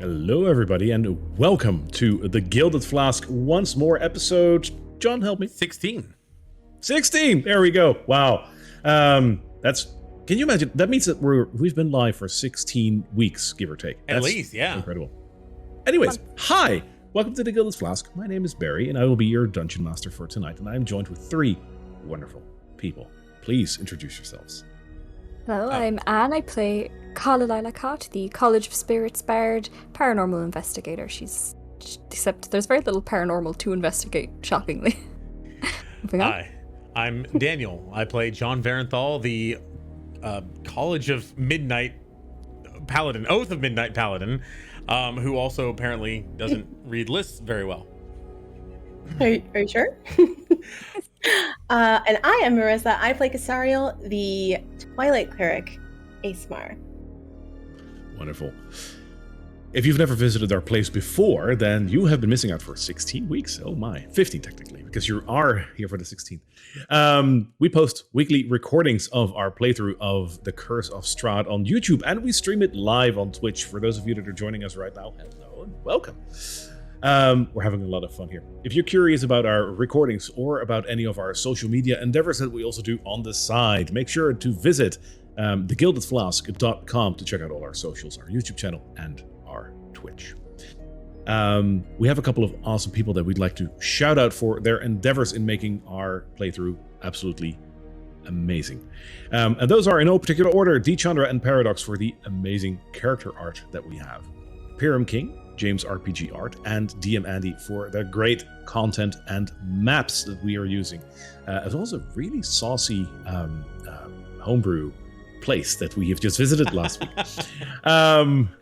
Hello, everybody, and welcome to the Gilded Flask once more episode. John, help me. 16. 16. There we go. Wow. That's. Can you imagine? That means that we've been live for 16 weeks, give or take. At least, yeah. Incredible. Anyways, hi. Welcome to the Gilded Flask. My name is Barry, and I will be your dungeon master for tonight. And I am joined with three wonderful people. Please introduce yourselves. Hello, I'm Anne. I play Cassariel, the College of Spirits Bard, paranormal investigator. Except there's very little paranormal to investigate, shockingly. Hi, I'm Daniel. I play John Varenthal, the College of Midnight Paladin, Oath of Midnight Paladin, who also apparently doesn't read lists very well. Are you sure? And I am Marissa. I play Cassariel, the Twilight Cleric, Asmar. Wonderful. If you've never visited our place before, then you have been missing out for 16 weeks. Oh my, 15 technically, because you are here for the 16th. We post weekly recordings of our playthrough of The Curse of Strahd on YouTube, and we stream it live on Twitch. For those of you that are joining us right now, hello and welcome. We're having a lot of fun here. If you're curious about our recordings or about any of our social media endeavors that we also do on the side, make sure to visit thegildedflask.com to check out all our socials, our YouTube channel, and our Twitch. We have a couple of awesome people that we'd like to shout out for their endeavors in making our playthrough absolutely amazing. And those are in no particular order: D. Chandra and Paradox for the amazing character art that we have, Pyram King, James RPG Art, and DM Andy for the great content and maps that we are using, as well as a really saucy homebrew place that we have just visited last week.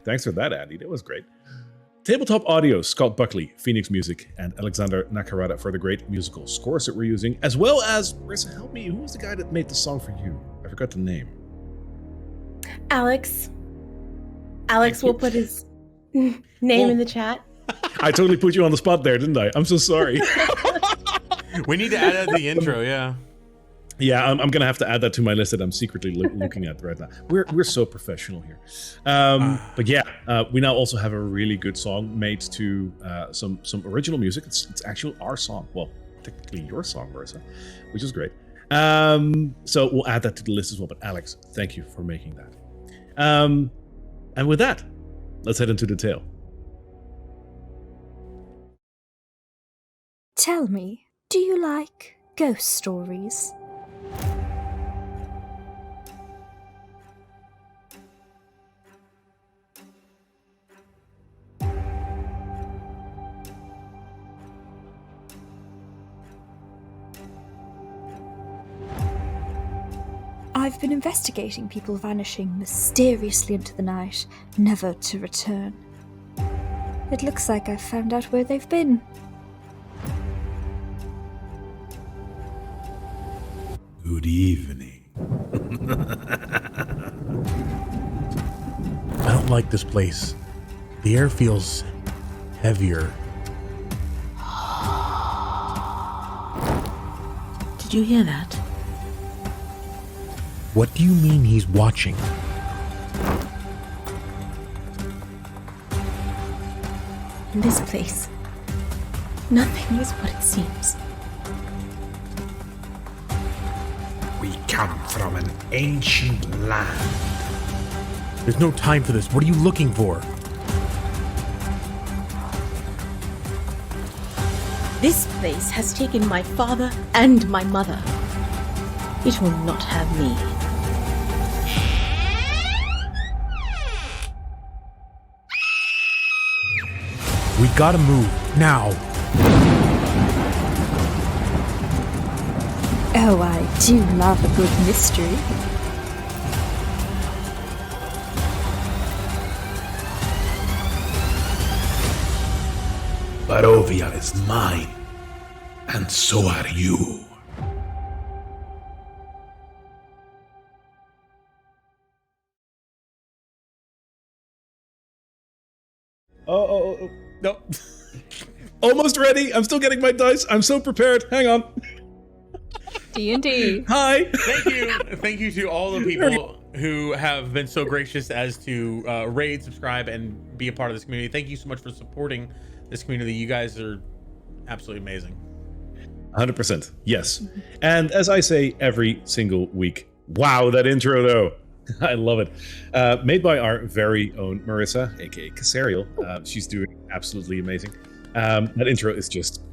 Thanks for that, Andy. That was great. Tabletop Audio, Scott Buckley, Phoenix Music, and Alexander Nakarada for the great musical scores that we're using, as well as, Marissa, help me, who was the guy that made the song for you? I forgot the name. Alex will put his name in the chat. I totally put you on the spot there, didn't I? I'm so sorry. We need to add the intro, yeah. Yeah, I'm going to have to add that to my list that I'm secretly looking at right now. We're so professional here. But yeah, we now also have a really good song made to some original music. It's actually our song. Well, technically your song, Marissa, which is great. So we'll add that to the list as well. But Alex, thank you for making that. And with that, let's head into the tale. Tell me, do you like ghost stories? I've been investigating people vanishing mysteriously into the night, never to return. It looks like I've found out where they've been. Good evening. I don't like this place. The air feels heavier. Did you hear that? What do you mean he's watching? In this place, nothing is what it seems. We come from an ancient land. There's no time for this. What are you looking for? This place has taken my father and my mother. It will not have me. We gotta move, now. Oh, I do love a good mystery. Barovia is mine, and so are you. Oh. No. Almost ready. I'm still getting my dice. I'm so prepared. Hang on. D&D. Hi. Thank you to all the people who have been so gracious as to raid, subscribe, and be a part of this community. Thank you so much for supporting this community. You guys are absolutely amazing. 100%. Yes. And as I say every single week, wow, that intro though. I love it. Made by our very own Marissa, aka Cassariel. She's doing absolutely amazing. That intro is just,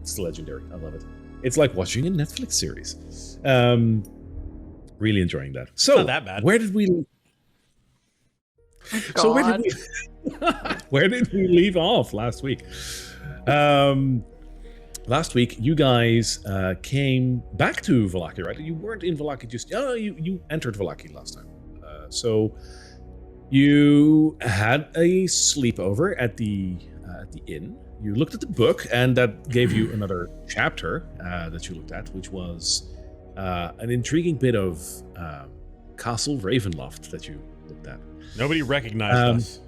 it's legendary. I love it. It's like watching a Netflix series. Really enjoying that. So, not that bad. Where did we? Oh, So where God. did we? Where did we leave off last week? Last week, you guys came back to Vallaki, right? You weren't in Vallaki just... Oh, you entered Vallaki last time. So you had a sleepover at the inn. You looked at the book, and that gave you another chapter that you looked at, which was an intriguing bit of Castle Ravenloft that you looked at. Nobody recognized us.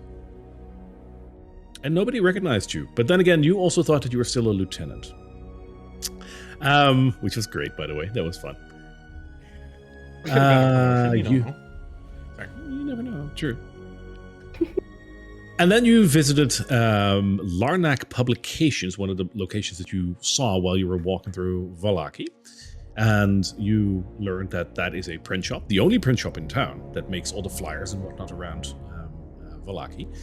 And nobody recognized you. But then again, you also thought that you were still a lieutenant. Which was great, by the way. That was fun. We could've gotten a promotion, you don't know. Sorry. You never know. True. And then you visited Larnak Publications, one of the locations that you saw while you were walking through Vallaki. And you learned that that is a print shop, the only print shop in town that makes all the flyers and whatnot around Vallaki.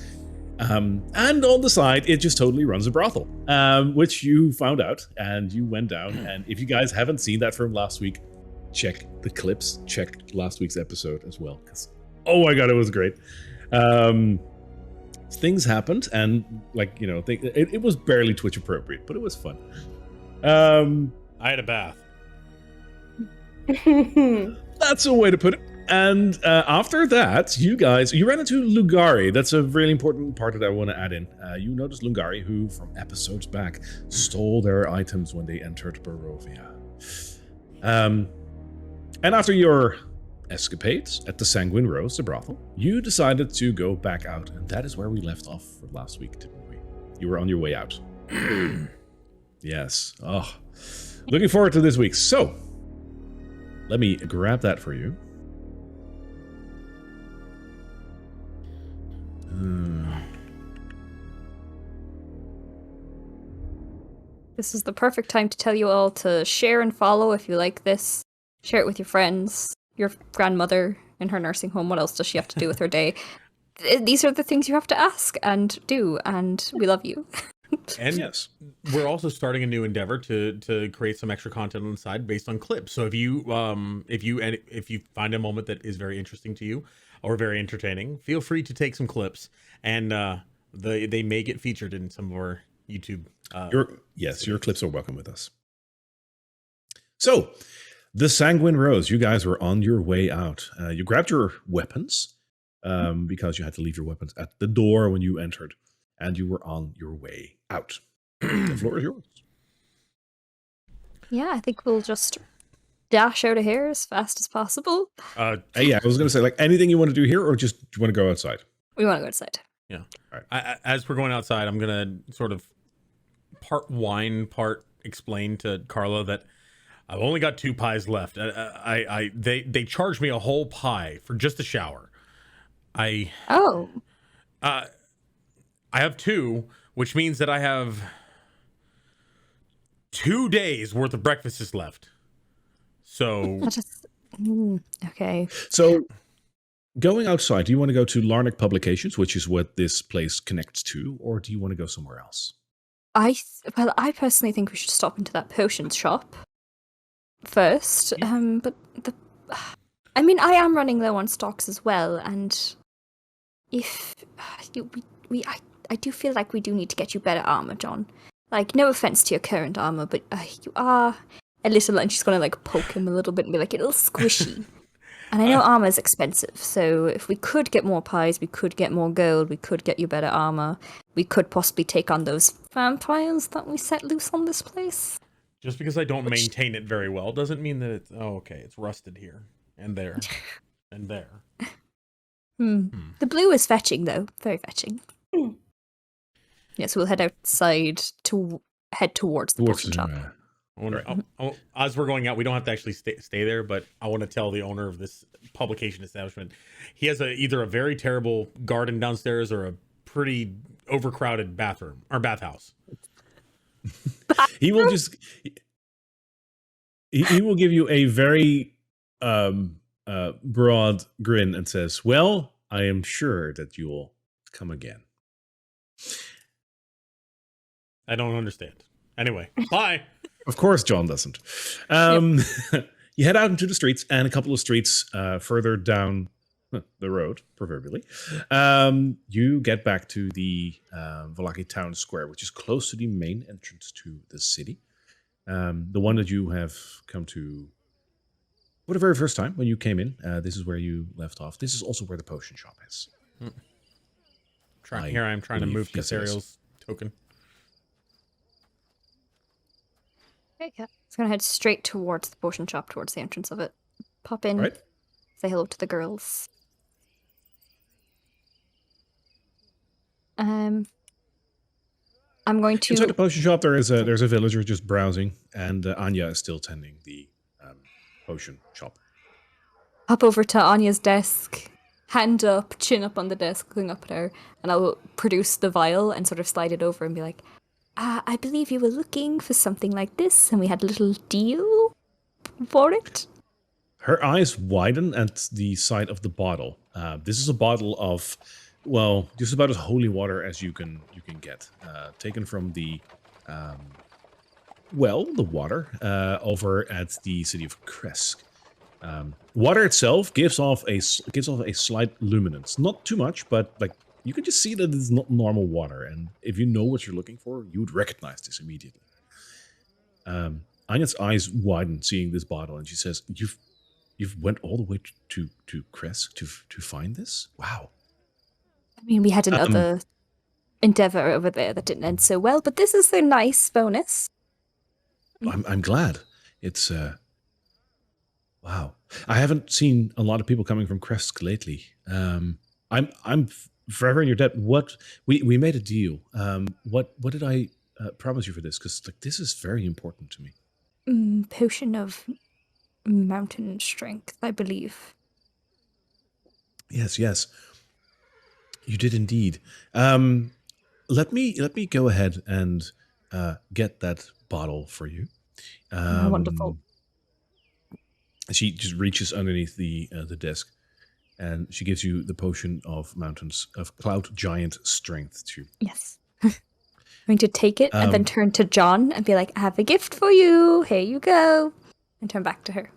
And on the side, it just totally runs a brothel, which you found out, and you went down. And if you guys haven't seen that from last week, check the clips, check last week's episode as well, because oh my god, it was great. Things happened, and like, you know, it was barely Twitch appropriate, but it was fun. I had a bath. That's a way to put it. And after that, you ran into Lugari. That's a really important part that I want to add in. You noticed Lugari, who from episodes back stole their items when they entered Barovia. And after your escapades at the Sanguine Rose, the brothel, you decided to go back out. And that is where we left off for last week, didn't we? You were on your way out. Yes. Oh, looking forward to this week. So, let me grab that for you. This is the perfect time to tell you all to share and follow if you like this. Share it with your friends, your grandmother in her nursing home. What else does she have to do with her day? These are the things you have to ask and do, and we love you. And yes, we're also starting a new endeavor to create some extra content on the side based on clips. So if you find a moment that is very interesting to you or very entertaining, feel free to take some clips, and they may get featured in some of our YouTube. Your clips are welcome with us. So, the Sanguine Rose, you guys were on your way out. You grabbed your weapons because you had to leave your weapons at the door when you entered, and you were on your way out. The floor is yours. Yeah, I think we'll just dash out of here as fast as possible. Yeah, I was going to say, like, anything you want to do here, or just do you want to go outside? We want to go outside. Yeah. All right. As we're going outside, I'm going to sort of part whine, part explain to Carla that I've only got 2 pies left. They charged me a whole pie for just a shower. I have 2, which means that I have 2 days worth of breakfasts left. So okay. So, going outside, do you want to go to Larnak Publications, which is what this place connects to, or do you want to go somewhere else? I personally think we should stop into that potions shop first. But I mean, I am running low on stocks as well, and if I do feel like we do need to get you better armor, John. Like, no offense to your current armor, but you are a little, and she's gonna like poke him a little bit and be like, a little squishy. And I know armor is expensive, so if we could get more pies, we could get more gold, we could get you better armor, we could possibly take on those vampires that we set loose on this place. Just because I don't maintain it very well doesn't mean that it's it's rusted here and there and there. The blue is fetching, though. Very fetching. Yeah, so we'll head outside to head towards the potion shop. Owner, as we're going out, we don't have to actually stay there, but I want to tell the owner of this publication establishment, he has either a very terrible garden downstairs or a pretty overcrowded bathroom or bathhouse. He will just he will give you a very broad grin and says, "Well, I am sure that you will come again." I don't understand. Anyway, bye. Of course, John doesn't. You head out into the streets, and a couple of streets further down the road, proverbially, you get back to the Vallaki Town Square, which is close to the main entrance to the city. The one that you have come to for the very first time when you came in. This is where you left off. This is also where the potion shop is. Here I am trying to move Cassariel's token. Okay, yeah. It's gonna head straight towards the potion shop, towards the entrance of it. Pop in, Right. say hello to the girls. I'm going to. Inside the potion shop, there's a villager just browsing, and Anya is still tending the potion shop. Hop over to Anya's desk, hand up, chin up on the desk, looking up at her, and I'll produce the vial and sort of slide it over and be like, I believe you were looking for something like this, and we had a little deal for it. Her eyes widen at the sight of the bottle. This is a bottle of, well, just about as holy water as you can get, taken from the water over at the city of Kresk. Water itself gives off a slight luminance, not too much, but like you can just see that it's not normal water, and if you know what you're looking for, you would recognize this immediately. Anya's eyes widen seeing this bottle, and she says, "You've went all the way to Kresk to find this? Wow." I mean, we had another endeavor over there that didn't end so well, but this is a nice bonus. I'm glad. It's wow. I haven't seen a lot of people coming from Kresk lately. I'm forever in your debt. What we made a deal. What did I promise you for this? Because like this is very important to me. Potion of mountain strength, I believe. Yes, you did indeed. Let me go ahead and get that bottle for you. Wonderful. She just reaches underneath the desk, and she gives you the potion of cloud giant strength too. Yes. I'm going to take it and then turn to John and be like, I have a gift for you. Here you go. And turn back to her.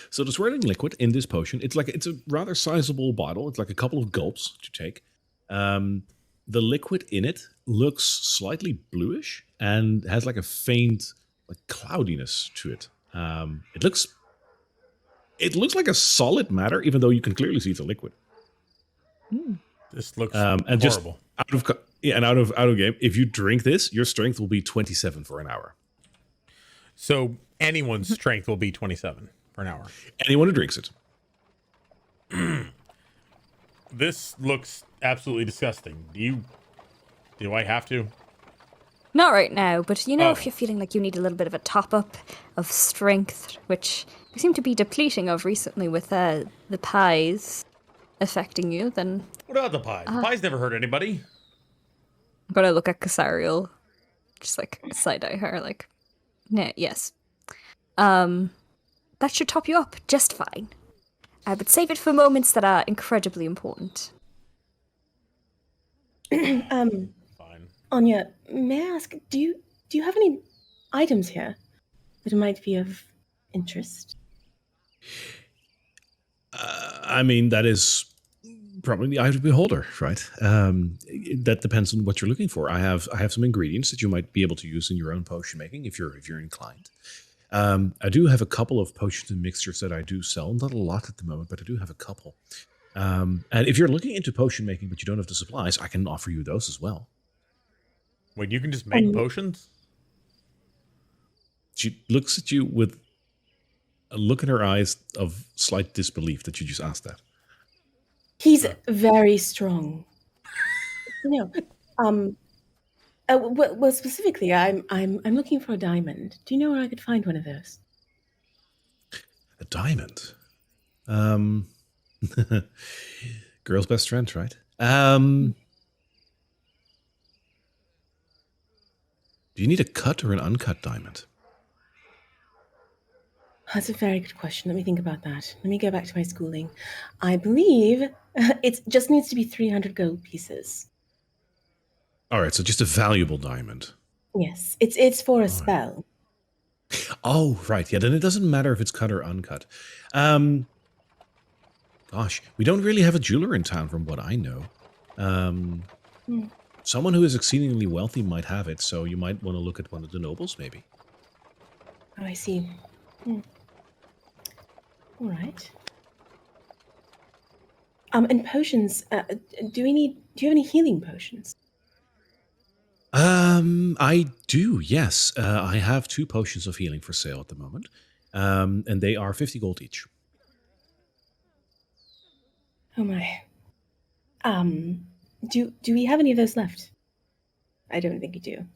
So the swirling liquid in this potion, it's a rather sizable bottle. It's like a couple of gulps to take. The liquid in it looks slightly bluish and has like a faint like cloudiness to it. It looks like a solid matter, even though you can clearly see it's a liquid. This looks and horrible. Just out of game, if you drink this, your strength will be 27 for an hour. So anyone's strength will be 27 for an hour. Anyone who drinks it. This looks absolutely disgusting. Do I have to? Not right now, but if you're feeling like you need a little bit of a top-up of strength, which you seem to be depleting of recently with the pies affecting you, then... What about the pies? The pies never hurt anybody. I'm gonna look at Cassariel, just like side-eye her, like, nah, yes. That should top you up just fine. I would save it for moments that are incredibly important. Fine. Anya, may I ask, do you have any items here that might be of interest? I mean, that is probably the eye of the beholder, right? That depends on what you're looking for. I have some ingredients that you might be able to use in your own potion making if you're inclined. I do have a couple of potions and mixtures that I do sell. Not a lot at the moment, but I do have a couple. And if you're looking into potion making but you don't have the supplies, I can offer you those as well. Wait, you can just make potions? She looks at you with a look in her eyes of slight disbelief that you just asked that. He's very strong. Well, specifically, I'm looking for a diamond. Do you know where I could find one of those? A diamond. Girl's best friend, right? Do you need a cut or an uncut diamond? That's a very good question. Let me think about that. Let me go back to my schooling. I believe it just needs to be 300 gold pieces. All right, so just a valuable diamond. Yes, it's for a spell. Oh, right. Yeah, then it doesn't matter if it's cut or uncut. Gosh, we don't really have a jeweler in town from what I know. Someone who is exceedingly wealthy might have it, so you might want to look at one of the nobles, maybe. Oh, I see. All right. And potions. Do you have any healing potions? I do, yes. I have 2 potions of healing for sale at the moment. And they are 50 gold each. Oh my. Do we have any of those left? I don't think you do.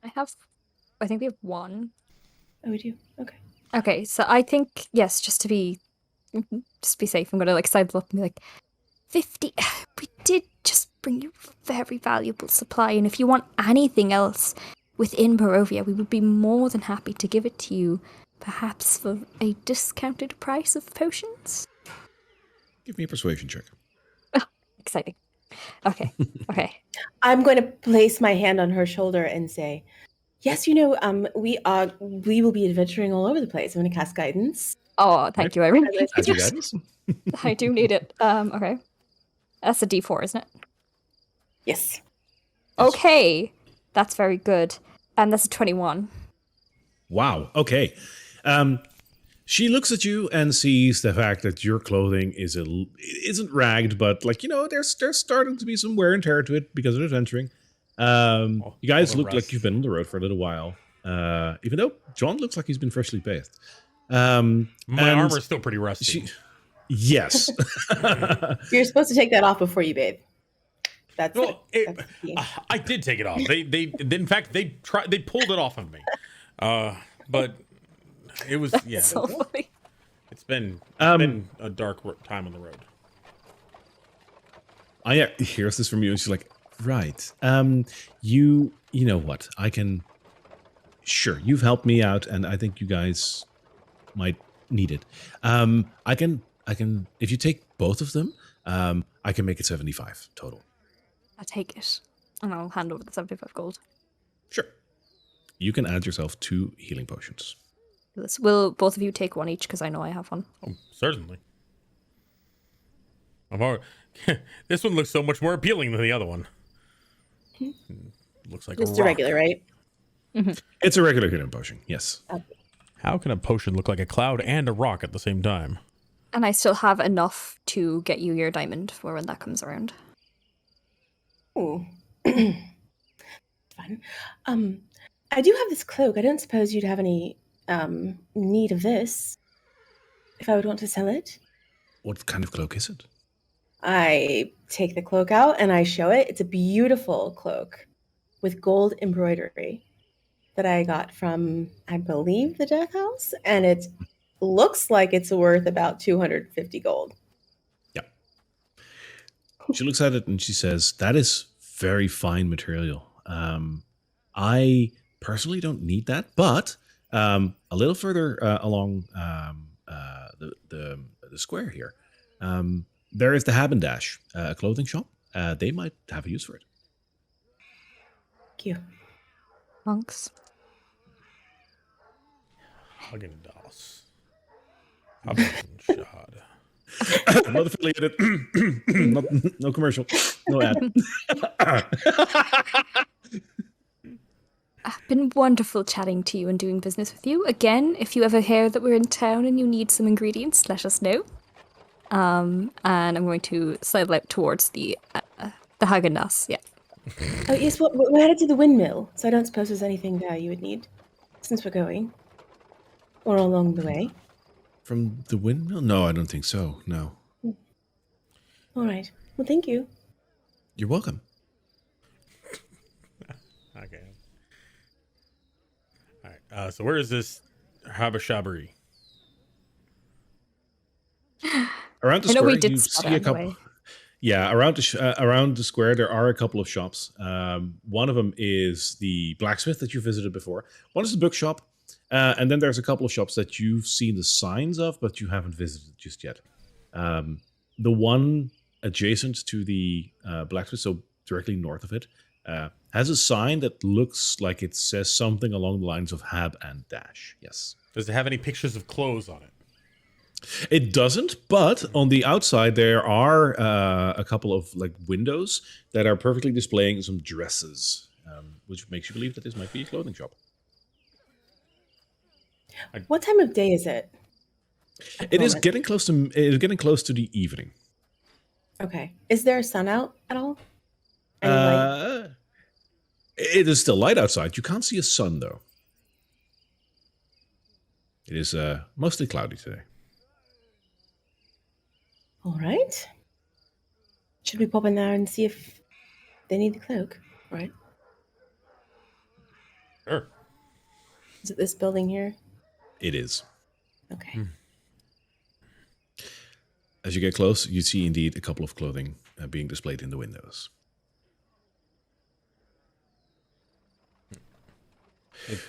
I think we have one. Oh, we do. Okay. Okay, so I think, yes, just to be safe, I'm gonna sidle up and be like, 50. We did just bring you a very valuable supply, and if you want anything else within Barovia, we would be more than happy to give it to you, perhaps for a discounted price of potions. Give me a persuasion check. Oh, exciting. Okay. Okay. I'm going to place my hand on her shoulder and say, "Yes, we will be adventuring all over the place. I'm going to cast guidance." Oh, thank you. I really need As your it. guidance? I do need it. Okay. That's a D4, isn't it? Yes. Okay. That's very good. And that's a 21. Wow. Okay. She looks at you and sees the fact that your clothing isn't ragged, but there's starting to be some wear and tear to it because of adventuring. You guys look like you've been on the road for a little while, even though John looks like he's been freshly bathed. My armor's still pretty rusty. Yes. You're supposed to take that off before you bathe. That's I did take it off. They in fact they pulled it off of me. But it was So funny. It's been a dark time on the road. I hears this from you, and she's like, right. You know what? Sure, you've helped me out, and I think you guys might need it. I can, if you take both of them, I can make it 75 total. I'll take it. And I'll hand over the 75 gold. Sure. You can add yourself 2 healing potions. Will both of you take one each? Because I know I have one. Oh, certainly. This one looks so much more appealing than the other one. Looks like just a a regular, right? Mm-hmm. It's a regular healing potion, yes. Okay. How can a potion look like a cloud and a rock at the same time? And I still have enough to get you your diamond for when that comes around. Ooh. Fun. I do have this cloak. I don't suppose you'd have any need of this if I would want to sell it. What kind of cloak is it? I take the cloak out and I show it. It's a beautiful cloak with gold embroidery that I got from, I believe, the Death House, and it looks like it's worth about 250 gold. Yeah. She looks at it and she says, that is very fine material. I personally don't need that, but a little further along the square here, there is the Habendash, a clothing shop. They might have a use for it. Thank you. Monks. Hagendas. Strahd. Not affiliated. No commercial. No ad. Been wonderful chatting to you and doing business with you. Again, if you ever hear that we're in town and you need some ingredients, let us know. And I'm going to slide out towards the Häagen-Dazs. Yeah. Oh yes, we're headed to the windmill, so I don't suppose there's anything there you would need since we're going, or along the way. From the windmill? No, I don't think so. No. All right. Well, thank you. You're welcome. Okay. All right. So where is this haberdashery? Around the I know we square, did you spot see a it couple. anyway. Yeah, around the square, there are a couple of shops. One of them is the blacksmith that you visited before. One is the bookshop, and then there's a couple of shops that you've seen the signs of, but you haven't visited just yet. The one adjacent to the blacksmith, so directly north of it, has a sign that looks like it says something along the lines of Hab and Dash. Yes. Does it have any pictures of clothes on it? It doesn't, but on the outside there are a couple of like windows that are perfectly displaying some dresses, which makes you believe that this might be a clothing shop. What time of day is it? It is getting close to the evening. Okay. Is there a sun out at all? Any light? It is still light outside. You can't see a sun though. It is mostly cloudy today. All right. Should we pop in there and see if they need the cloak? All right. Sure. Is it this building here? It is. Okay. As you get close, you see indeed a couple of clothing being displayed in the windows.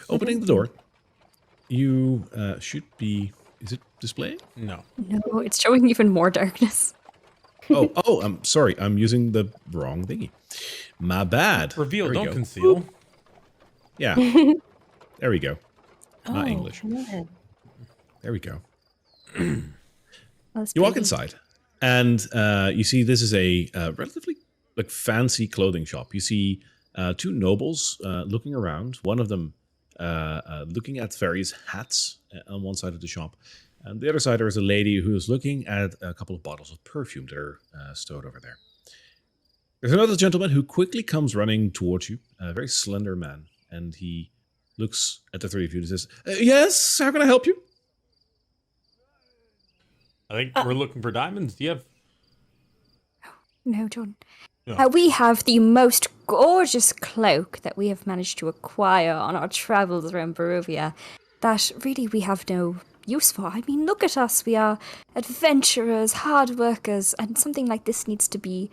Opening the door, you should be... Is it displaying? No. No, it's showing even more darkness. I'm sorry. I'm using the wrong thingy. My bad. Reveal, There we don't go. conceal. Yeah. There we go. Not English. Go ahead. There we go. That's You walk pretty. inside, and you see this is a relatively like fancy clothing shop. You see two nobles looking around. One of them looking at various hats on one side of the shop. And the other side, there is a lady who is looking at a couple of bottles of perfume that are stowed over there. There's another gentleman who quickly comes running towards you, a very slender man, and he looks at the three of you and says, yes, how can I help you? I think we're looking for diamonds. Do you have... No, John. No. We have the most gorgeous cloak that we have managed to acquire on our travels around Barovia that really we have no use for. I mean, look at us. We are adventurers, hard workers, and something like this needs to be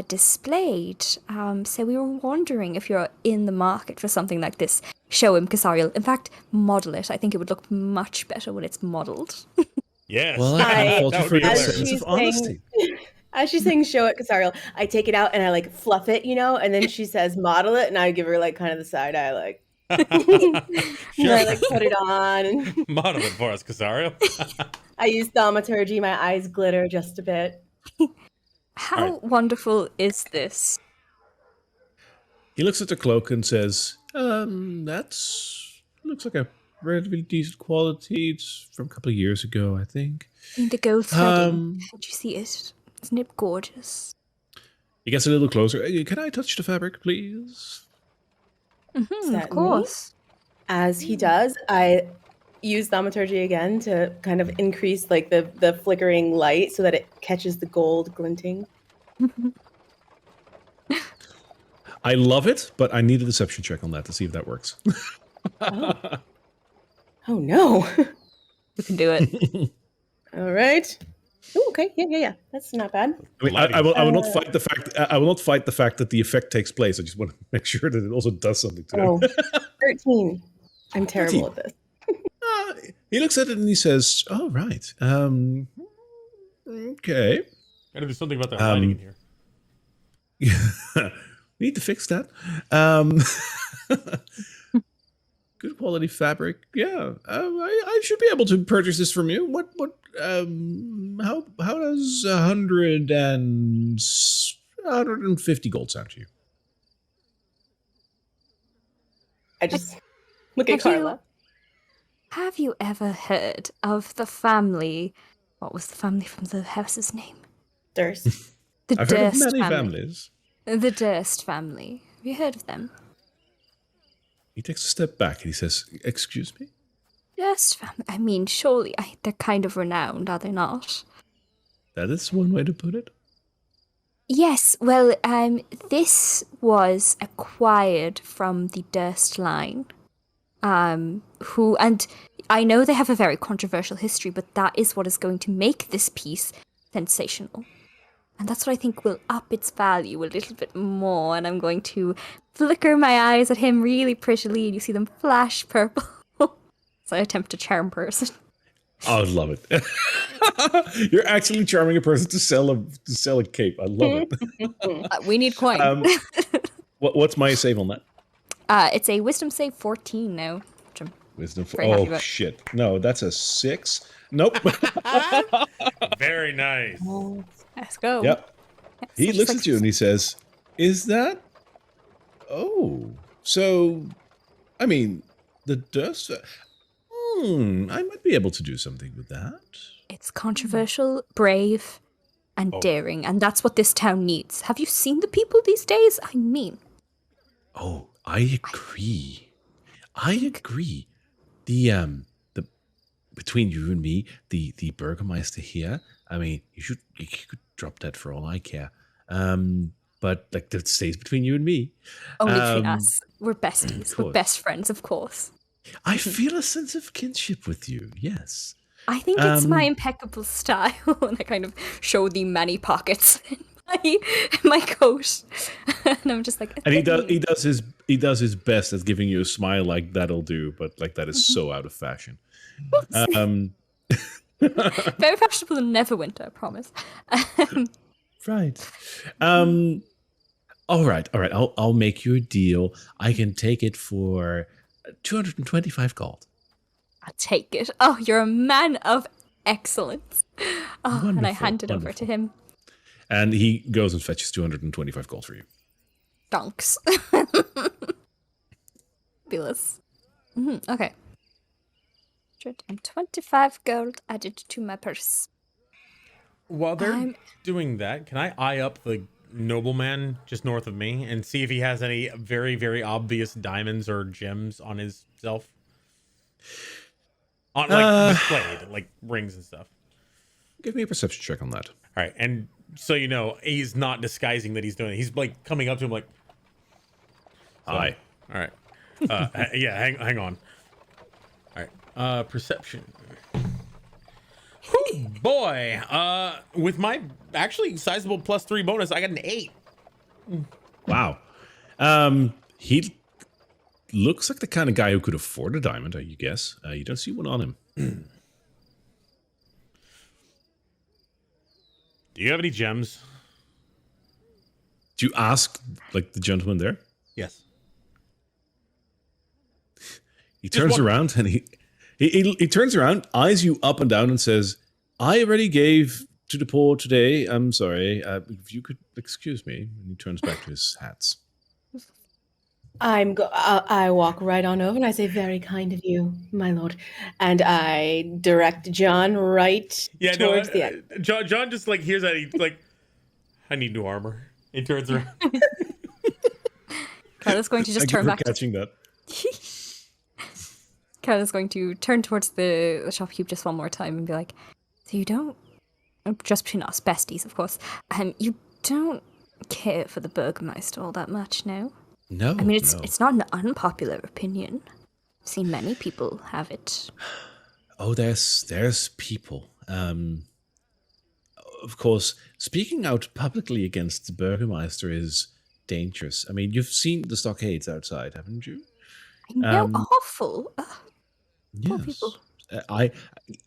displayed. So we were wondering if you're in the market for something like this. Show him, Cassariel. In fact, model it. I think it would look much better when it's modeled. Yes. Well, I can't fault that you would for be your hilarious. sense she's of honesty. As she's saying, show it, Cassariel, I take it out and I like fluff it, and then she says, model it, and I give her like kind of the side eye, like, and I like put it on, and Model it for us, Cassariel. I use thaumaturgy. My eyes glitter just a bit. How wonderful is this? He looks at the cloak and says, that's looks like a relatively decent quality. It's from a couple of years ago, I think. The gold threading. Did you see it? Isn't it gorgeous? He gets a little closer. Can I touch the fabric, please? Is Of that me? course. As he does, I use thaumaturgy again to kind of increase like the flickering light so that it catches the gold glinting. I love it, but I need a deception check on that to see if that works. Oh no. You can do it. All right. Ooh, okay. Yeah. That's not bad. I mean, I will not fight the fact. I will not fight the fact that the effect takes place. I just want to make sure that it also does something to Oh, it. 13. I'm terrible 13. at this. He looks at it and he says, "Oh right, okay. Gotta do something about that lighting in here. We need to fix that. Good quality fabric. Yeah, I should be able to purchase this from you. How does 150 gold sound to you? I just look at Have you- Carla. Have you ever heard of the family? What was the family from the house's name? Durst. The I've heard of Durst many family. families. The Durst family. Have you heard of them? He takes a step back and he says, "Excuse me." Durst family. I mean, surely they're kind of renowned, are they not? That is one way to put it. Yes, well, this was acquired from the Durst line. Who, and I know they have a very controversial history, but that is what is going to make this piece sensational. And that's what I think will up its value a little bit more, and I'm going to flicker my eyes at him really prettily, and you see them flash purple. So I attempt to charm person. I would love it. You're actually charming a person to sell a cape. I love it. We need coin. What's my save on that? It's a wisdom save 14 now. Which I'm Wisdom. very happy about. Shit! No, that's a 6. Nope. Very nice. Let's go. Yep. Yeah, He so looks just at you and he says, "Is that? Oh, so, I mean, the dust. I might be able to do something with that." It's controversial, brave, and daring, and that's what this town needs. Have you seen the people these days? I mean, Oh, I agree. I agree. The between you and me, the Burgermeister here. I mean, you could drop that for all I care. But like that stays between you and me. only between us. We're besties. We're course. best friends, of course. I feel a sense of kinship with you. Yes. I think it's my impeccable style, and I kind of show the many pockets in my coat, and I'm just like. And he does his best at giving you a smile like that'll do, but like that is so out of fashion. Very fashionable in Neverwinter, I promise. Right. All right. I'll make you a deal. I can take it for 225 gold. I'll take it. Oh, you're a man of excellence. Oh, and I Wonderful, hand it over to him. And he goes and fetches 225 gold for you. Donks. Fabulous. Okay. 125 gold added to my purse. While they're doing that, can I eye up the nobleman just north of me and see if he has any very, very obvious diamonds or gems on his self? On displayed, like rings and stuff. Give me a perception check on that. All right, and so you know, he's not disguising that he's doing it. He's like coming up to him like, Hi. All right. Yeah, hang on. All right. Perception. Whew, boy. With my actually sizable +3 bonus, I got an 8. Wow. He looks like the kind of guy who could afford a diamond, I guess. You don't see one on him. Do you have any gems? Do you ask, like, the gentleman there? Yes. He turns around and he turns around, eyes you up and down, and says, "I already gave to the poor today. I'm sorry. If you could excuse me." And he turns back to his hats. I walk right on over and I say, "Very kind of you, my lord," and I direct John right towards the end. John just like hears that, he like, "I need new armor." He turns around. Carla's going to just Thank you turn for back. catching that. Carla's going to turn towards the shopkeep just one more time and be like, "So you don't, just between us, besties, of course, you don't care for the Burgermeister all that much, no?" No, I mean, it's not an unpopular opinion. I've seen many people have it. Oh, there's people. Of course, speaking out publicly against the Burgermeister is dangerous. I mean, you've seen the stockades outside, haven't you? They're awful. Ugh, poor Yes. people.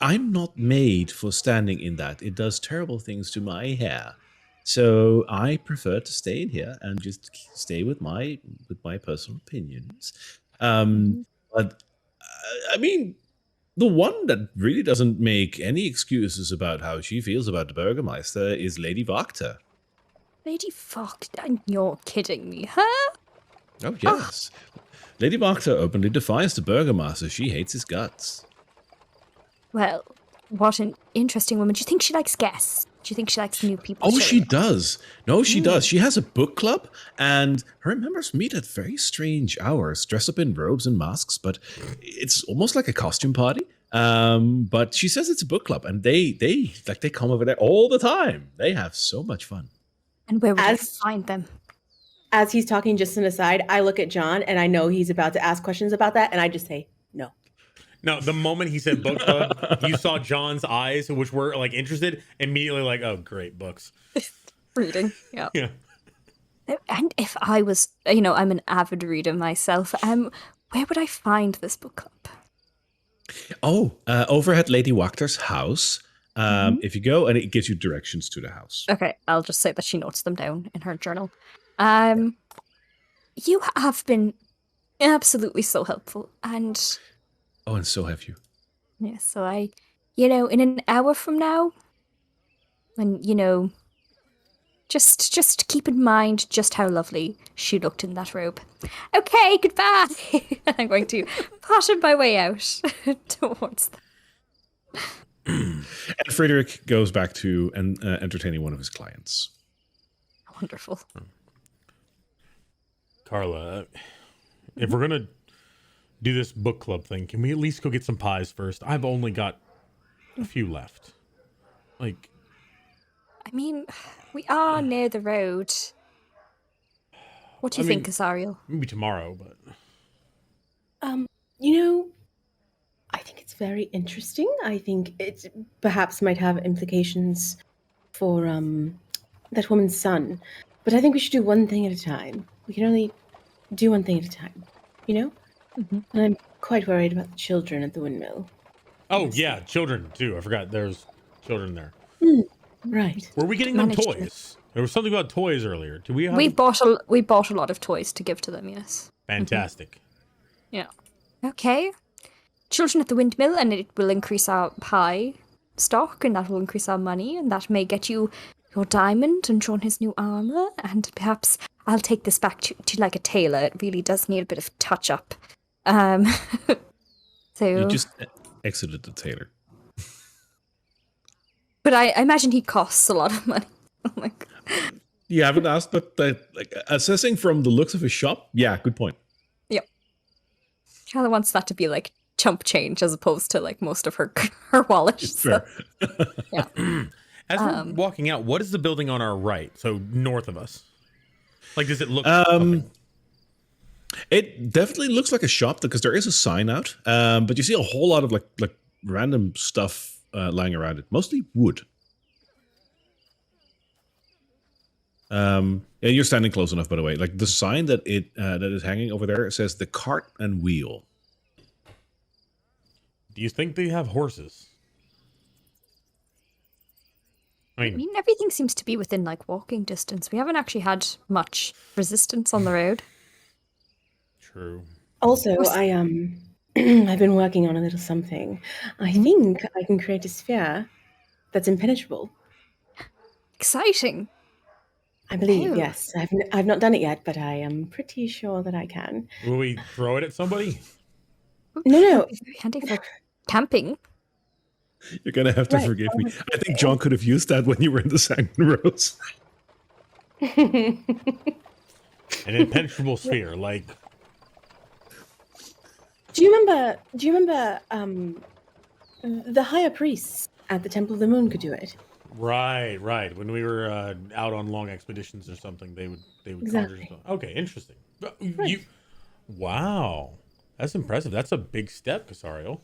I'm not made for standing in that. It does terrible things to my hair. So I prefer to stay in here and just stay with my personal opinions. But I mean, the one that really doesn't make any excuses about how she feels about the Burgermeister is Lady Wachter. Lady Fox, you're kidding me, huh? Oh yes, Lady Wachter openly defies the Burgermeister. She hates his guts. Well, what an interesting woman. Do you think she likes guests? Do you think she likes new people? Oh, she showing up? does. No, she does. She has a book club, and her members meet at very strange hours, dress up in robes and masks, but it's almost like a costume party. But she says it's a book club, and they come over there all the time. They have so much fun. And where would I As- find them? As he's talking, just an aside, I look at John and I know he's about to ask questions about that, and I just say no. No, the moment he said book club, you saw John's eyes, which were like interested, immediately like, oh, great, books. Reading, yeah. Yeah. And if I was, I'm an avid reader myself, where would I find this book club? Oh, over at Lady Wachter's house. If you go, and it gives you directions to the house. Okay, I'll just say that she notes them down in her journal. You have been absolutely so helpful, and Oh, and so have you. yeah, so in an hour from now, when just keep in mind just how lovely she looked in that robe. Okay, goodbye. I'm going to potter my way out towards them. And Frederick goes back to entertaining one of his clients. Wonderful. Carla, if we're going to do this book club thing, can we at least go get some pies first? I've only got a few left. Like, I mean, we are near the road. What do you think, Cassariel? Maybe tomorrow, but... I think it's very interesting. I think it perhaps might have implications for that woman's son. But I think we should do one thing at a time. We can only do one thing at a time, Mm-hmm. And I'm quite worried about the children at the windmill. Oh, yeah, children, too. I forgot there's children there. Right. Were we getting them Managed to- toys? There was something about toys earlier. Did we have... We bought a lot of toys to give to them, yes. Fantastic. Yeah. Okay. Children at the windmill, and it will increase our pie stock, and that will increase our money, and that may get you your diamond and John his new armor, and perhaps I'll take this back to like a tailor. It really does need a bit of touch up. So You just exited the tailor. but I imagine he costs a lot of money. Oh my god. You haven't asked, but assessing from the looks of his shop, yeah, good point. Yep. Charlotte wants that to be like chump change as opposed to like most of her wallet. So, Fair. yeah. As we're walking out, what is the building on our right? So north of us. Like, does it look... It definitely looks like a shop because there is a sign out, but you see a whole lot of like random stuff lying around it, mostly wood. Yeah, you're standing close enough, by the way. Like the sign that is hanging over there says the cart and wheel. Do you think they have horses? I mean, everything seems to be within like walking distance. We haven't actually had much resistance on the road. True. Also, I've been working on a little something. I think I can create a sphere that's impenetrable. Exciting. I believe, Oh. yes. I've not done it yet, but I am pretty sure that I can. Will we throw it at somebody? No. It's very handy for camping. You're gonna have to Right. forgive me. I think John could have used that when you were in the Sanctum Rose. An impenetrable sphere, like... Do you remember the higher priests at the Temple of the Moon could do it? Right. When we were out on long expeditions or something, they would Exactly. conjure. Okay, interesting. Right. Wow, that's impressive. That's a big step, Cassariel.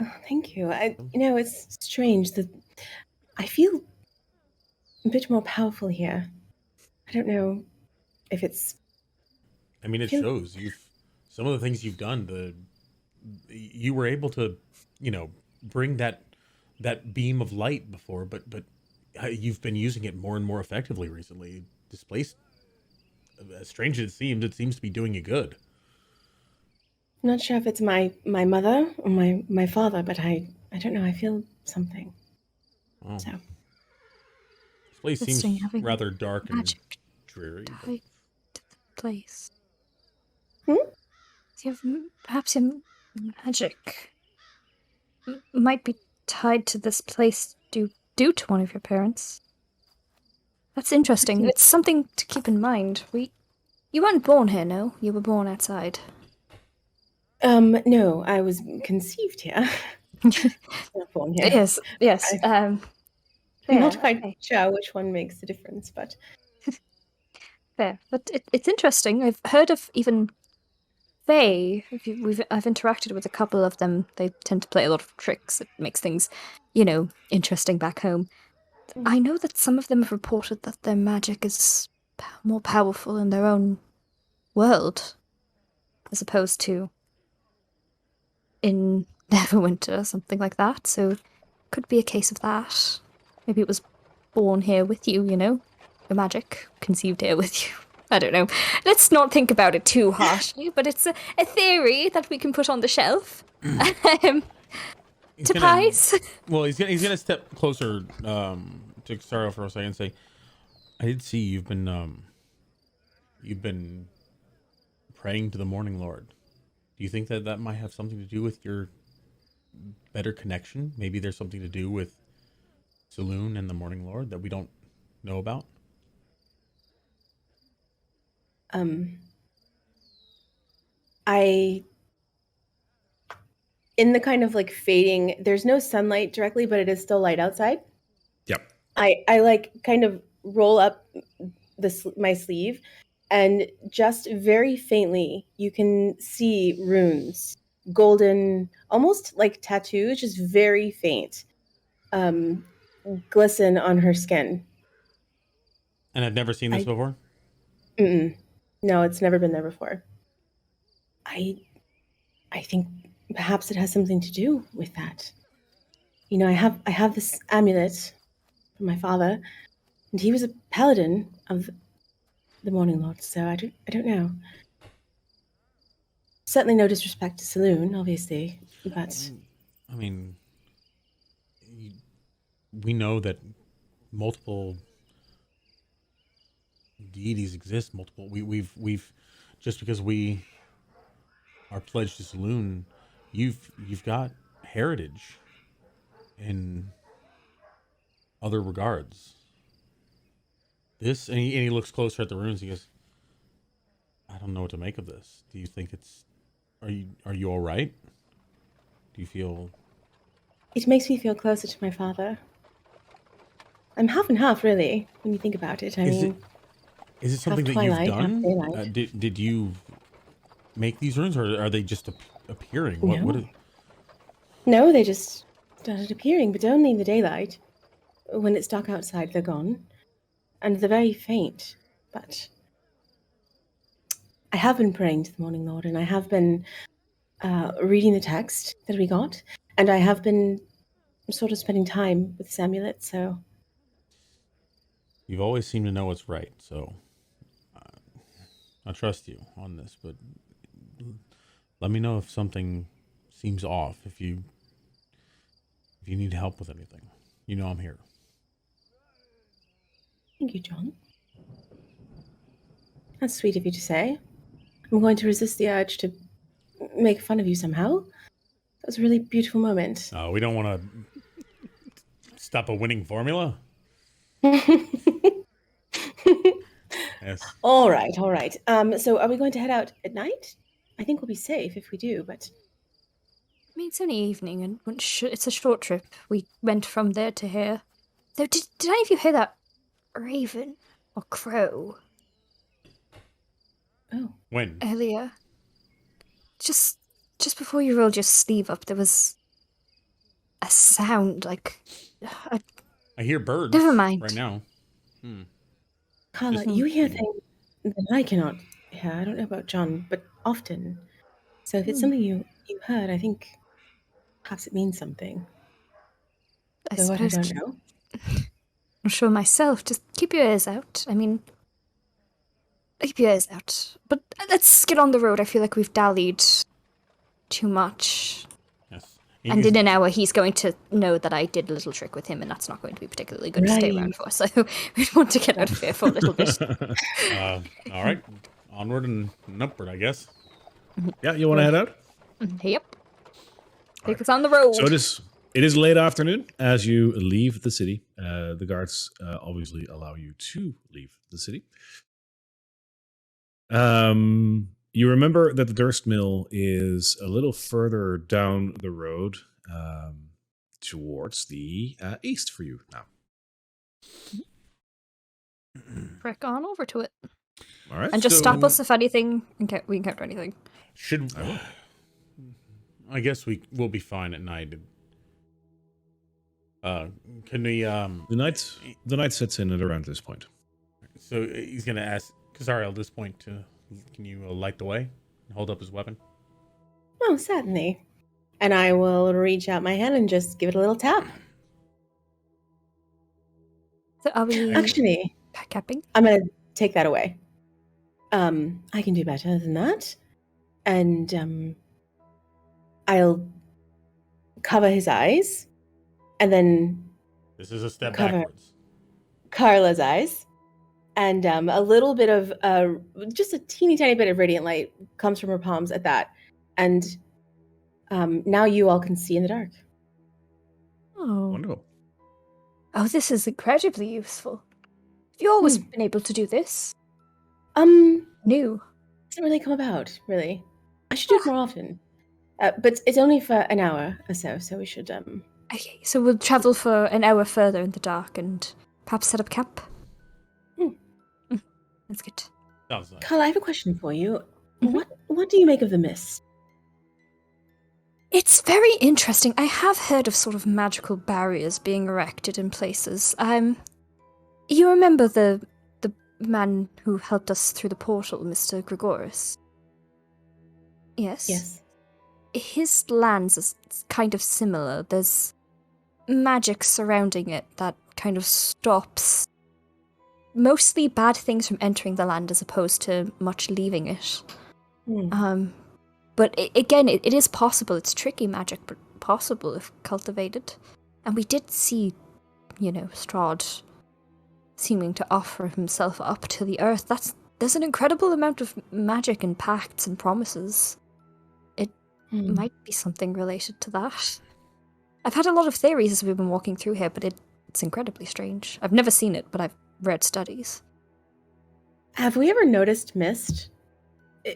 Oh, thank you. It's strange that I feel a bit more powerful here. I don't know if it's... I mean, it shows. Some of the things you've done. You were able to, bring that beam of light before, but you've been using it more and more effectively recently. Displaced. As strange as it seems to be doing you good. I'm not sure if it's my mother or my father, but I don't know. I feel something. Oh. So This place Interesting, seems having rather dark and magic dreary. but- tied to the place. Hmm? Do you have perhaps your magic might be tied to this place due to one of your parents? That's interesting. It's something to keep in mind. You weren't born here, no? You were born outside. no, I was conceived here. Not born here. Yes. I'm Yeah, not quite okay. sure which one makes the difference, but Fair, but it's interesting. I've heard of even Fae. I've interacted with a couple of them. They tend to play a lot of tricks. It makes things, interesting back home. I know that some of them have reported that their magic is more powerful in their own world, as opposed to in Neverwinter, something like that. So, could be a case of that. Maybe it was born here with you, your magic conceived here with you. I don't know. Let's not think about it too harshly, but it's a theory that we can put on the shelf. To pies. Well, he's gonna step closer to Cassariel for a second and say, I did see you've been praying to the Morning Lord. Do you think that might have something to do with your better connection? Maybe there's something to do with Saloon and the Morning Lord that we don't know about? In the kind of like fading, there's no sunlight directly, but it is still light outside. Yep. I like kind of roll up my sleeve, and just very faintly you can see runes, golden, almost like tattoos, just very faint, glisten on her skin. And I've never seen this before? No, it's never been there before. I think perhaps it has something to do with that. I have this amulet from my father, and he was a paladin of the Morning Lord, so I don't know. Certainly no disrespect to Saloon, obviously, but I mean, we know that multiple deities exist. We've just because we are pledged to Saloon, you've got heritage in other regards. This, and he looks closer at the runes. He goes, I don't know what to make of this. Do you think are you all right? Do you feel? It makes me feel closer to my father. I'm half and half, really, when you think about it. Is it something that twilight, you've done? daylight. Did you make these runes, or are they just appearing? No. No, they just started appearing, but only in the daylight. When it's dark outside, they're gone. And they're very faint. But I have been praying to the Morning Lord, and I have been reading the text that we got, and I have been sort of spending time with this amulet, so... You've always seemed to know what's right, so I trust you on this, but let me know if something seems off, if you need help with anything. I'm here. Thank you, John. That's sweet of you to say. I'm going to resist the urge to make fun of you somehow. That was a really beautiful moment. We don't want to stop a winning formula. Yes. All right. So are we going to head out at night? I think we'll be safe if we do, but... I mean, it's only evening, and it's a short trip. We went from there to here. Though, did any of you hear that raven or crow? Oh. When? Earlier. Just before you rolled your sleeve up, there was a sound like... I hear birds. Never mind. Right now. Carla, you hear things that I cannot hear. I don't know about John, but often. So if it's something you heard, I think perhaps it means something. I So what, I don't know. I'm not sure myself. Just keep your ears out. I mean, keep your ears out. But let's get on the road. I feel like we've dallied too much. Yes. And in an hour, he's going to know that I did a little trick with him, and that's not going to be particularly good to stay around for. So we'd want to get out of here for a little bit. All right. Onward and upward, I guess. Yeah, you want to head out? Yep. Take us on the road. So it is late afternoon as you leave the city. The guards obviously allow you to leave the city. You remember that the Durst Mill is a little further down the road towards the east for you now. Trek on over to it. All right. And just So- stop us if anything, we encounter anything. Should I will. I guess we'll be fine at night. Can we The night sets in at around this point. So he's gonna ask Cassariel at this point to, can you light the way and hold up his weapon? Oh, certainly. And I will reach out my hand and just give it a little tap. So are we Actually, capping? I'm gonna take that away. I can do better than that. And I'll cover his eyes and then This is a step Cover. backwards. Carla's eyes. And a little bit of, just a teeny tiny bit of radiant light comes from her palms at that. And now you all can see in the dark. Oh. Wonderful. Oh, this is incredibly useful. Have you always been able to do this? New. Doesn't really come about, really. I should do it more often. But it's only for an hour or so, so we should, Okay, so we'll travel for an hour further in the dark and perhaps set up camp. That's good. Sounds nice. Carla, I have a question for you. Mhm. What do you make of the mist? It's very interesting. I have heard of sort of magical barriers being erected in places. You remember the man who helped us through the portal, Mr. Gregoris? Yes. Yes. His lands is kind of similar. There's magic surrounding it that kind of stops mostly bad things from entering the land as opposed to much leaving it. But again, it is possible. It's tricky magic, but possible if cultivated. And we did see, Strahd seeming to offer himself up to the earth. There's an incredible amount of magic and pacts and promises. It might be something related to that. I've had a lot of theories as we've been walking through here, but it's incredibly strange. I've never seen it, but I've read studies. Have we ever noticed mist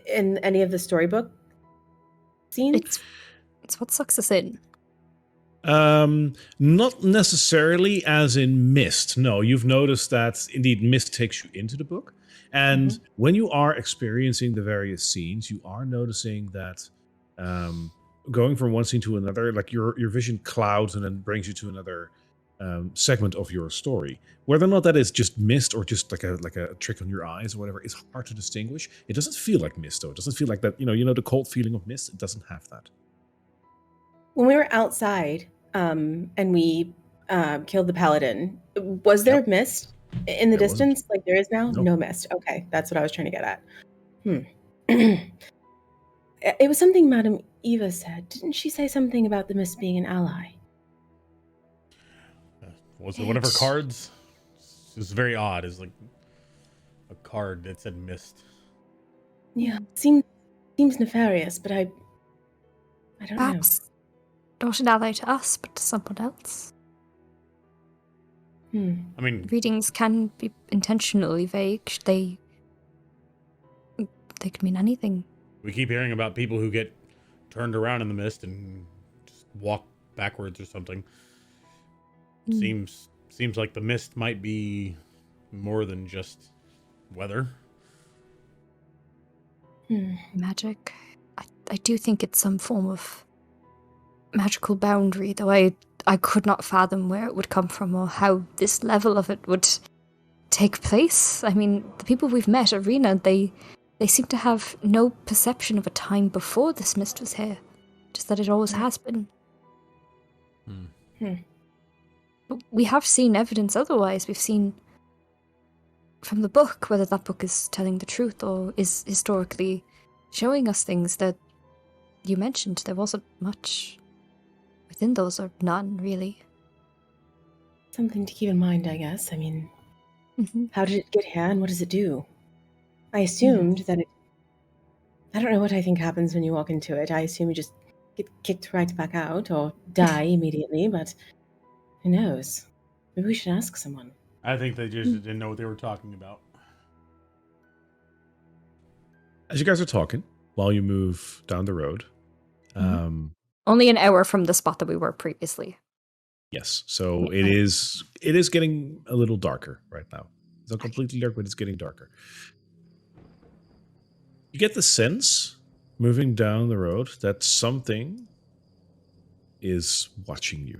in any of the storybook scenes? It's what sucks us in. Not necessarily as in mist. No, you've noticed that indeed mist takes you into the book. And when you are experiencing the various scenes, you are noticing that going from one scene to another, like your vision clouds and then brings you to another segment of your story. Whether or not that is just mist or just like a trick on your eyes or whatever, it's hard to distinguish. It doesn't feel like mist though. It doesn't feel like that, the cold feeling of mist. It doesn't have that. When we were outside and we killed the paladin, was there mist in the There wasn't. distance like there is now? No. No mist. Okay, that's what I was trying to get at. It was something Madame Eva said. Didn't she say something about the mist being an ally? Was it one of her cards? It was very odd. It's like a card that said mist. Yeah, seems nefarious, but I don't Perhaps not an ally to us, but to someone else. know. I mean, Readings can be intentionally vague. They could mean anything. we keep hearing about people who get turned around in the mist and just walk backwards or something. Seems like the mist might be more than just weather. Magic. I do think it's some form of magical boundary, though I could not fathom where it would come from or how this level of it would take place. I mean, the people we've met, Arena, they seem to have no perception of a time before this mist was here. Just that it always has been. But we have seen evidence otherwise. We've seen from the book, whether that book is telling the truth or is historically showing us things that you mentioned. There wasn't much within those, or none, really. Something to keep in mind, I guess. I mean, how did it get here and what does it do? I assumed that I don't know what I think happens when you walk into it. I assume you just get kicked right back out or die immediately, but who knows? Maybe we should ask someone. I think they just didn't know what they were talking about. As you guys are talking, while you move down the road, Only an hour from the spot that we were previously. yes, so it is getting a little darker right now. It's not completely dark, but it's getting darker. You get the sense, moving down the road, that something is watching you.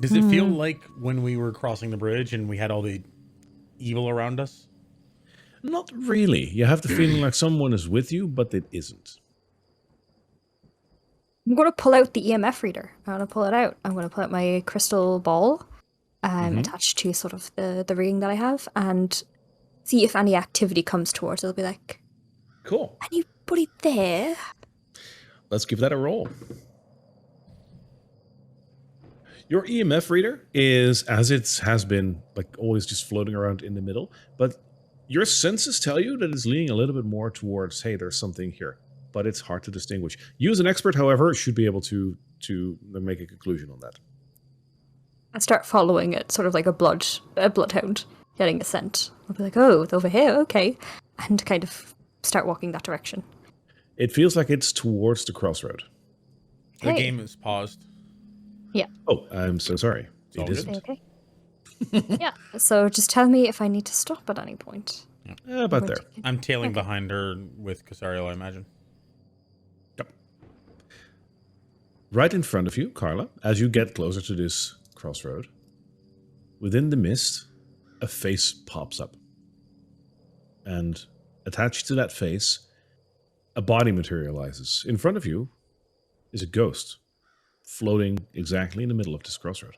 Does it feel like when we were crossing the bridge and we had all the evil around us? Not really. You have the feeling like someone is with you, but it isn't. I'm going to pull out the EMF reader. I'm going to pull it out. I'm going to pull out my crystal ball attached to sort of the ring that I have and see if any activity comes towards it. It'll be like, Cool. anybody there? Let's give that a roll. Your EMF reader is, as it has been, like always just floating around in the middle, but your senses tell you that it's leaning a little bit more towards, hey, there's something here, but it's hard to distinguish. You as an expert, however, should be able to make a conclusion on that. I start following it, sort of like a bloodhound, getting a scent. I'll be like, oh, it's over here, okay. And kind of start walking that direction. It feels like it's towards the crossroad. The Hey. game is paused. Yeah. Oh, I'm so sorry. It's all It good. isn't. Okay. Yeah, so just tell me if I need to stop at any point. About there. I'm tailing Okay. behind her with Cassariel, I imagine. Yep. Right in front of you, Carla, as you get closer to this crossroad, within the mist, a face pops up. And attached to that face, a body materializes. In front of you is a ghost, floating exactly in the middle of this crossroad.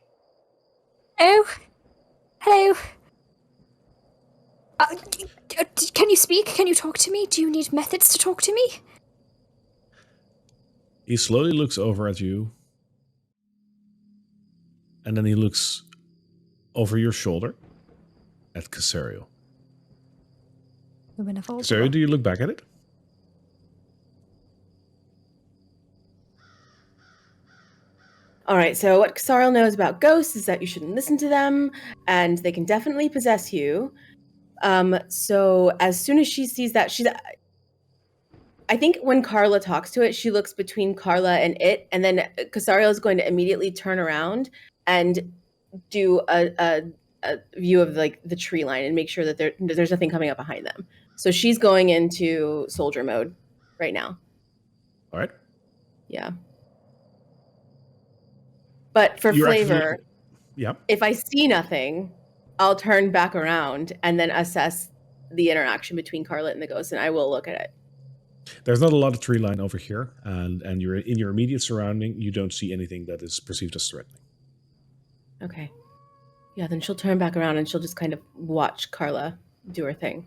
Oh, hello. Can you speak? Can you talk to me? Do you need methods to talk to me? He slowly looks over at you, and then he looks over your shoulder at Cassariel. Cassariel, do you look back at it? All right, so what Cassariel knows about ghosts is that you shouldn't listen to them, and they can definitely possess you. So as soon as she sees that, I think when Carla talks to it, she looks between Carla and it, and then Cassariel is going to immediately turn around and do a view of like the tree line and make sure that there's nothing coming up behind them. So she's going into soldier mode right now. All right. Yeah. But for You're flavor, actually- yeah. if I see nothing, I'll turn back around and then assess the interaction between Carla and the ghost, and I will look at it. There's not a lot of tree line over here, and you're in your immediate surrounding. You don't see anything that is perceived as threatening. Okay. Yeah, then she'll turn back around and she'll just kind of watch Carla do her thing.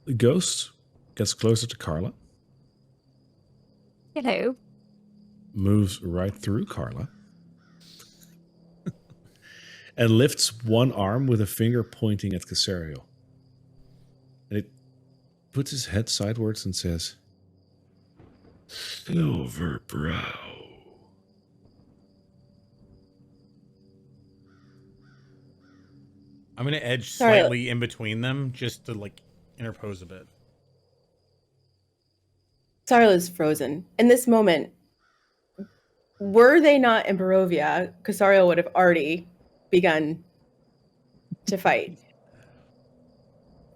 The ghost gets closer to Carla, Hello. moves right through Carla, and lifts one arm with a finger pointing at Cassariel. And it puts his head sidewards and says, Silver brow. I'm going to edge Sorry. slightly in between them just to like interpose a bit. Cassariel is frozen. In this moment, were they not in Barovia, Cassariel would have already begun to fight.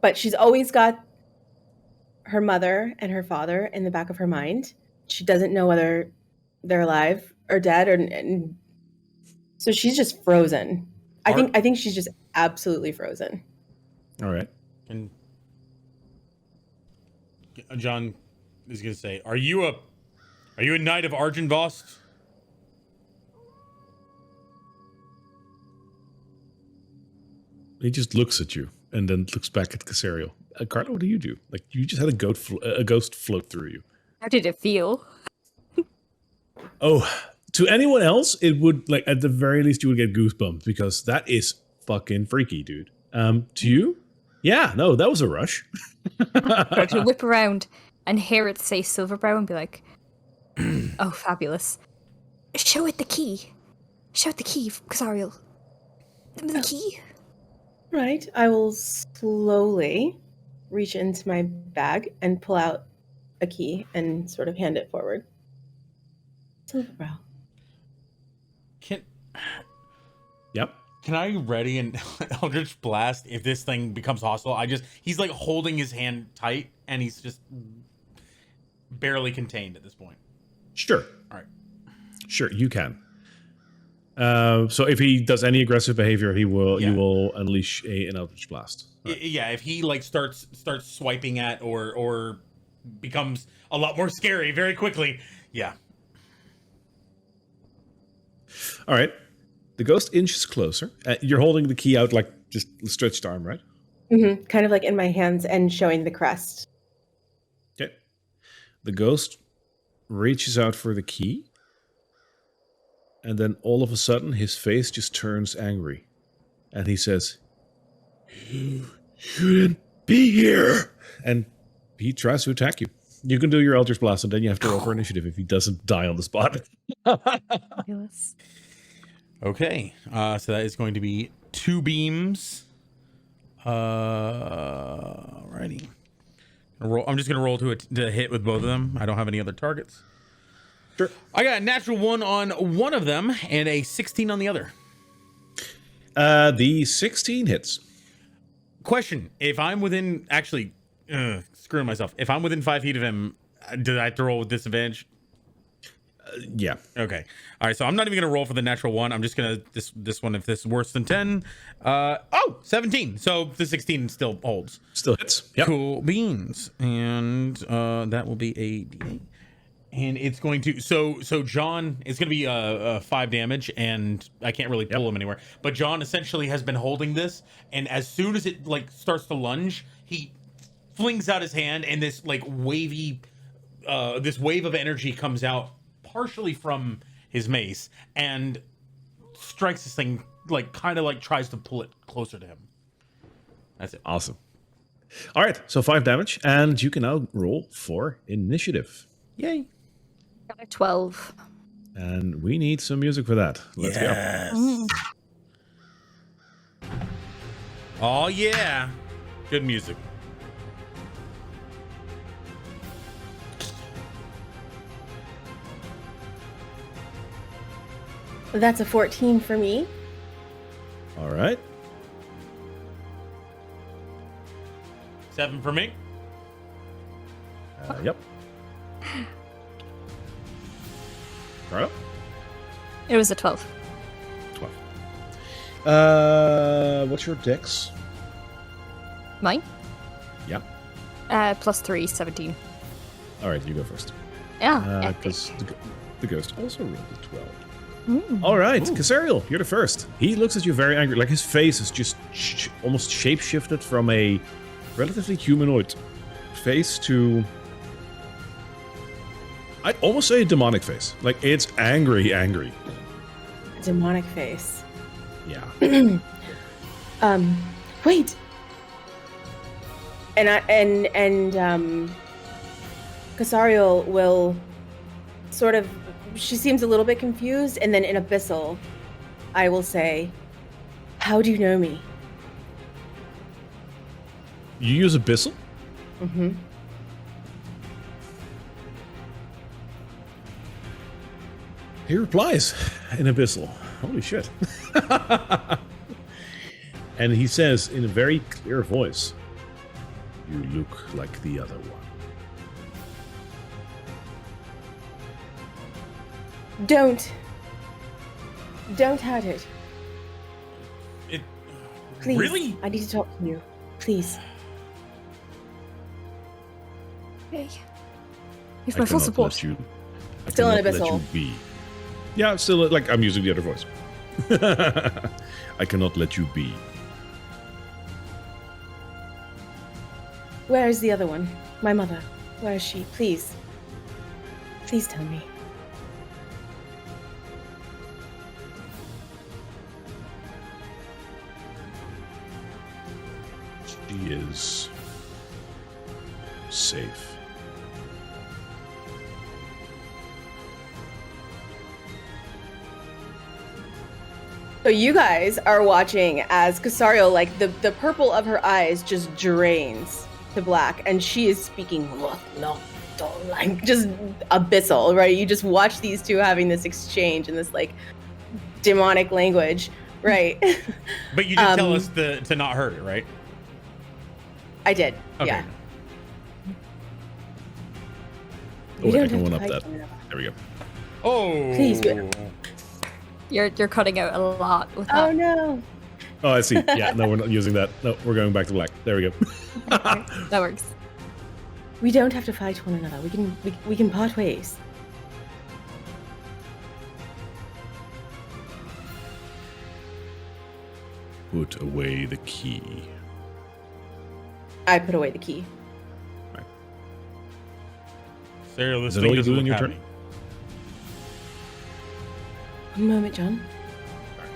But she's always got her mother and her father in the back of her mind. She doesn't know whether they're alive or dead, and so she's just frozen. I think she's just absolutely frozen. all right. And John is going to say, "Are you a knight of Argentvost?" He just looks at you and then looks back at Cassariel. Carla, what do you do? Like, you just had a ghost float through you. How did it feel? Oh, to anyone else, it would, like, at the very least, you would get goosebumps because that is fucking freaky, dude. To you? Yeah, no, that was a rush. I should whip around and hear it say Silverbrow and be like, oh, fabulous. Show it the key. Show it the key, Cassariel. The key. Right. I will slowly reach into my bag and pull out a key and sort of hand it forward. Silverbrow. Can Yep. Can I ready an Eldritch Blast if this thing becomes hostile? He's like holding his hand tight and he's just barely contained at this point. Sure. All right. Sure, you can. So if he does any aggressive behavior, you will unleash an Eldritch Blast. Right. Yeah, if he like starts swiping at or becomes a lot more scary very quickly. Yeah. All right. The ghost inches closer. You're holding the key out like just stretched arm, right? Mm-hmm. Kind of like in my hands and showing the crest. Okay. The ghost reaches out for the key. And then all of a sudden, his face just turns angry. And he says, You shouldn't be here. And he tries to attack you. You can do your Eldritch Blast, and then you have to roll for initiative if he doesn't die on the spot. Fabulous. Okay. So that is going to be 2 beams. Alrighty. I'm just going to roll to hit with both of them. I don't have any other targets. Sure. I got a natural 1 on one of them and a 16 on the other. The 16 hits. Question: if I'm within, screwing myself. If I'm within 5 feet of him, did I have to roll with disadvantage? Yeah. Okay. All right. So I'm not even gonna roll for the natural 1. I'm just gonna this one. If this is worse than 10, 17. So the 16 still holds. Still hits. Yep. Cool beans, and that will be a D8. And it's going to so John, it's going to be 5 damage, and I can't really pull him anywhere. But John essentially has been holding this, and as soon as it like starts to lunge, he flings out his hand, and this like wavy, this wave of energy comes out partially from his mace and strikes this thing, like kind of like tries to pull it closer to him. That's it. Awesome. All right, so 5 damage, and you can now roll for initiative. Yay. Got a 12. And we need some music for that. Let's go. Oh yeah, good music. That's a 14 for me. All right. 7 for me. Yep. Right. It was a 12. 12. What's your dex? Mine? Yep. +3, 17. All right, you go first. Yeah. Because the ghost also rolled a 12. All right, Cassariel, you're the first. He looks at you very angry. Like his face is just almost shape-shifted from a relatively humanoid face to... I'd almost say a demonic face. Like, it's angry. A demonic face. Yeah. Wait. And Cassariel will sort of, she seems a little bit confused, and then in Abyssal, I will say, how do you know me? You use Abyssal? Mm-hmm. He replies in Abyssal. Holy shit. And he says in a very clear voice, you look like the other one. Don't hurt it. Please. Really? I need to talk to you. Please. Hey. He's my full support. Still in let Abyssal. you be. Yeah, still, like, I'm using the other voice. I cannot let you be. Where is the other one? My mother. Where is she? Please. Please tell me. She is safe. So you guys are watching as Cassariel, like, the purple of her eyes just drains to black, and she is speaking like just abyssal, right? You just watch these two having this exchange in this like demonic language, Right. But you did tell us to not hurt it, right? I did. Okay. Yeah. Oh, You I don't can have one to up fight that. one another. There we go. Oh. Please. You're cutting out a lot with that. Oh no. Oh, I see. Yeah, no, we're not using that. No, we're going back to black. There we go. Okay, that works. We don't have to fight one another. We can part ways. Put away the key. I put away the key. Cassariel, this Is that thing all you doesn't do in look your happy. One moment, John.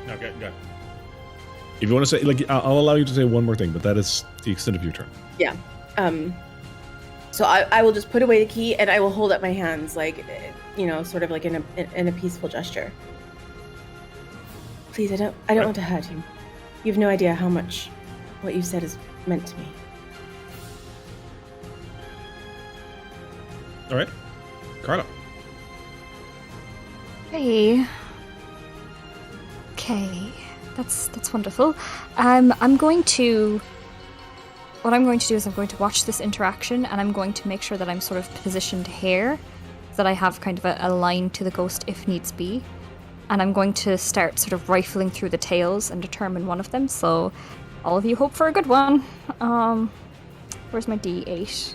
No, go. If you want to say, like, I'll allow you to say one more thing, but that is the extent of your turn. Yeah. So I will just put away the key and I will hold up my hands, like, sort of like in a peaceful gesture. Please, I don't want to hurt you. You have no idea how much what you said has meant to me. All right. Carla. Hey. Okay. That's wonderful. What I'm going to do is I'm going to watch this interaction and I'm going to make sure that I'm sort of positioned here, so that I have kind of a line to the ghost if needs be. And I'm going to start sort of rifling through the tails and determine one of them. So all of you hope for a good one. Where's my D8?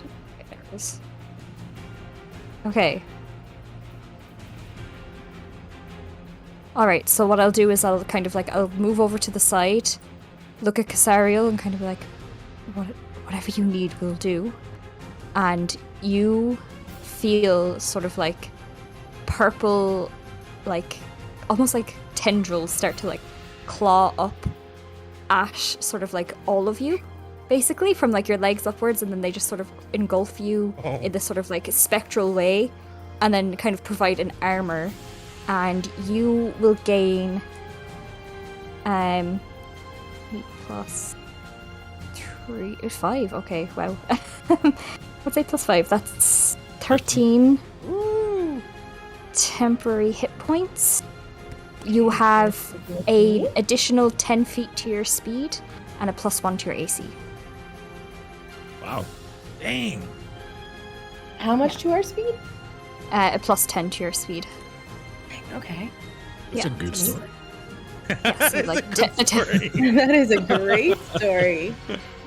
There it is. Okay. Alright, so what I'll do is I'll move over to the side, look at Cassariel and kind of be like, whatever you need will do. And you feel sort of like purple, like almost like tendrils start to like claw up at sort of like all of you, basically from like your legs upwards, and then they just sort of engulf you in this sort of like spectral way, and then kind of provide an armor. And you will gain 8 plus 3, 5. Okay, wow. What's 8 plus 5? That's 13 temporary hit points. You have an additional 10 feet to your speed and a +1 to your AC. Wow. Dang. How much to our speed? A +10 to your speed. Okay. That's a good story. Yeah, so like That is a great story.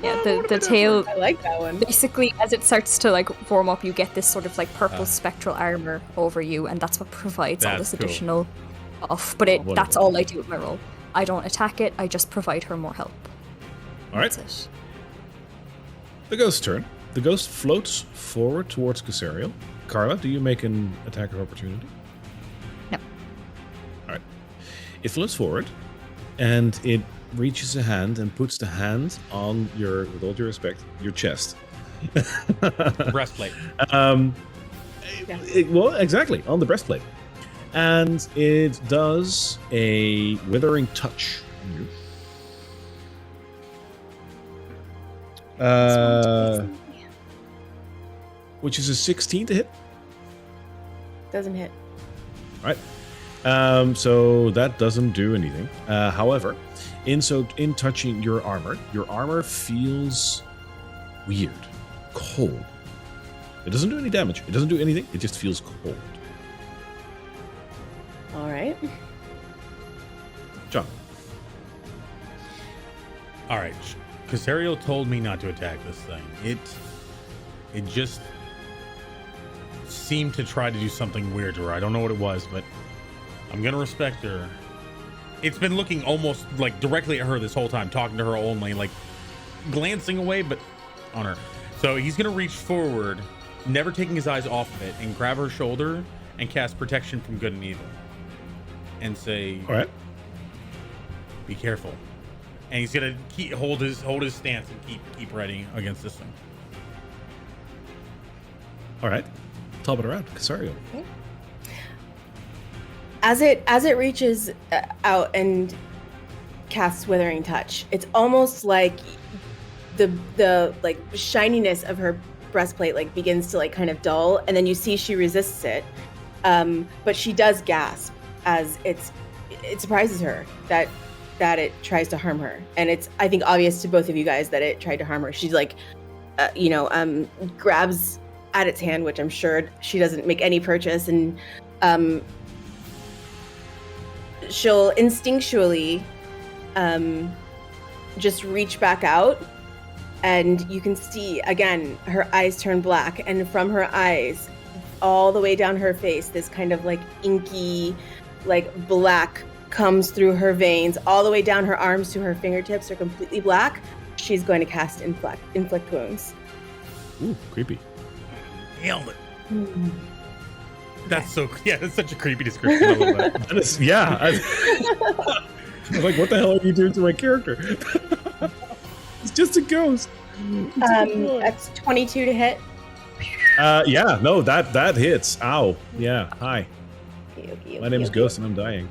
Yeah, the tail. I like that one. Basically, as it starts to like warm up, you get this sort of like purple spectral armor over you, and that's what provides all That's this cool. additional buff. But that's all I do with my roll. I don't attack it. I just provide her more help. All right. That's it. The ghost's turn. The ghost floats forward towards Cassariel. Carla, do you make an attack of opportunity? No. All right. It floats forward, and it reaches a hand and puts the hand on your, with all due respect, your chest. Breastplate. Well, exactly, on the breastplate. And it does a withering touch on you. Which is a 16 to hit. Doesn't hit. Right. So that doesn't do anything. However, in touching your armor feels weird, cold. It doesn't do any damage. It doesn't do anything. It just feels cold. All right. John. All right. Cassariel told me not to attack this thing. It just seemed to try to do something weird to her. I don't know what it was, but I'm gonna respect her. It's been looking almost like directly at her this whole time, talking to her only, like glancing away, but on her. So he's gonna reach forward, never taking his eyes off of it, and grab her shoulder and cast protection from good and evil, and say, All right. "Be careful." And he's gonna hold his stance and keep ready against this thing. All right. Top it around. Cassariel. Okay. As it reaches out and casts Withering Touch, it's almost like the like shininess of her breastplate like begins to like kind of dull, and then you see she resists it, but she does gasp as it surprises her that that it tries to harm her. And it's, I think, obvious to both of you guys that it tried to harm her. She's like, grabs at its hand, which I'm sure she doesn't make any purchase, and she'll instinctually just reach back out, and you can see again her eyes turn black, and from her eyes all the way down her face this kind of like inky like black comes through her veins all the way down her arms to her fingertips are completely black. She's going to cast inflict wounds. Ooh, creepy. Nailed it. That's such a creepy description. I love that. That is, yeah. I'm like, what the hell are you doing to my character? It's just a ghost. That's 22 to hit. Yeah, no, that hits. Ow. Yeah, hi. My name is Ghost and I'm dying.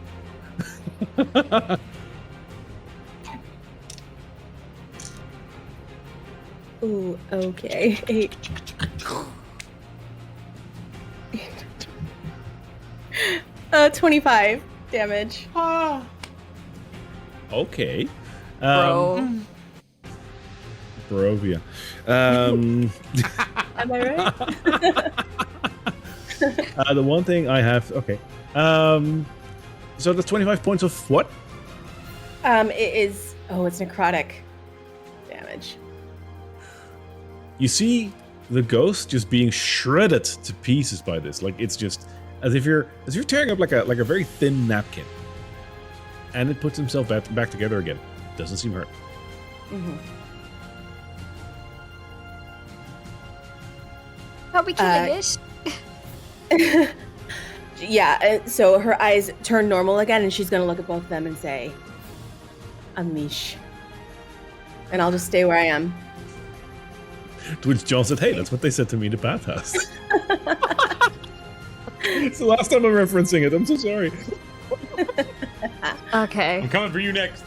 Ooh, okay. 8. Uh, 25 damage. Okay. Bro. Barovia. Am I right? The one thing I have, okay. So that's 25 points of what? It is, it's necrotic damage. You see the ghost just being shredded to pieces by this. Like, it's just as if you're tearing up like a very thin napkin. And it puts himself back together again. Doesn't seem hurt. Mm-hmm. Are we killing it? Yeah, so her eyes turn normal again, and she's gonna look at both of them and say, unleash. And I'll just stay where I am. To which John said, hey, that's what they said to me in the bathhouse. It's the last time I'm referencing it. I'm so sorry. Okay. I'm coming for you next.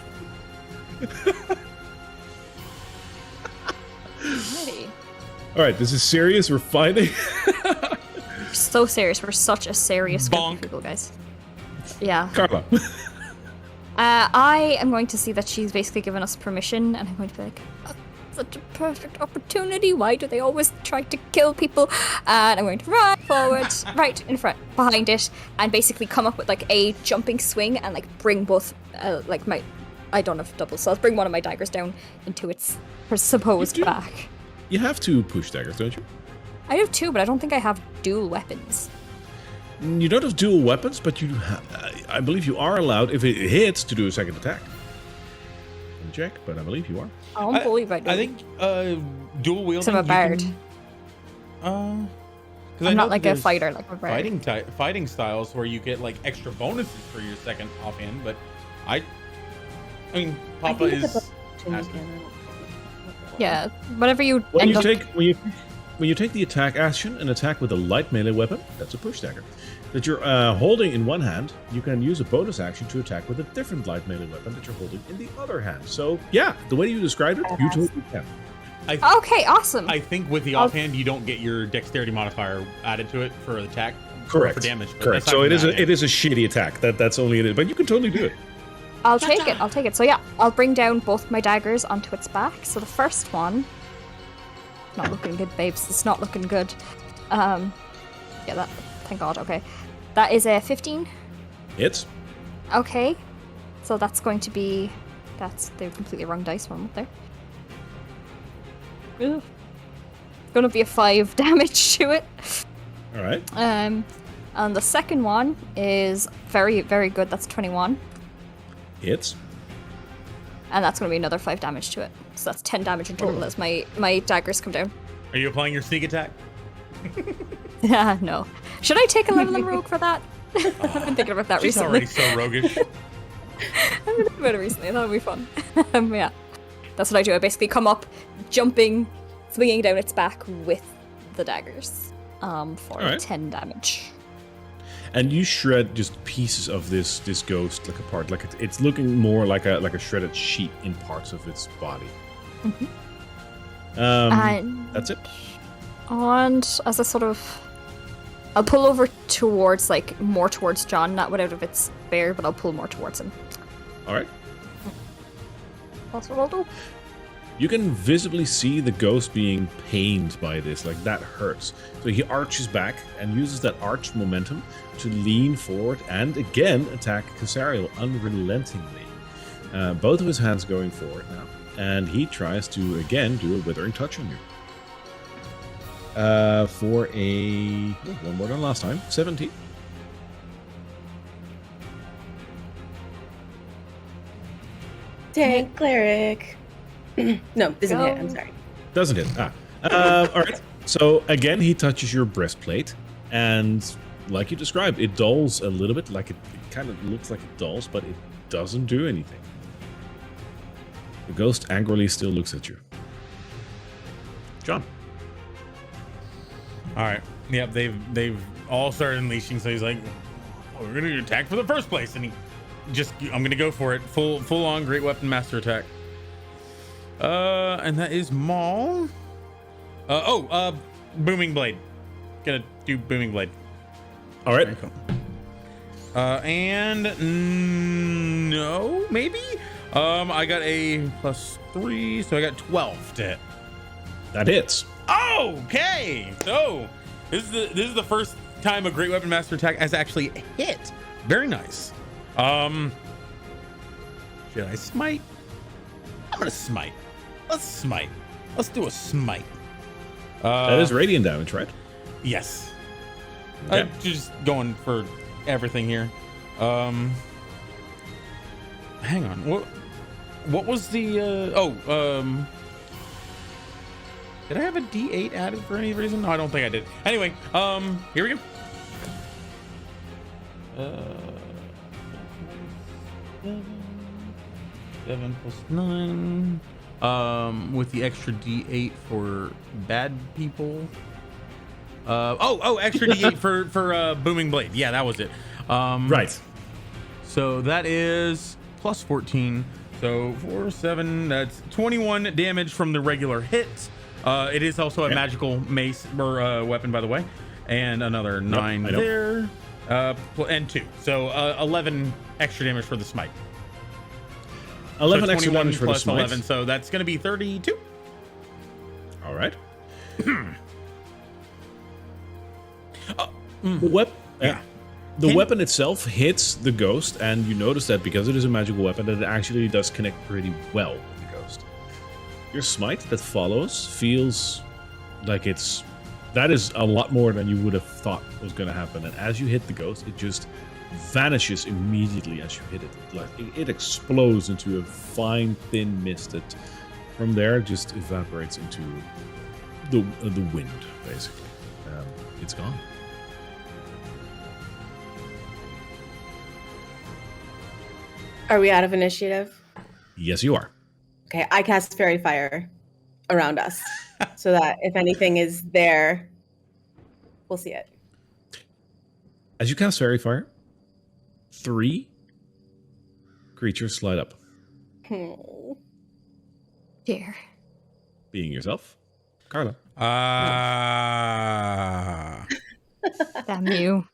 Alrighty. All right, this is serious. We're fighting. So serious. We're such a serious group Bonk. of people, guys. Yeah. Carla. I am going to see that she's basically given us permission, and I'm going to be like, such a perfect opportunity. Why do they always try to kill people? And I'm going to run forward, right in front, behind it, and basically come up with like a jumping swing and like bring both, I don't have double, so I'll bring one of my daggers down into its supposed back. You have two push daggers, don't you? I have 2, but I don't think I have dual weapons. You don't have dual weapons, but you I believe you are allowed, if it hits, to do a second attack. Let me check, but I believe you are. I don't believe I do. I think dual wielding. I'm a bard. I'm I'm not like a fighter, like a bard. Fighting styles where you get like extra bonuses for your second offhand, but I mean, Papa is. Yeah, whatever you When end you up... when you take the attack action and attack with a light melee weapon, that's a push dagger. That you're holding in one hand, you can use a bonus action to attack with a different light melee weapon that you're holding in the other hand. So yeah, the way you described it, you totally can. Okay, awesome. I think with the offhand, you don't get your dexterity modifier added to it for attack. Correct. For damage. But Correct. aside So from it is that, it is a shitty attack. That's only it is, but you can totally do it. I'll take it. So yeah, I'll bring down both my daggers onto its back. So the first one, not looking good, babes. It's not looking good. Yeah, that. Thank God. Okay, that is a 15. Hits. Okay, so that's going to be. That's the completely wrong dice one up there. Ugh. Gonna be a 5 damage to it. All right. And the second one is very, very good. That's 21. Hits. And that's going to be another 5 damage to it. So that's 10 damage in total as my daggers come down. Are you applying your sneak attack? Yeah, no. Should I take a level in rogue for that? I've been thinking about that She's recently. already so roguish. I've been thinking about it recently. That would be fun. Yeah. That's what I do. I basically come up, jumping, swinging down its back with the daggers for Alright. 10 damage. And you shred just pieces of this ghost like apart, like it's looking more like a shredded sheet in parts of its body. Mhm. That's it. And as I sort of, I'll pull over towards, like, more towards John, not out of its bear, but I'll pull more towards him. All right. That's what I'll do. You can visibly see the ghost being pained by this, like that hurts. So he arches back and uses that arched momentum to lean forward and again attack Cassariel unrelentingly. Both of his hands going forward now, and he tries to again do a withering touch on you. For a one more than last time, 17. Tank cleric. No, doesn't hit. I'm sorry. Doesn't hit. All right. So again, he touches your breastplate, and like you described, it dulls a little bit. Like it kind of looks like it dulls, but it doesn't do anything. The ghost angrily still looks at you. John. All right. Yep. They've all started unleashing. So he's like, "We're gonna attack for the first place," and I'm gonna go for it. Full on Great Weapon Master attack. And that is Maul. Booming Blade. Gonna do Booming Blade. All right. Very cool. No, maybe. I got a +3, so I got 12 to hit. That hits. Okay, so this is the first time a Great Weapon Master attack has actually hit. Very nice. Should I smite? I'm gonna smite. Let's smite. Let's do a smite. That is radiant damage, right? Yes. Okay. I'm just going for everything here. Hang on. What was the did I have a D8 added for any reason? No, I don't think I did. Anyway, here we go. 7 + 9. With the extra D8 for bad people. Extra D8 for Booming Blade. Yeah, that was it. Right. So that is +14. So 4, 7. That's 21 damage from the regular hit. It is also a magical mace or weapon, by the way, and another 9 there, and 2. So 11 extra damage for the smite. 11 so extra damage for the plus smite. 11, so that's going to be 32. All right. Yeah. The weapon itself hits the ghost, and you notice that because it is a magical weapon, that it actually does connect pretty well with the ghost. Your smite that follows feels like that is a lot more than you would have thought was going to happen. And as you hit the ghost, it just vanishes immediately as you hit it. Like it explodes into a fine, thin mist that from there just evaporates into the wind, basically. It's gone. Are we out of initiative? Yes, you are. Okay, I cast Fairy Fire around us so that if anything is there, we'll see it. As you cast Fairy Fire, 3 creatures slide up. Oh. Dear. Being yourself, Carla. Damn you.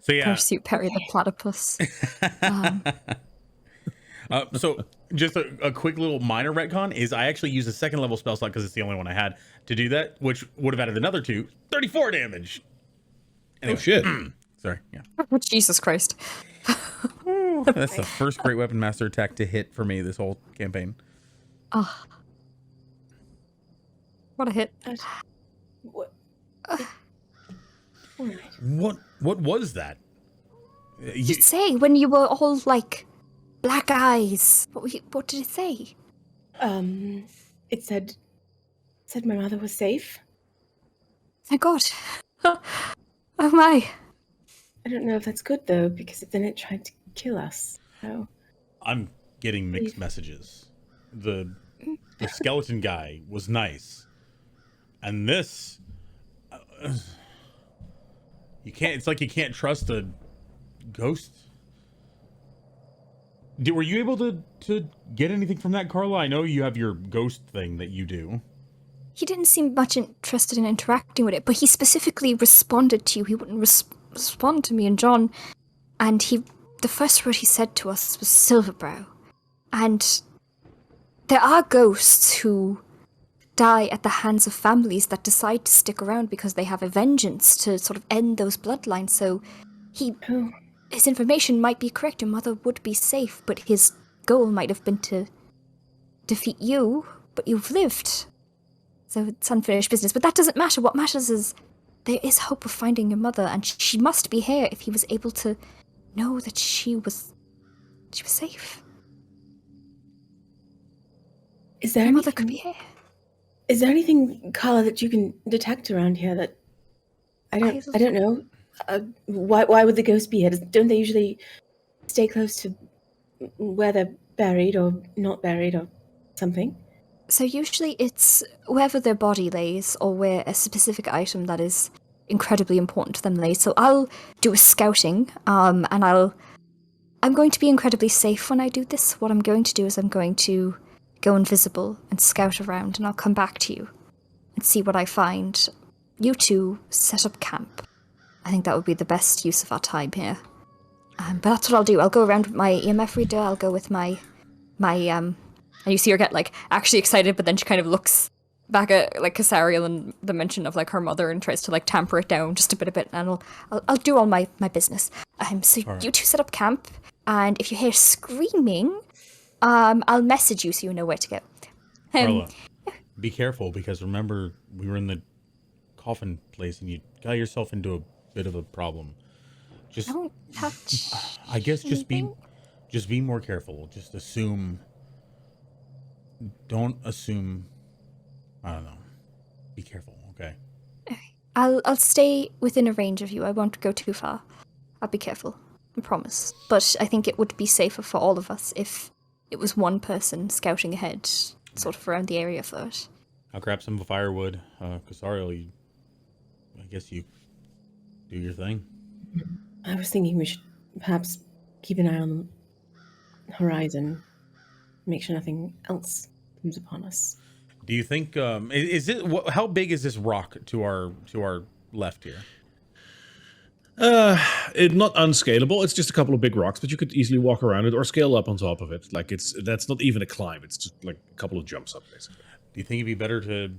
So yeah. Curse you, Perry the Platypus. So just a quick little minor retcon is I actually used a 2nd level spell slot because it's the only one I had to do that, which would have added another 34 damage. Anyway. Oh shit. Sorry. Yeah. Oh, Jesus Christ. That's the first Great Weapon Master attack to hit for me this whole campaign. Oh. What a hit. What? What was that? You'd say when you were all like black eyes. What did it say? It said my mother was safe. Thank God. Oh my. I don't know if that's good though, because then it tried to kill us. So I'm getting mixed messages. The skeleton guy was nice, and this you can't. It's like you can't trust a ghost. Were you able to get anything from that, Carla? I know you have your ghost thing that you do. He didn't seem much interested in interacting with it, but he specifically responded to you. He wouldn't respond to me and John, and the first word he said to us was Silverbrow, and there are ghosts who die at the hands of families that decide to stick around because they have a vengeance to sort of end those bloodlines. So Oh, his information might be correct. Your mother would be safe, but his goal might have been to defeat you, but you've lived. So it's unfinished business. But that doesn't matter. What matters is there is hope of finding your mother, and she must be here if he was able to know that she was safe. is there Your mother could anything? be here. Is there anything, Carla, that you can detect around here that I don't know? Why would the ghost be here? Don't they usually stay close to where they're buried or not buried or something? So usually it's wherever their body lays or where a specific item that is incredibly important to them lays. So I'll do a scouting, and I'm going to be incredibly safe when I do this. What I'm going to do is I'm going to go invisible and scout around, and I'll come back to you and see what I find. You two set up camp. I think that would be the best use of our time here. But that's what I'll do. I'll go around with my EMF reader. I'll go with my and you see her get like actually excited, but then she kind of looks back at like Cassariel and the mention of like her mother and tries to like tamper it down just a bit, and I'll do all my business. So All right. you two set up camp, and if you hear screaming, I'll message you so you know where to go. Carla, be careful, because remember, we were in the coffin place and you got yourself into a bit of a problem. Just, Don't touch. I guess, just be anything. more careful. Just assume. Don't assume. I don't know. Be careful, okay? I'll stay within a range of you. I won't go too far. I'll be careful. I promise. But I think it would be safer for all of us if it was one person scouting ahead, sort of around the area first. I'll grab some firewood. Cassariel, I guess you do your thing. I was thinking we should perhaps keep an eye on the horizon, make sure nothing else comes upon us. Do you think? Is it? How big is this rock to our left here? It's not unscalable. It's just a couple of big rocks, but you could easily walk around it or scale up on top of it. Like that's not even a climb. It's just like a couple of jumps up, basically. Do you think it'd be better to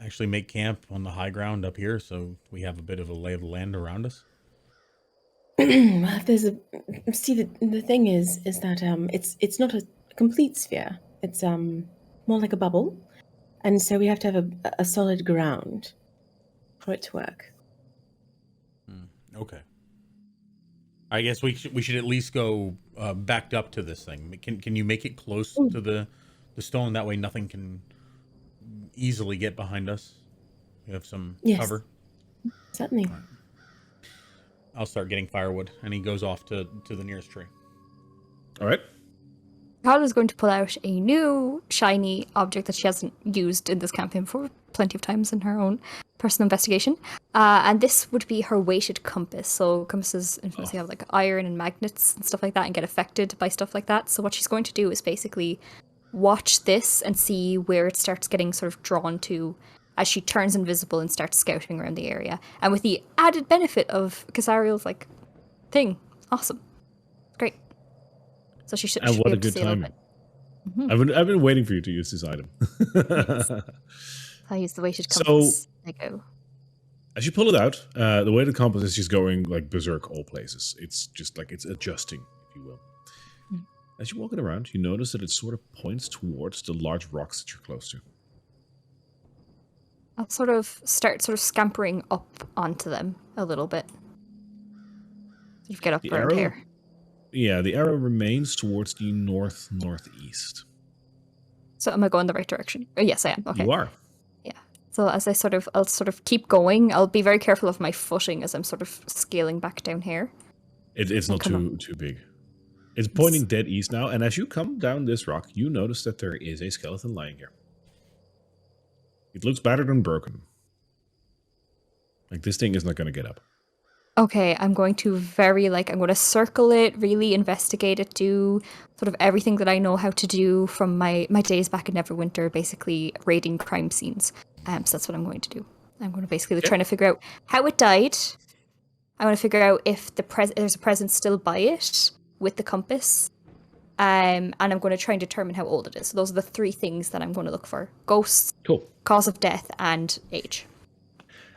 actually make camp on the high ground up here so we have a bit of a lay of the land around us? Well, if there's the thing is that it's not a complete sphere. It's more like a bubble, and so we have to have a solid ground for it to work. Okay. I guess we should at least go backed up to this thing. Can you make it close to the stone? That way nothing can easily get behind us. We have some cover. Certainly. Right. I'll start getting firewood, and he goes off to the nearest tree. All right. Carla's going to pull out a new shiny object that she hasn't used in this campaign for plenty of times in her own personal investigation. And this would be her weighted compass. So compasses infamously have like iron and magnets and stuff like that and get affected by stuff like that. So what she's going to do is basically watch this and see where it starts getting sort of drawn to as she turns invisible and starts scouting around the area. And with the added benefit of Cassariel's like thing. Awesome. Great. So she should And what be a able to good see a little timing. bit. I've been waiting for you to use this item. I'll use the weighted compass. There you go. As you pull it out, the weighted compass is just going like berserk all places. It's just like it's adjusting, if you will. As you walk it around, you notice that it sort of points towards the large rocks that you're close to. I'll sort of start scampering up onto them a little bit. Sort of get up The around arrow? here. Yeah, the arrow remains towards the northeast. So am I going the right direction? Oh, yes, I am. Okay. You are. Yeah. So as I'll sort of keep going. I'll be very careful of my footing as I'm sort of scaling back down here. It's not too big. It's pointing dead east now, and as you come down this rock, you notice that there is a skeleton lying here. It looks battered and broken. Like this thing is not going to get up. Okay, I'm going to I'm going to circle it, really investigate it, do sort of everything that I know how to do from my days back in Neverwinter, basically raiding crime scenes. So that's what I'm going to do. I'm going to basically try to figure out how it died. I want to figure out if there's a presence still by it with the compass. and I'm going to try and determine how old it is. So those are the 3 things that I'm going to look for: ghosts, Cool. cause of death, and age.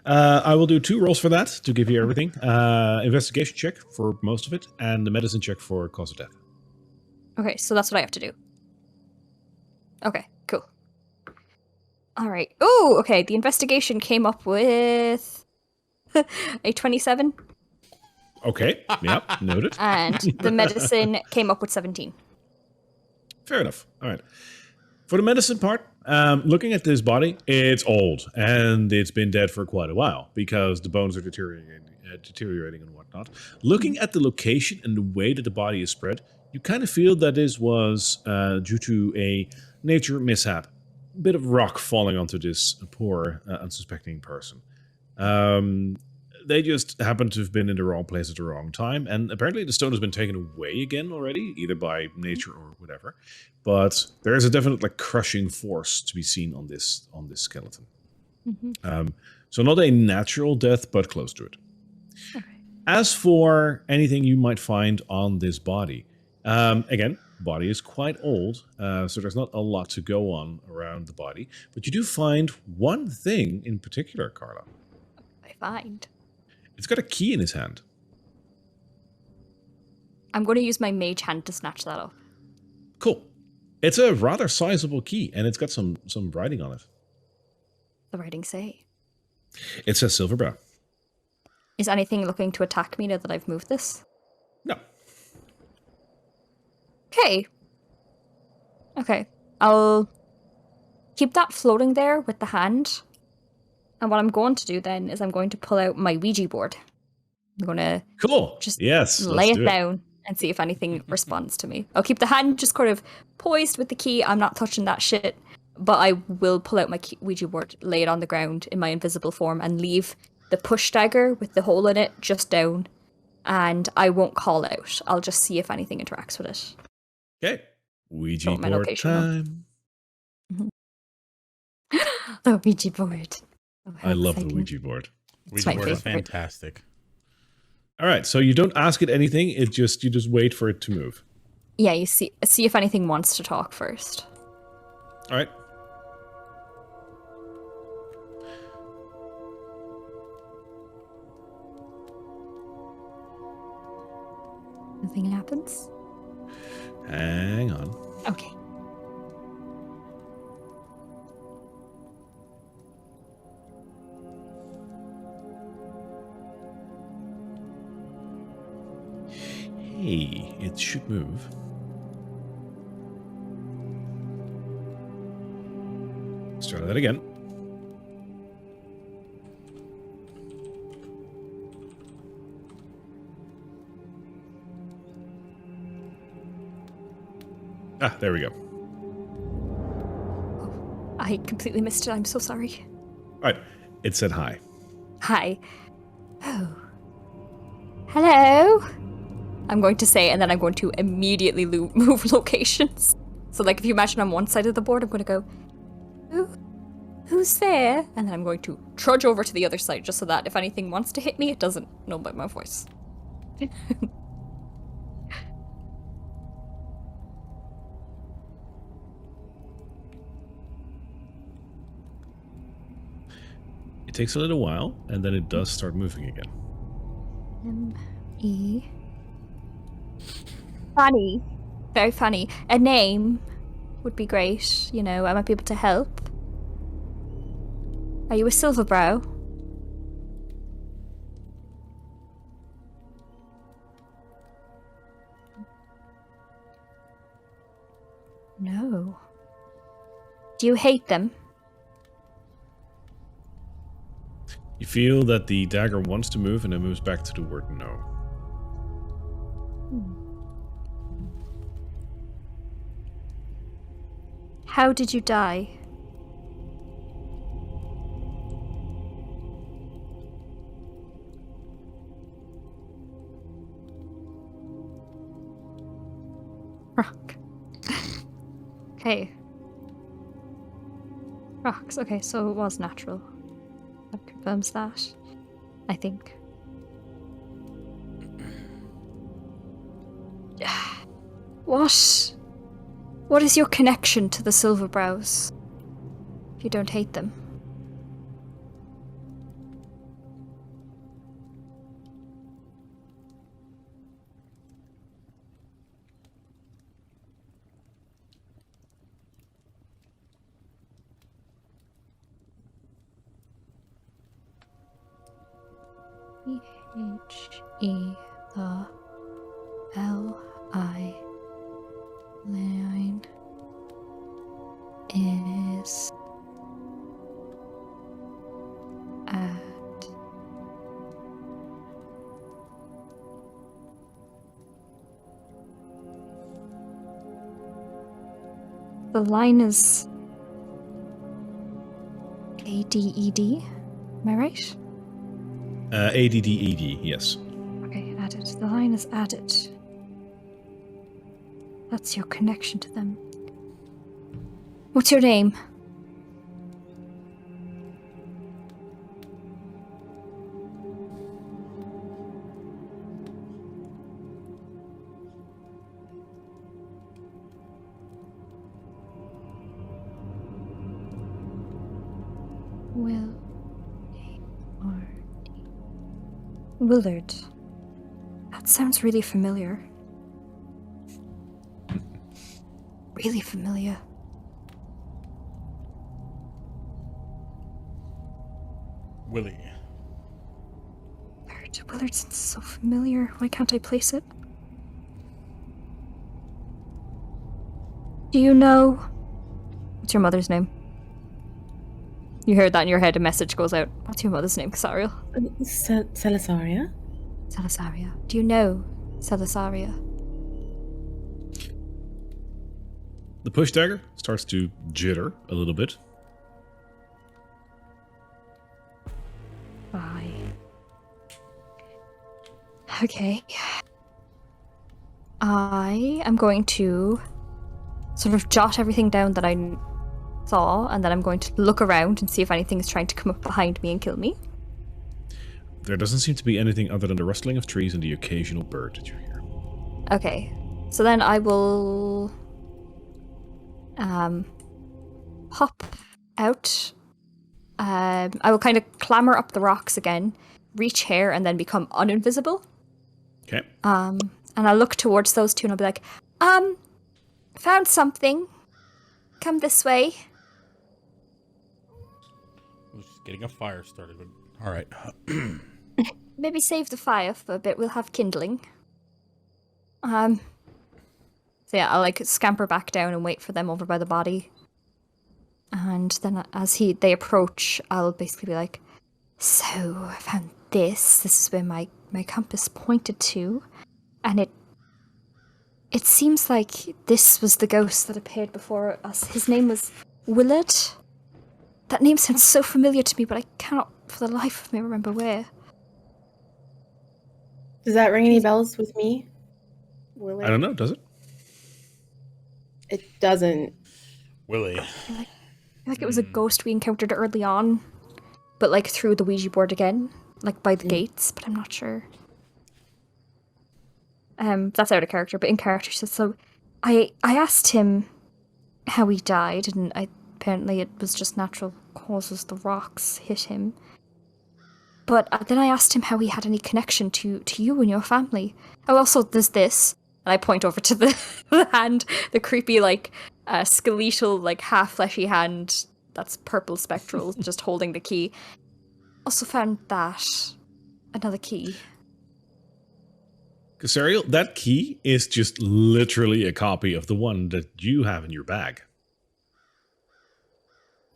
I will do 2 rolls for that to give you everything. Investigation check for most of it, and the medicine check for cause of death. Okay, so that's what I have to do. Okay, cool. All right. Oh, okay. The investigation came up with a 27. Okay. Yep. Noted. And the medicine came up with 17. Fair enough. All right. For the medicine part, looking at this body, it's old and it's been dead for quite a while because the bones are deteriorating and whatnot. Looking at the location and the way that the body is spread, you kind of feel that this was due to a nature mishap. A bit of rock falling onto this poor, unsuspecting person. They just happened to have been in the wrong place at the wrong time, and apparently the stone has been taken away again already, either by nature or whatever. But there is a definite crushing force to be seen on this skeleton. Mm-hmm. So not a natural death, but close to it. Okay. As for anything you might find on this body, again, body is quite old, so there's not a lot to go on around the body. But you do find one thing in particular, Carla. I find. It's got a key in his hand. I'm going to use my mage hand to snatch that up. Cool. It's a rather sizable key, and it's got some writing on it. The writing say. It says Silverbrow. Is anything looking to attack me now that I've moved this? No. Okay. Okay. I'll keep that floating there with the hand. And what I'm going to do then is I'm going to pull out my Ouija board. I'm going to Cool. just Yes, lay let's it do down and see if anything responds to me. I'll keep the hand just kind of poised with the key. I'm not touching that shit. But I will pull out my Ouija board, lay it on the ground in my invisible form, and leave the push dagger with the hole in it just down. And I won't call out. I'll just see if anything interacts with it. Okay. Ouija Don't my board location, time. The Ouija board. Oh, how I love the exciting. Ouija board. Ouija my board is favorite. fantastic. All right, so you don't ask it anything. You just wait for it to move. Yeah, you see if anything wants to talk first. All right. Nothing happens. Hang on. Okay. Hey, it should move. Let's try that again. Ah, there we go. I completely missed it. I'm so sorry. All right, it said hi. Hi. Oh. Hello? I'm going to say, and then I'm going to immediately move locations. So, like, if you imagine on one side of the board, I'm going to go, who's there? And then I'm going to trudge over to the other side, just so that if anything wants to hit me, it doesn't know by my voice. It takes a little while, and then it does start moving again. M-E. Funny. Very funny. A name would be great. You know, I might be able to help. Are you a Silverbrow? No. Do you hate them? You feel that the dagger wants to move, and it moves back to the word no. How did you die? Rock. Okay. Rocks. Okay, so it was natural. That confirms that, I think. What is your connection to the Silverbrows? If you don't hate them. H-E-L-I line is at the line is ADED, am I right? ADDED, yes. Okay, added. The line is added. That's your connection to them. What's your name? Willard. That sounds really familiar. Really familiar. Willie. Willard sounds so familiar. Why can't I place it? Do you know... What's your mother's name? You heard that in your head, a message goes out. What's your mother's name, Cassariel? Celisaria? Celisaria. Do you know Celisaria? The push dagger starts to jitter a little bit. Bye. Okay. I am going to sort of jot everything down that I saw, and then I'm going to look around and see if anything is trying to come up behind me and kill me. There doesn't seem to be anything other than the rustling of trees and the occasional bird that you hear. Okay. So then I will hop out. I will kind of clamber up the rocks again, reach here, and then become uninvisible. Okay. And I'll look towards those two and I'll be like, found something. Come this way. I was just getting a fire started, but all right. Maybe save the fire for a bit. We'll have kindling. So yeah, I'll like scamper back down and wait for them over by the body. And then as they approach, I'll basically be like, so I found this. This is where my compass pointed to. And it seems like this was the ghost that appeared before us. His name was Willard. That name sounds so familiar to me, but I cannot for the life of me remember where. Does that ring any bells with me? Willard? I don't know, does it? It doesn't. Willie. I feel like it was a ghost we encountered early on, but like through the Ouija board again, like by the gates, but I'm not sure. That's out of character, but in character, so I asked him how he died, and apparently it was just natural causes. The rocks hit him. But then I asked him how he had any connection to you and your family. Oh, also, there's this. And I point over to the hand, the creepy, like, skeletal, like, half-fleshy hand that's purple spectral, just holding the key. Also found that. Another key. Cassariel, that key is just literally a copy of the one that you have in your bag.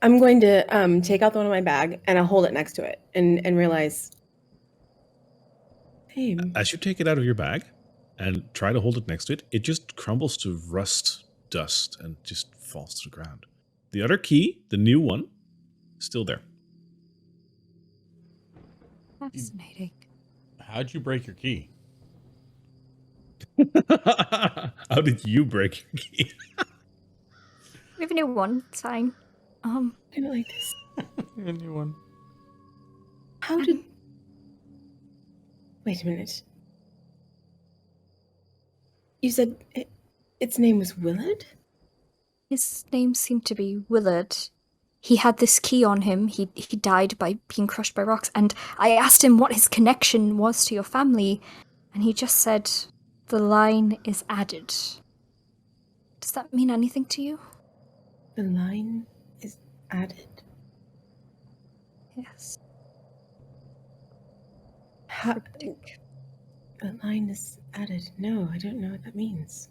I'm going to take out the one in my bag and I'll hold it next to it and realize. Same. As you take it out of your bag and try to hold it next to it, it just crumbles to rust, dust, and just falls to the ground. The other key, the new one, is still there. Fascinating. How'd you break your key? How did you break your key? We have a new one. It's fine. I don't like this. A new one. How did... Wait a minute. You said Its name was Willard? His name seemed to be Willard. He had this key on him. He died by being crushed by rocks, and I asked him what his connection was to your family, and he just said, the line is added. Does that mean anything to you? The line is added. Yes. How, the line is added. No, I don't know what that means.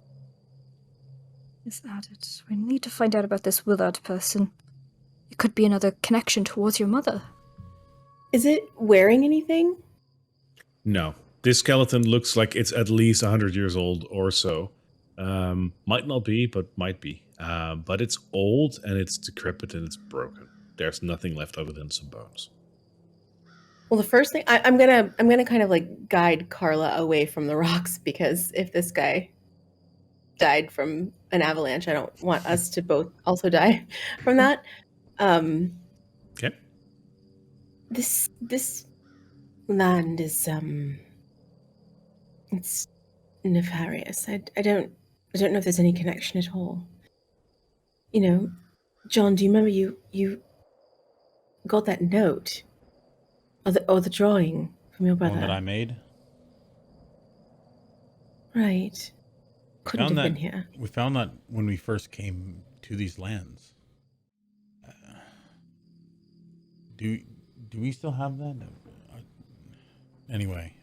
Is added. We need to find out about this Willard person. It could be another connection towards your mother. Is it wearing anything? No. This skeleton looks like it's at least 100 years old or so. Might not be, but might be. But it's old and it's decrepit and it's broken. There's nothing left other than some bones. Well, the first thing I'm gonna kind of like guide Carla away from the rocks, because if this guy died from an avalanche, I don't want us to both also die from that. Okay. This land is it's nefarious. I don't know if there's any connection at all. You know, John, do you remember you got that note or the drawing from your brother? One that I made. Right. Couldn't have been here. We found that when we first came to these lands. Do we still have that? Anyway,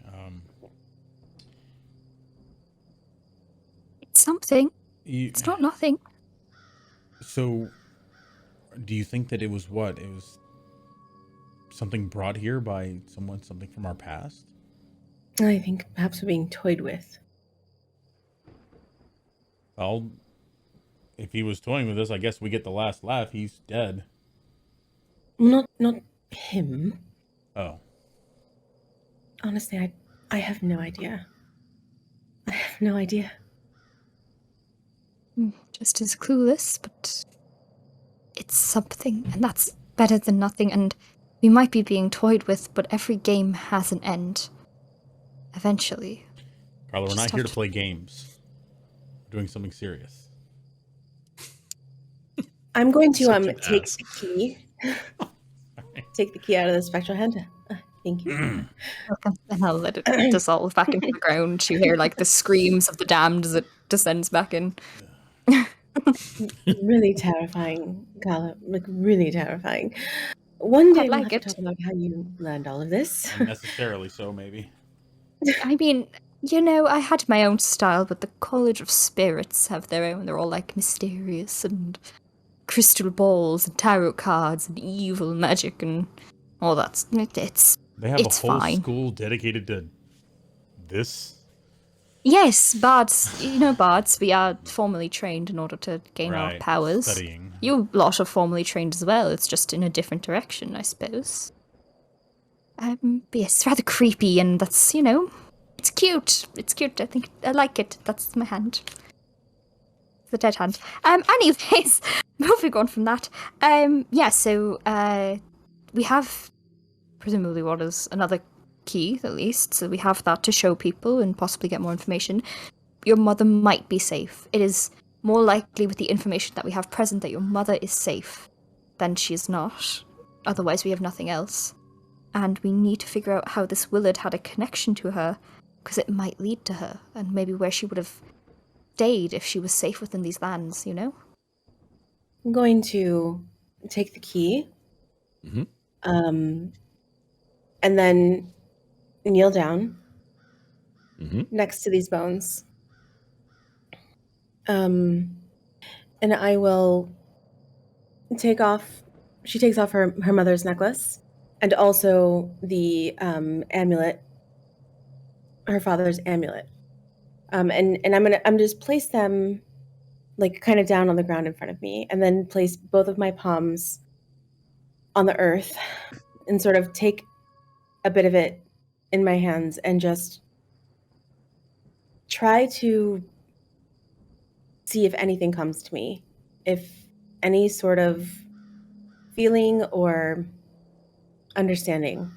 It's something. It's not nothing. So, do you think that it was what? It was something brought here by something from our past? I think perhaps we're being toyed with. Well, if he was toying with us, I guess we get the last laugh. He's dead. Not him. Oh. Honestly, I have no idea. I have no idea. Just as clueless, but it's something, and that's better than nothing, and we might be being toyed with, but every game has an end. Eventually. Carla, we're Just not here have to play games. We're doing something serious. I'm going to Such an take ass. the key. Take the key out of the spectral hand. Thank you. Welcome. And I'll let it dissolve back into the ground. You hear like the screams of the damned as it descends back in. Really terrifying, Carla. Like, really terrifying. One day I'd we'll like have to it. talk about how you learned all of this. Unnecessarily so, maybe. I mean, you know, I had my own style, but the College of Spirits have their own. They're all like mysterious and crystal balls and tarot cards and evil magic and all that. They have It's a whole fine. school dedicated to this? Yes, bards. You know, bards. We are formally trained in order to gain our Right, powers. studying. You lot are formally trained as well. It's just in a different direction, I suppose. But yes, it's rather creepy, and that's, you know, it's cute. It's cute. I think I like it. That's my hand. The dead hand. Anyways, moving on from that. Yeah. So, we have presumably what is another key, at least. So we have that to show people and possibly get more information. Your mother might be safe. It is more likely with the information that we have present that your mother is safe than she is not. Otherwise, we have nothing else. And we need to figure out how this Willard had a connection to her, because it might lead to her, and maybe where she would have stayed if she was safe within these lands, you know? I'm going to take the key. Mm-hmm. And then kneel down Mm-hmm. next to these bones. And I will take off. She takes off her mother's necklace and also the amulet, her father's amulet. And I'm just place them like kind of down on the ground in front of me, and then place both of my palms on the earth and sort of take a bit of it in my hands and just try to see if anything comes to me, if any sort of feeling or understanding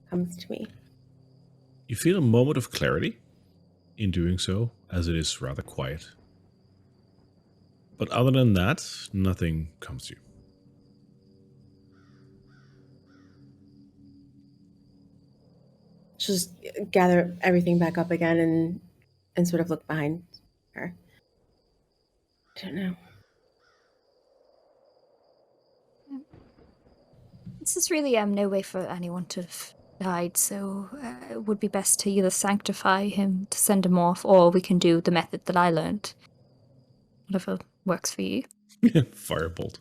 comes to me. You feel a moment of clarity, in doing so, as it is rather quiet. But other than that, nothing comes to you. Just gather everything back up again and sort of look behind her. I don't know. This is really no way for anyone to have died, so it would be best to either sanctify him to send him off, or we can do the method that I learned. Whatever works for you. Firebolt.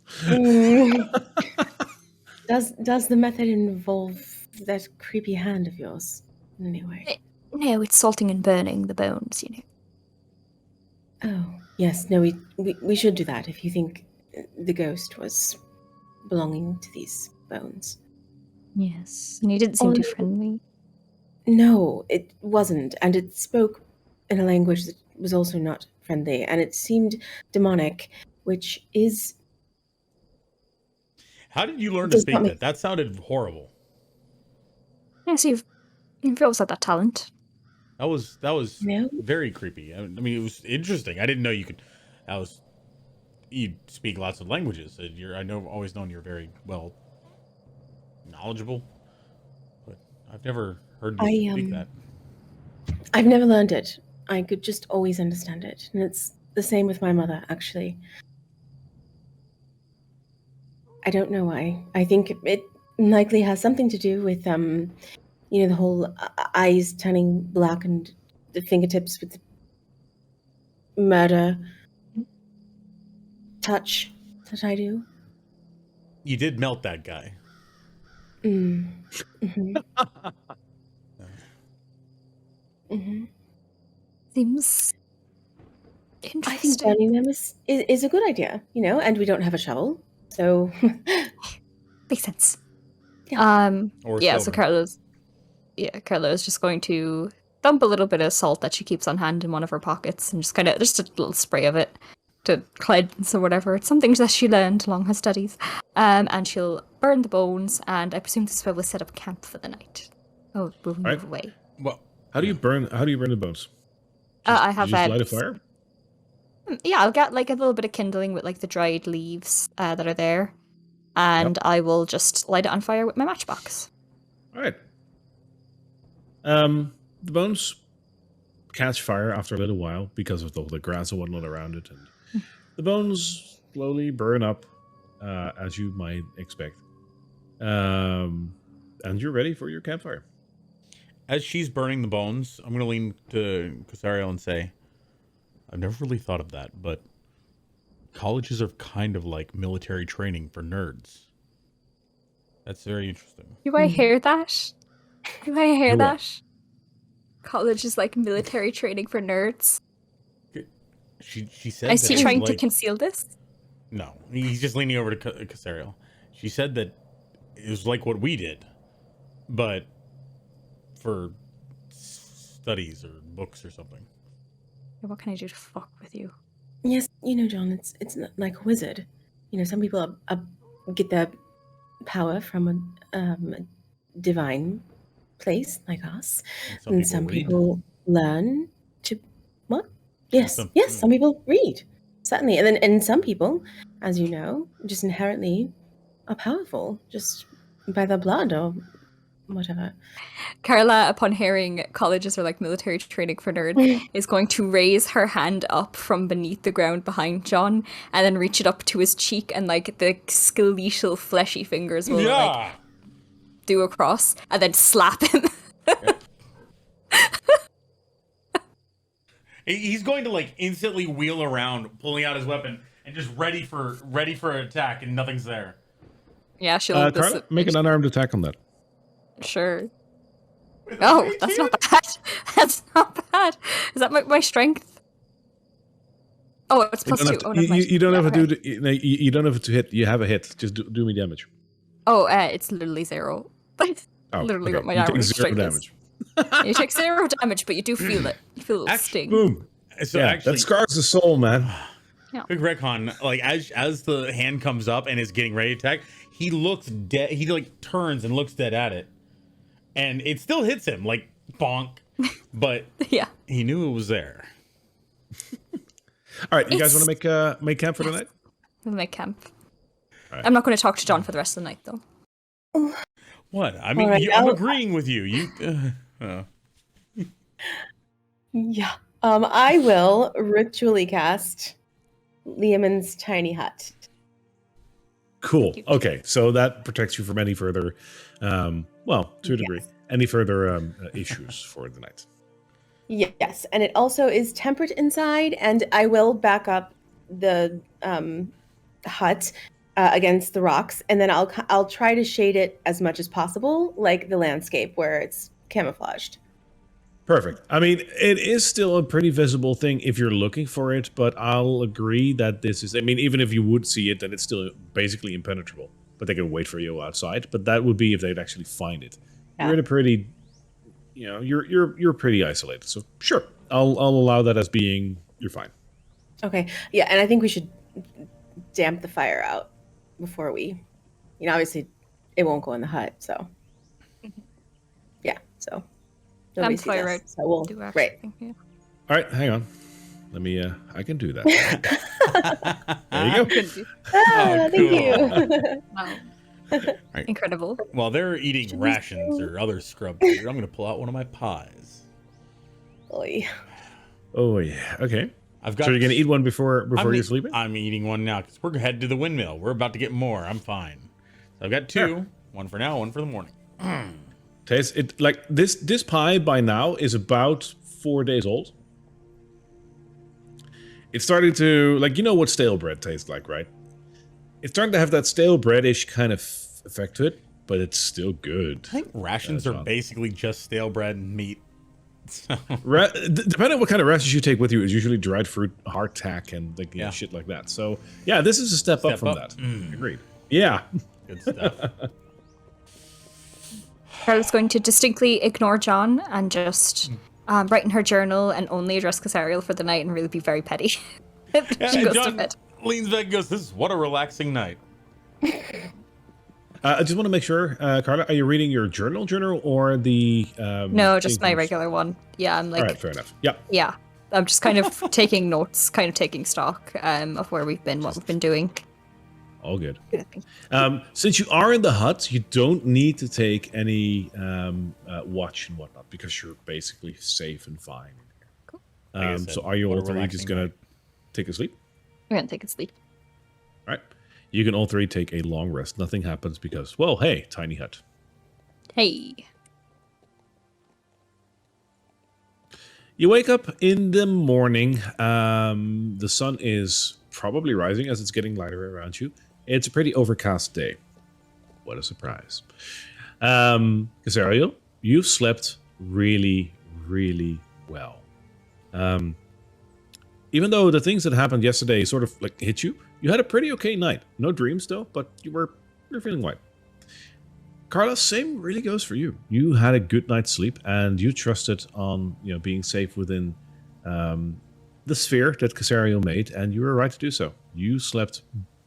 Does the method involve that creepy hand of yours in any way? No, it's salting and burning the bones, you know. Oh, yes. No, we should do that if you think the ghost was belonging to these bones. Yes, and he didn't seem too friendly. No, it wasn't, and it spoke in a language that was also not friendly, and it seemed demonic, which is... How did you learn to speak that? That sounded horrible. Yes, you've always had that talent. That was No? very creepy. I mean, it was interesting. I didn't know you could. You speak lots of languages. Always known you're very well knowledgeable, but I've never heard you speak that. I've never learned it. I could just always understand it, and it's the same with my mother, actually. I don't know why. I think it likely has something to do with, the whole eyes turning black and the fingertips with the murder touch that I do. You did melt that guy. Mm-hmm. Mm-hmm. Seems interesting. I think burning them is a good idea, and we don't have a shovel, so... Makes sense. Yeah. So Carla's just going to dump a little bit of salt that she keeps on hand in one of her pockets and just a little spray of it to cleanse or whatever. It's something that she learned along her studies. And she'll burn the bones, and I presume this will set up camp for the night. Oh, we'll move away. Well, How do you burn the bones? I have You just light a fire? Yeah, I'll get like a little bit of kindling with like the dried leaves that are there, and I will just light it on fire with my matchbox. All right. The bones catch fire after a little while because of the grass and whatnot around it, and the bones slowly burn up, as you might expect. And you're ready for your campfire. As she's burning the bones, I'm going to lean to Cassariel and say, I've never really thought of that, but colleges are kind of like military training for nerds. That's very interesting. Do I hear that? Do I hear You're that? what? College is like military training for nerds. She said Is that he it's trying like, to conceal this? No, he's just leaning over to Cassariel. She said that it was like what we did, but for studies or books or something. What can I do to fuck with you? Yes, John, it's not like a wizard. Some people get their power from a divine place like us, and some people learn to what? Yes, some people read, certainly, and some people, as you know, just inherently are powerful just by their blood or whatever. Carla, upon hearing colleges are like military training for nerds, is going to raise her hand up from beneath the ground behind John and then reach it up to his cheek, and like the skeletal fleshy fingers will like do a cross and then slap him. He's going to like instantly wheel around, pulling out his weapon and just ready for an attack, and nothing's there. Yeah, she'll Carla, make an unarmed attack on that. Sure. Oh, that's not bad. That's not bad. Is that my strength? Oh, it's +2. Oh, never mind. You don't have to you don't have to hit. You have a hit. Just do me damage. Oh, it's literally 0. Literally what my armor strength damage. Is. You take 0 damage, but you do feel it. You feel a sting. Boom. So yeah, actually, that scars the soul, man. Yeah. Quick retcon, like as the hand comes up and is getting ready to attack, he looks dead. He like turns and looks dead at it, and it still hits him like bonk, but Yeah, He knew it was there. All right, you guys want to make camp for tonight? We'll make camp. Right. I'm not going to talk to John for the rest of the night, though. What? I mean, Alright, I'm I'll- agreeing with you. Yeah. I will ritually cast Liamon's tiny hut. Cool. Thank you. Okay, so that protects you from any further, well, to a degree, any further issues for the night. Yes, and it also is temperate inside, and I will back up the hut against the rocks, and then I'll try to shade it as much as possible, like the landscape where it's camouflaged. Perfect. I mean, it is still a pretty visible thing if you're looking for it, but I'll agree that this is, I mean, even if you would see it, then it's still basically impenetrable. But they can wait for you outside. But that would be if they'd actually find it. Yeah. You're in a pretty, you know, you're pretty isolated. So sure, I'll allow that as being, you're fine. Okay, yeah, and I think we should damp the fire out before we, obviously it won't go in the hut, so. Yeah, so. Nobody sees Fire us, out. so we'll, Do right. everything, yeah. All right, hang on. Let me, I can do that. There you go. Couldn't do. Ah, Oh, thank you. Wow. Right. Incredible. While they're eating rations or other scrub food, I'm going to pull out one of my pies. Oy. Oh, yeah. Okay. I've got. So you're going to eat one before I'm you're sleeping? I'm eating one now because we're headed to the windmill. We're about to get more. I'm fine. So I've got two. Sure. One for now, one for the morning. Taste it like this pie by now is about 4 days old. It's starting to, like, you know what stale bread tastes like, right? It's starting to have that stale breadish kind of effect to it, but it's still good. I think rations are basically just stale bread and meat. So, Depending on what kind of rations you take with you, is usually dried fruit, hardtack, and like you know, shit like that. So yeah, this is a step up from that. Agreed. Yeah. good stuff. Carla's going to distinctly ignore John and just write in her journal and only address Cassariel for the night and really be very petty. She goes John to bed. leans back and goes, "This is what a relaxing night." I just want to make sure, Carla, are you reading your journal or the? No, just my things? regular one. Yeah, I'm like, All right, fair enough. Yeah. yeah, I'm just kind of taking notes, kind of taking stock of where we've been, what we've been doing. All good. Since you are in the hut, you don't need to take any watch and whatnot because you're basically safe and fine. Cool. Like I said, So are you what a all three just relaxing gonna night. take a sleep? We're gonna take a sleep. All right. You can all three take a long rest. Nothing happens because, well, hey, tiny hut. Hey. You wake up in the morning. The sun is probably rising as it's getting lighter around you. It's a pretty overcast day. What a surprise. Cassariel, you've slept really, really well. Even though the things that happened yesterday sort of like hit you, you had a pretty okay night. No dreams though, but you're feeling white. Carla, same really goes for you. You had a good night's sleep and you trusted on being safe within the sphere that Cassariel made, and you were right to do so. You slept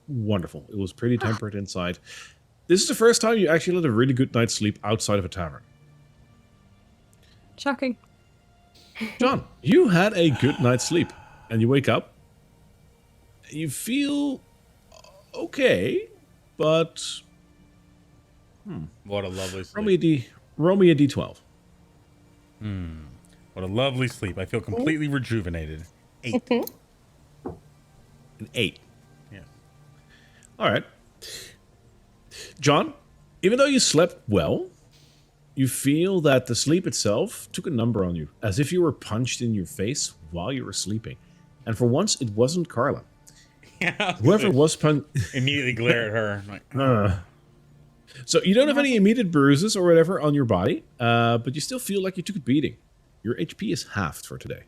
wonderful. It was pretty temperate inside. This is the first time you actually had a really good night's sleep outside of a tavern. Shocking. John, you had a good night's sleep, and you wake up. You feel okay, but What a lovely sleep. roll me a d12. What a lovely sleep. I feel completely rejuvenated. 8. An 8. Yeah. All right. John, even though you slept well, you feel that the sleep itself took a number on you, as if you were punched in your face while you were sleeping. And for once, it wasn't Carla. Yeah. Whoever was punched... Immediately glare at her. Like, So you don't have any immediate bruises or whatever on your body, but you still feel like you took a beating. Your HP is halved for today.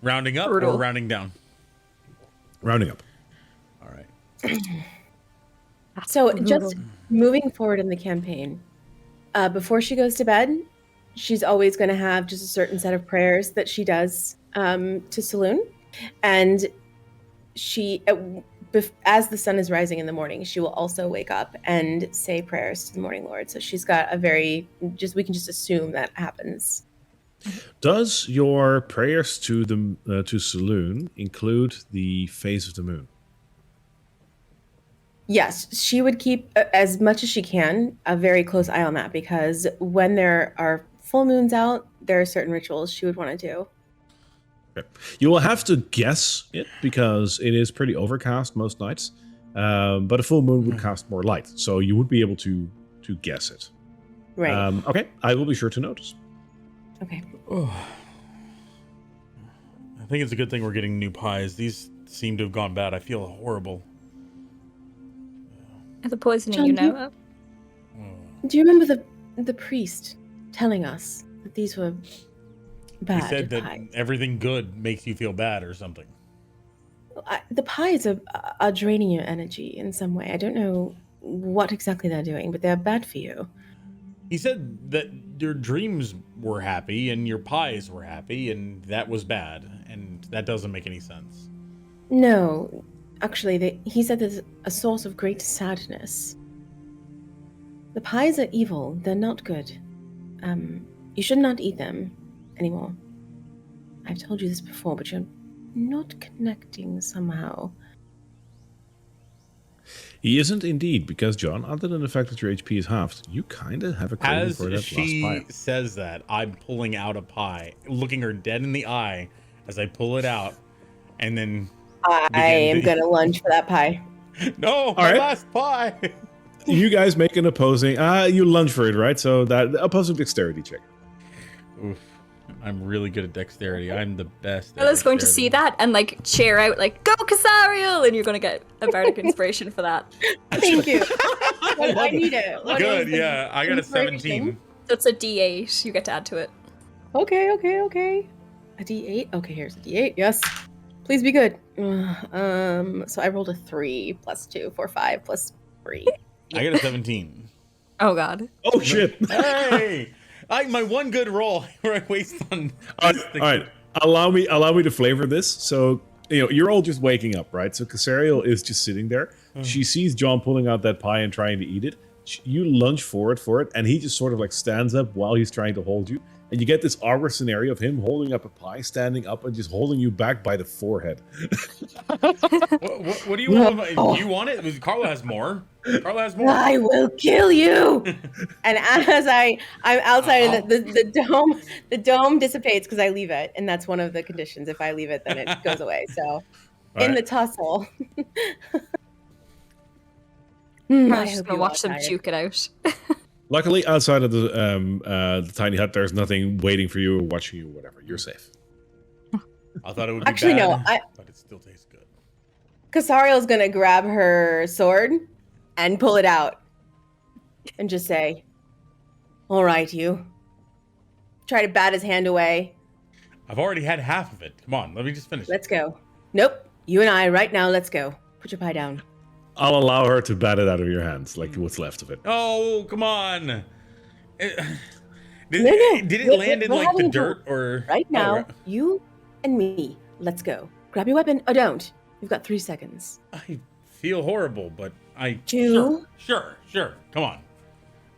rounding up Brutal. or rounding down? Rounding up. All right. So just moving forward in the campaign, before she goes to bed, she's always going to have just a certain set of prayers that she does to Saloon. And she, as the sun is rising in the morning, she will also wake up and say prayers to the Morning Lord. So she's got a we can just assume that happens Does your prayers to the to Saloon include the phase of the moon? Yes, she would keep as much as she can a very close eye on that, because when there are full moons out, there are certain rituals she would want to do. Okay. You will have to guess it because it is pretty overcast most nights, but a full moon would cast more light, so you would be able to guess it. Right. Okay, I will be sure to notice. Okay. I think it's a good thing we're getting new pies. These seem to have gone bad. I feel horrible. The poisoning, John, you know of? Do you remember the priest telling us that these were bad? He said that pies? everything good makes you feel bad or something. The pies are draining your energy in some way. I don't know what exactly they're doing, but they're bad for you. He said that your dreams were happy and your pies were happy, and that was bad, and that doesn't make any sense. No, actually, he said there's a source of great sadness. The pies are evil. They're not good. You should not eat them anymore. I've told you this before, but you're not connecting somehow. He isn't indeed, because John, other than the fact that your HP is halved, you kind of have a craving As for that last she pie. says that, I'm pulling out a pie, looking her dead in the eye as I pull it out, and then I am going to lunge for that pie. No, my last pie. You guys make an opposing. You lunge for it, right? So that opposing dexterity check. Oof. I'm really good at dexterity. I'm the best. Ella's going to see that and like cheer out, like, "Go Cassariel!" And you're going to get a bardic inspiration for that. Thank you. I need it. What Good, is the yeah. I got a 17. So it's a D8. You get to add to it. Okay. A D8? Okay, here's a D8. Yes. Please be good. So I rolled a 3 plus 2, 4, 5 plus 3. I got a 17. Oh god. Oh shit! Hey! My one good roll where I waste on. All right. Allow me to flavor this. So you're all just waking up, right? So Cassariel is just sitting there. She sees John pulling out that pie and trying to eat it. You lunge forward for it, and he just sort of like stands up while he's trying to hold you. And you get this awkward scenario of him holding up a pie, standing up, and just holding you back by the forehead. What do you want? Do you want it? Carla has more. I will kill you. And as I'm outside, and the dome dissipates because I leave it, and that's one of the conditions. If I leave it, then it goes away. So, the tussle. I'm I just hope gonna you watch are them tired. juke it out. Luckily, outside of the tiny hut, there's nothing waiting for you or watching you or whatever. You're safe. I thought it would be Actually, bad, no. but it still tastes good. Cassariel's gonna grab her sword and pull it out, and just say, "All right, you." Try to bat his hand away. I've already had half of it. Come on, let me just finish. Let's go. Nope. You and I right now. Let's go. Put your pie down. I'll allow her to bat it out of your hands, like what's left of it. Oh, come on. Did No. it land in We're like the having dirt or Right now, Oh, right. you and me. Let's go. Grab your weapon or don't. You've got 3 seconds. I feel horrible, but I 2. Sure. Come on.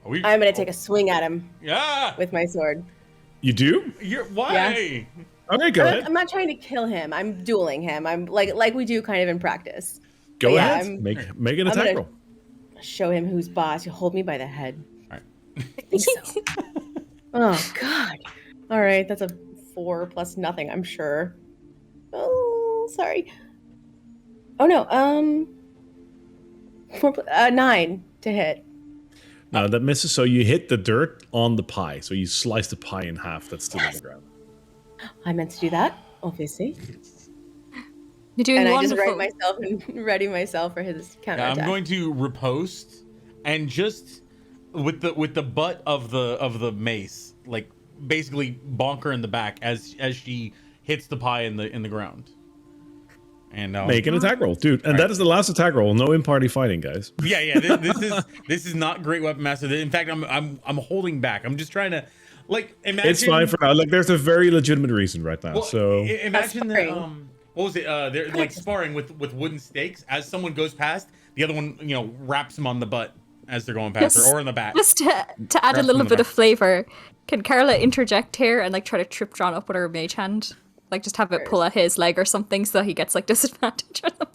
Are we, I'm gonna take a swing at him Yeah. with my sword. You do? Why? Okay, go ahead. I'm not trying to kill him. I'm dueling him. I'm like we do kind of in practice. Go But yeah, ahead. Make an I'm attack gonna- roll. Show him who's boss. You hold me by the head. All I think so. Oh God. All right, that's a 4 plus nothing. I'm sure. Oh, sorry. Oh no. 9 to hit. No, that misses. So you hit the dirt on the pie. So you slice the pie in half. That's still on the ground. I meant to do that, obviously. You're doing And I wonderful. just write myself and ready myself for his counterattack. I'm going to riposte and just with the butt of the mace, like basically bonk her in the back as she hits the pie in the ground. And Make an attack roll, dude. And that is the last attack roll. No in-party fighting, guys. Yeah. This is not great weapon master. In fact, I'm holding back. I'm just trying to like imagine. It's fine for now. Like, there's a very legitimate reason right now. Well, So imagine That's that. What was it? They're like sparring with wooden stakes. As someone goes past, the other one, wraps him on the butt. as they're going past her, or in the back. Just to add a Perhaps little in the bit back. of flavor, can Carla interject here and like try to trip John up with her mage hand? Like just have it pull at his leg or something so he gets like disadvantage or something.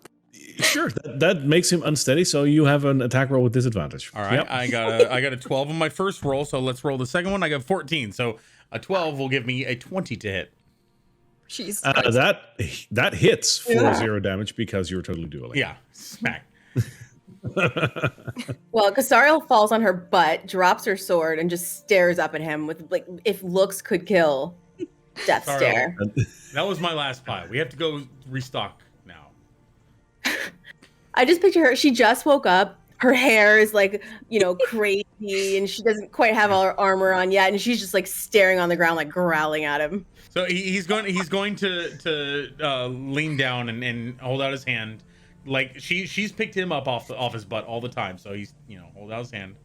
Sure, that makes him unsteady, so you have an attack roll with disadvantage. All right, Yep. I got a 12 on my first roll, so let's roll the second one. I got 14, so a 12 will give me a 20 to hit. Jeez. That hits for 0 damage because you're totally dueling. Yeah, smack. Well, Cassariel falls on her butt, drops her sword, and just stares up at him with like, if looks could kill, death Cassariel. stare. That was my last pile. We have to go restock now. I just picture her. She just woke up. Her hair is like, crazy, and she doesn't quite have all her armor on yet, and she's just like staring on the ground, like growling at him. So he's going to lean down and hold out his hand, like she's picked him up off his butt all the time. So he's hold out his hand.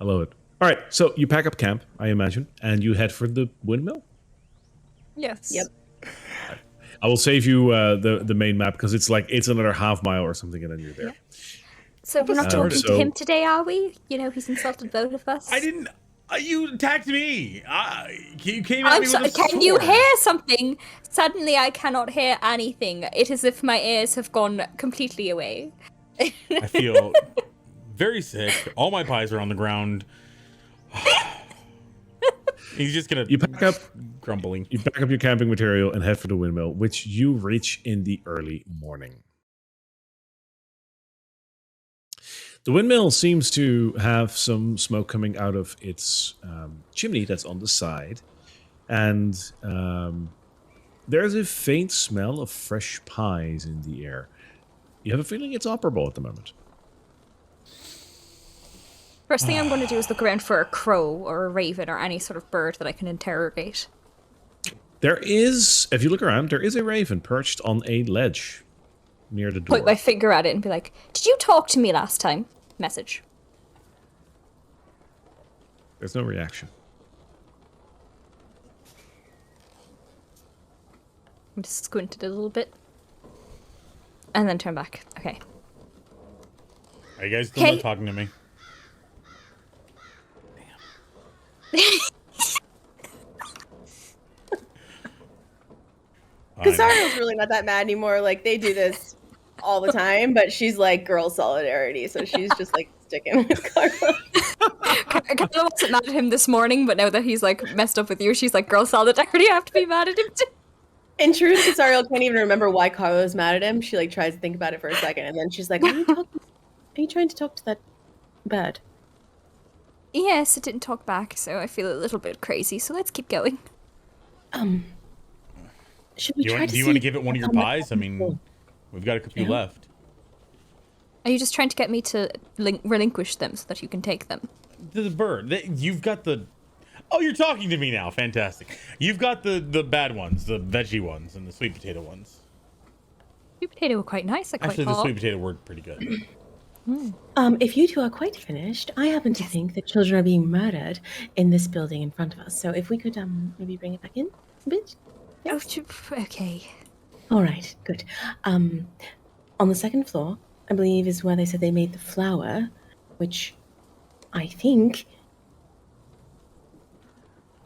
I love it. All right, so you pack up camp, I imagine, and you head for the windmill. Yes. Yep. I will save you the main map because it's another half mile or something, and then you're there. Yeah. So we're not talking so- to him today, are we? He's insulted both of us. I didn't. You attacked me. You came at I'm me sorry. with a Can you sword. hear something? Suddenly, I cannot hear anything. It is as if my ears have gone completely away. I feel very sick. All my pies are on the ground. He's just gonna. You pack up grumbling. You pack up your camping material and head for the windmill, which you reach in the early morning. The windmill seems to have some smoke coming out of its chimney that's on the side, and there's a faint smell of fresh pies in the air. You have a feeling it's operable at the moment. First thing I'm going to do is look around for a crow or a raven or any sort of bird that I can interrogate. There is, if you look around, there is a raven perched on a ledge near the door. Point my finger at it and be like, "Did you talk to me last time?" Message. There's no reaction. I'm just squinted a little bit. And then turn back. Okay. Are you guys still not talking to me? Cassariel's really not that mad anymore. Like, they do this all the time, but she's like girl solidarity, so she's just like sticking with Carla. Carla wasn't mad at him this morning, but now that he's like messed up with you, she's like, girl solidarity, I have to be mad at him too. In truth, Cassariel can't even remember why Carla was mad at him. She like tries to think about it for a second, and then she's like, are you trying to talk to that bird? Yes, it didn't talk back, so I feel a little bit crazy, so let's keep going. Should we try to Do you want to give it one of your pies? I mean, we've got a few left. Are you just trying to get me to relinquish them so that you can take them? The bird. You've got the... Oh, you're talking to me now. Fantastic. You've got the bad ones, the veggie ones, and the sweet potato ones. Sweet potato were quite nice, I quite Actually, the thought. sweet potato were pretty good. If you two are quite finished, I happen to think that children are being murdered in this building in front of us. So if we could maybe bring it back in a bit. Oh, okay. All right, good. On the second floor, I believe, is where they said they made the flour, which I think,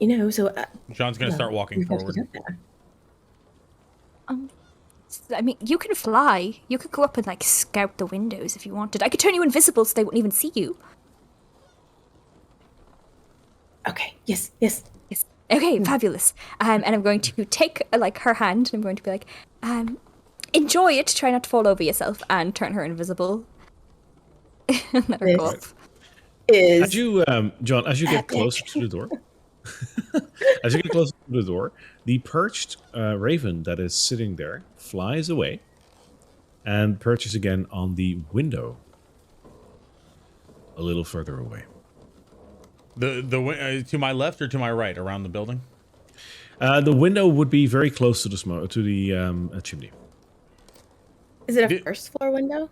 so... John's going to start walking we've got to forward. get up there. I mean, you can fly. You could go up and, like, scout the windows if you wanted. I could turn you invisible so they wouldn't even see you. Okay, yes, yes. Yes. Okay, fabulous. And I'm going to take, like, her hand, and I'm going to be like, enjoy it, try not to fall over yourself, and turn her invisible. And let her go up. As you, John, as you get closer to the door, the perched raven that is sitting there flies away and perches again on the window a little further away. The to my left or to my right around the building? The window would be very close to the chimney. Is it a first floor window?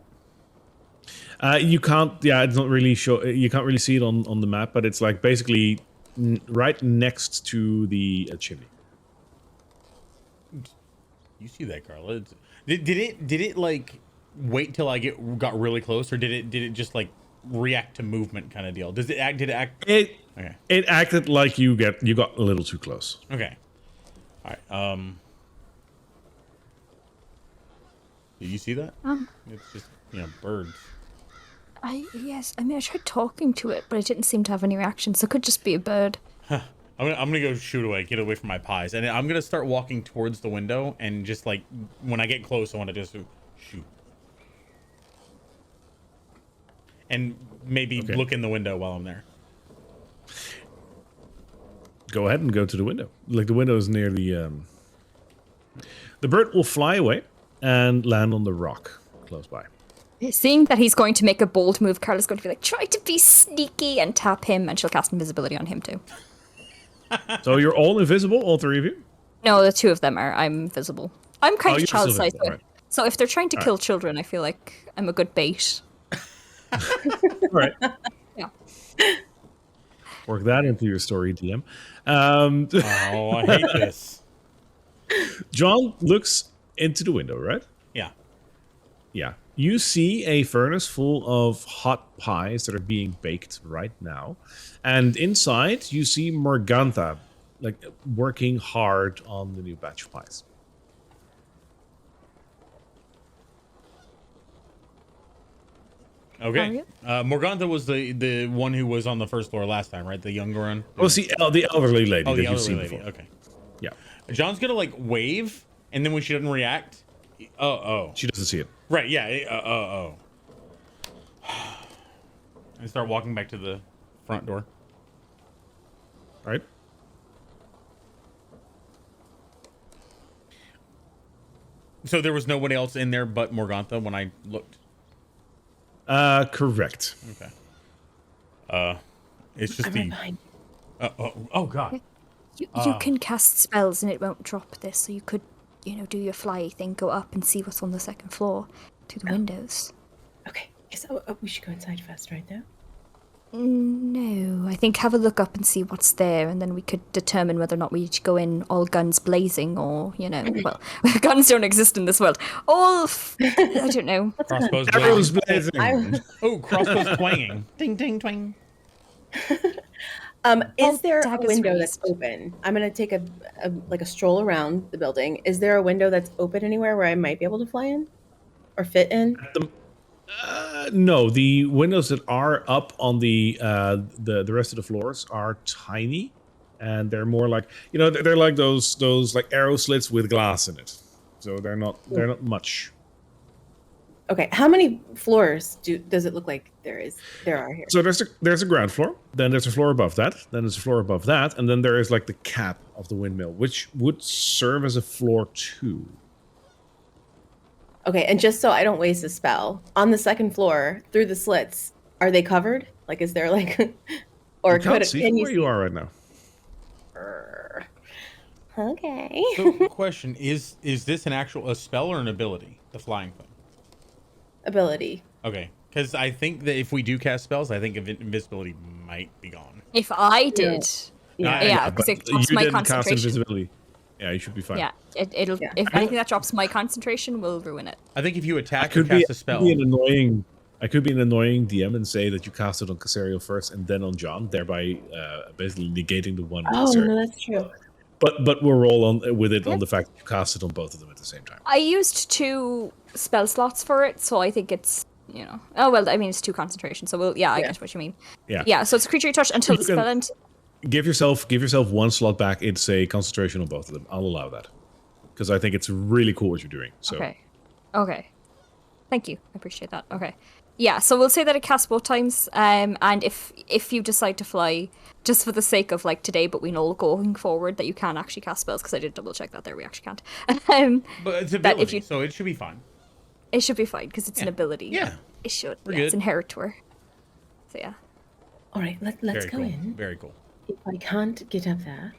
You can't. Yeah, it's not really show. You can't really see it on the map, but it's like basically right next to the chimney. You see that, Carla? Did it like wait till I got really close, or did it just like react to movement kind of deal? Did it act? Okay. It acted like you got a little too close. Okay. All right. Did you see that? It's just birds. Yes. I mean, I tried talking to it, but it didn't seem to have any reaction. So it could just be a bird. Huh. I'm gonna go shoot away, get away from my pies, and I'm gonna start walking towards the window, and just like when I get close, I want to just shoot, and maybe look in the window while I'm there. Go ahead and go to the window. Like the window is near the bird will fly away and land on the rock close by. Seeing that he's going to make a bold move, Carla's going to be like, try to be sneaky and tap him, and she'll cast invisibility on him too. So you're all invisible, all three of you? No, the two of them are. I'm visible. I'm kind of child-sized. Right. So if they're trying to kill children, I feel like I'm a good bait. Right. Yeah. Work that into your story, DM. Oh, I hate this. John looks into the window, right? Yeah. Yeah. You see a furnace full of hot pies that are being baked right now. And inside, you see Morgantha, like, working hard on the new batch of pies. Okay. Morgantha was the one who was on the first floor last time, right? The younger one? Oh, see, the elderly lady Oh, that the you've elderly seen lady. before. Okay. Yeah. John's gonna like wave, and then when she doesn't react, She doesn't see it. right, yeah, and start walking back to the front door. Right? So there was nobody else in there but Morgantha when I looked. Correct. Okay. It's just I'm right behind you. oh god. You can cast spells and it won't drop this, so you could, do your fly thing, go up and see what's on the second floor through the windows. Okay. Yes, we should go inside first, right now? No, I think have a look up and see what's there, and then we could determine whether or not we need to go in all guns blazing, or, well, guns don't exist in this world. I don't know. Crossbows Arrows blazing. blazing. Oh, crossbows twanging. Ding, ding, twang. Is there a daggers window raised. that's open? I'm gonna take a stroll around the building. Is there a window that's open anywhere where I might be able to fly in or fit in? No, the windows that are up on the rest of the floors are tiny, and they're more like they're like those like arrow slits with glass in it. So they're not much. Okay, how many floors does it look like there are here? So there's a ground floor, then there's a floor above that, then there's a floor above that, and then there is like the cap of the windmill, which would serve as a floor 2. Okay, and just so I don't waste a spell, on the second floor, through the slits, are they covered? Like, is there like, or You can't see can from you where you are right now. Okay. So, question is this a spell or an ability? The flying thing. Ability. Okay, because I think that if we do cast spells, I think invisibility might be gone. If I did, Yeah. because But it drops you my didn't cast concentration. invisibility. Yeah, you should be fine. Yeah, it'll. Yeah. If anything that drops my concentration will ruin it. I think if you I attack or could be, cast a spell, I could be an annoying DM and say that you cast it on Cassariel first and then on John, thereby basically negating the one. Oh Cassariel. no, that's true. But we'll roll on with it on the fact that you cast it on both of them at the same time. I used 2 spell slots for it, so I think it's Oh well, I mean it's 2 concentration, so I get what you mean. Yeah. Yeah, so it's a creature you touch until You the can- spell ends. Give yourself 1 slot back. It's a concentration on both of them. I'll allow that because I think it's really cool what you're doing. So Okay. Thank you. I appreciate that. Okay. Yeah, so we'll say that it casts both times. And if you decide to fly, just for the sake of like today, but we know going forward that you can actually cast spells, because I did double check that there, we actually can't. but it's that ability, if you- so it should be fine. It should be fine because it's an ability. Yeah. It should. We're It's good. inherent to her. So yeah. All right, let's Very go cool. in. Very cool. If I can't get up there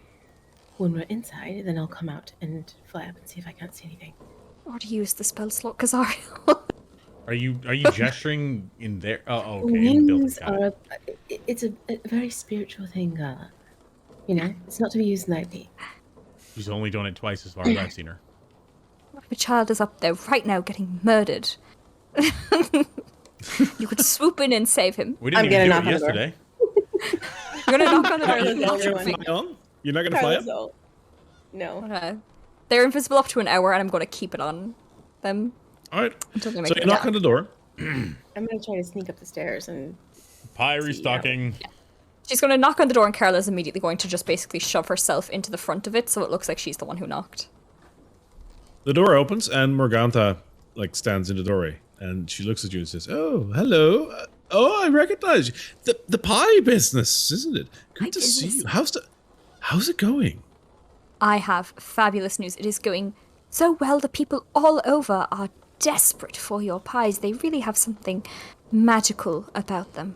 when we're inside, then I'll come out and fly up and see if I can't see anything. Or to use the spell slot, Cassariel. Are you gesturing in there? Oh, okay. In the building. Wings Got are it. it's a very spiritual thing, Gala. It's not to be used lightly. She's only done it twice as far as I've seen her. What if a child is up there right now getting murdered? You could swoop in and save him. We didn't I'm even gonna do it knock on the door. yesterday. You're gonna knock on the door. Carlos, Not everyone. tripping. Fly on? You're not gonna fly up? Carlos, no. Okay. They're invisible up to an hour, and I'm gonna keep it on them All right. until they So make you it. knock on the door. I'm gonna try to sneak up the stairs and Pie restocking. She's gonna knock on the door, and Carla's immediately going to just basically shove herself into the front of it, so it looks like she's the one who knocked. The door opens and Morgantha stands in the doorway and she looks at you and says, "Oh, hello. I recognize you. The pie business, isn't it? Good to see you. How's it going?" I have fabulous news. It is going so well. The people all over are desperate for your pies. They really have something magical about them.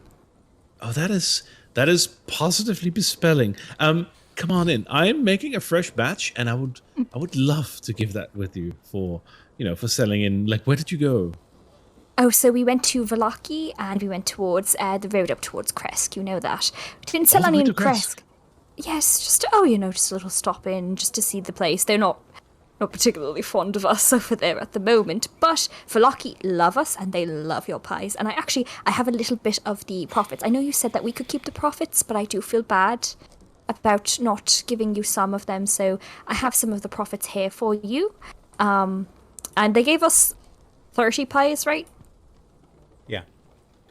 Oh, that is positively bespelling. Come on in. I'm making a fresh batch, and I would love to give that with you for selling in. Where did you go? Oh, so we went to Velaki, and we went towards the road up towards Kresk. You know that. We didn't sell All the any way in to Kresk? Kresk. Yes, just a little stop in, just to see the place. They're not particularly fond of us over there at the moment, but Velaki love us, and they love your pies. And I have a little bit of the profits. I know you said that we could keep the profits, but I do feel bad about not giving you some of them, so I have some of the profits here for you. And they gave us 30 pies, right? Yeah.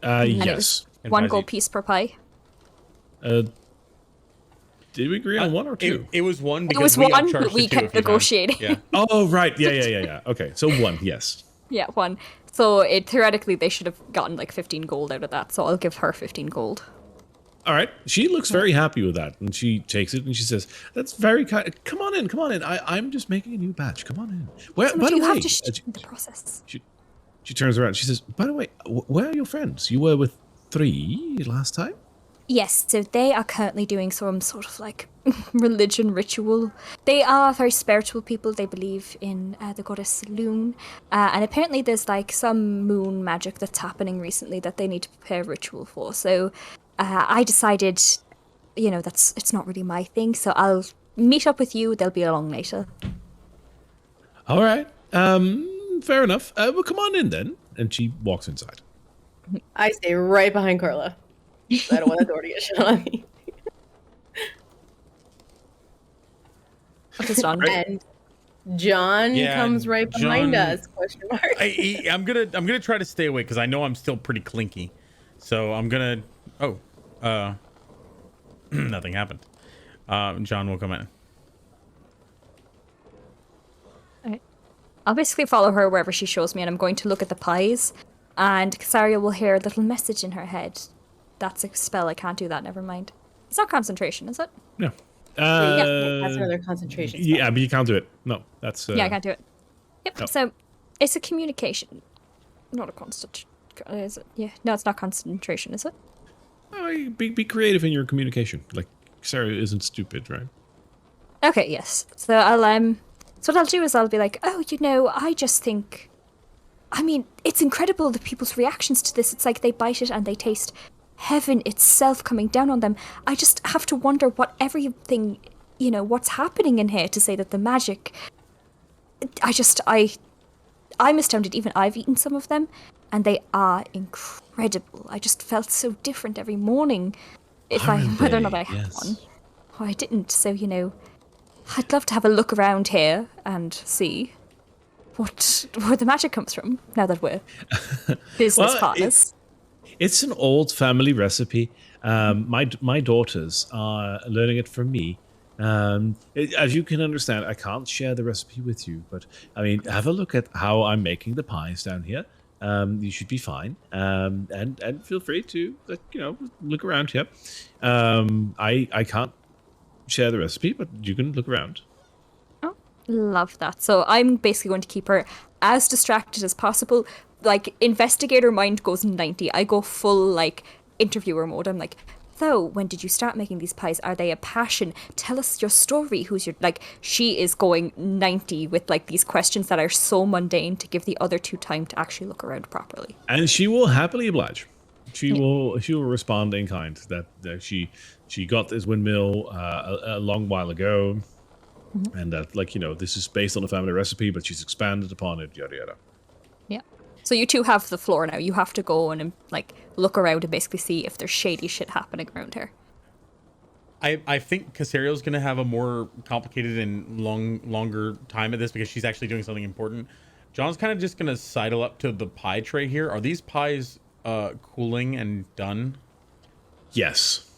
Yes. And 1 pies gold each. piece per pie. Did we agree on 1 or 2? It was 1 It because was we 1, upcharged but we it 2 a kept few times. negotiating. Yeah. Oh, right. Yeah. Okay, so 1, yes. Yeah, 1. So theoretically, they should have gotten 15 gold out of that, so I'll give her 15 gold. All right. She looks very happy with that, and she takes it and she says, "That's very kind. Come on in. I'm just making a new batch. Come on in." Well, by the you way, have to the process. she turns around. She says, "By the way, where are your friends? You were with 3 last time." Yes, so they are currently doing some sort of religion ritual. They are very spiritual people. They believe in the goddess Lune. And apparently there's some moon magic that's happening recently that they need to prepare a ritual for. So I decided, it's not really my thing. So I'll meet up with you. They'll be along later. All right. Fair enough. Well, come on in then. And she walks inside. I stay right behind Carla. I don't want the door to get shut on me. Just on. And John Yeah, comes right behind John- us? Question mark. I'm gonna try to stay away because I know I'm still pretty clinky. So I'm gonna. Nothing happened. John will come in. Alright. I'll basically follow her wherever she shows me, and I'm going to look at the pies. And Cassariel will hear a little message in her head. That's a spell. I can't do that. Never mind. It's not concentration, is it? No. That's another concentration spell. Yeah, but you can't do it. No, that's. Yeah, I can't do it. Yep. no. So it's a communication, not a constant. Is it? Yeah. No, it's not concentration, is it? Be creative in your communication. Sarah isn't stupid, right? Okay. Yes. So I'll So what I'll do is I'll be like, I just think. I mean, it's incredible the people's reactions to this. It's like they bite it and they taste heaven itself coming down on them. I just have to wonder what everything, what's happening in here to say that the magic. I'm astounded. Even I've eaten some of them, and they are incredible. I just felt so different every morning. Whether or not I had one, or I didn't. So I'd love to have a look around here and see where the magic comes from. Now that we're business partners. It's an old family recipe. My daughters are learning it from me. As you can understand, I can't share the recipe with you, but I mean, have a look at how I'm making the pies down here. You should be fine. And feel free to look around here. I can't share the recipe, but you can look around. Oh, love that. So I'm basically going to keep her as distracted as possible. Investigator mind goes 90. I go full interviewer mode. I'm like, so when did you start making these pies? Are they a passion? Tell us your story. Who's your she is going 90 with these questions that are so mundane to give the other 2 time to actually look around properly. And she will happily oblige. She will respond in kind that she got this windmill a long while ago, and that this is based on a family recipe, but she's expanded upon it, yada yada. Yeah. So you two have the floor now. You have to go and like look around and basically see if there's shady shit happening around here. I think Cassariel's gonna have a more complicated and longer time at this because she's actually doing something important. John's kind of just gonna sidle up to the pie tray here. Are these pies cooling and done? Yes.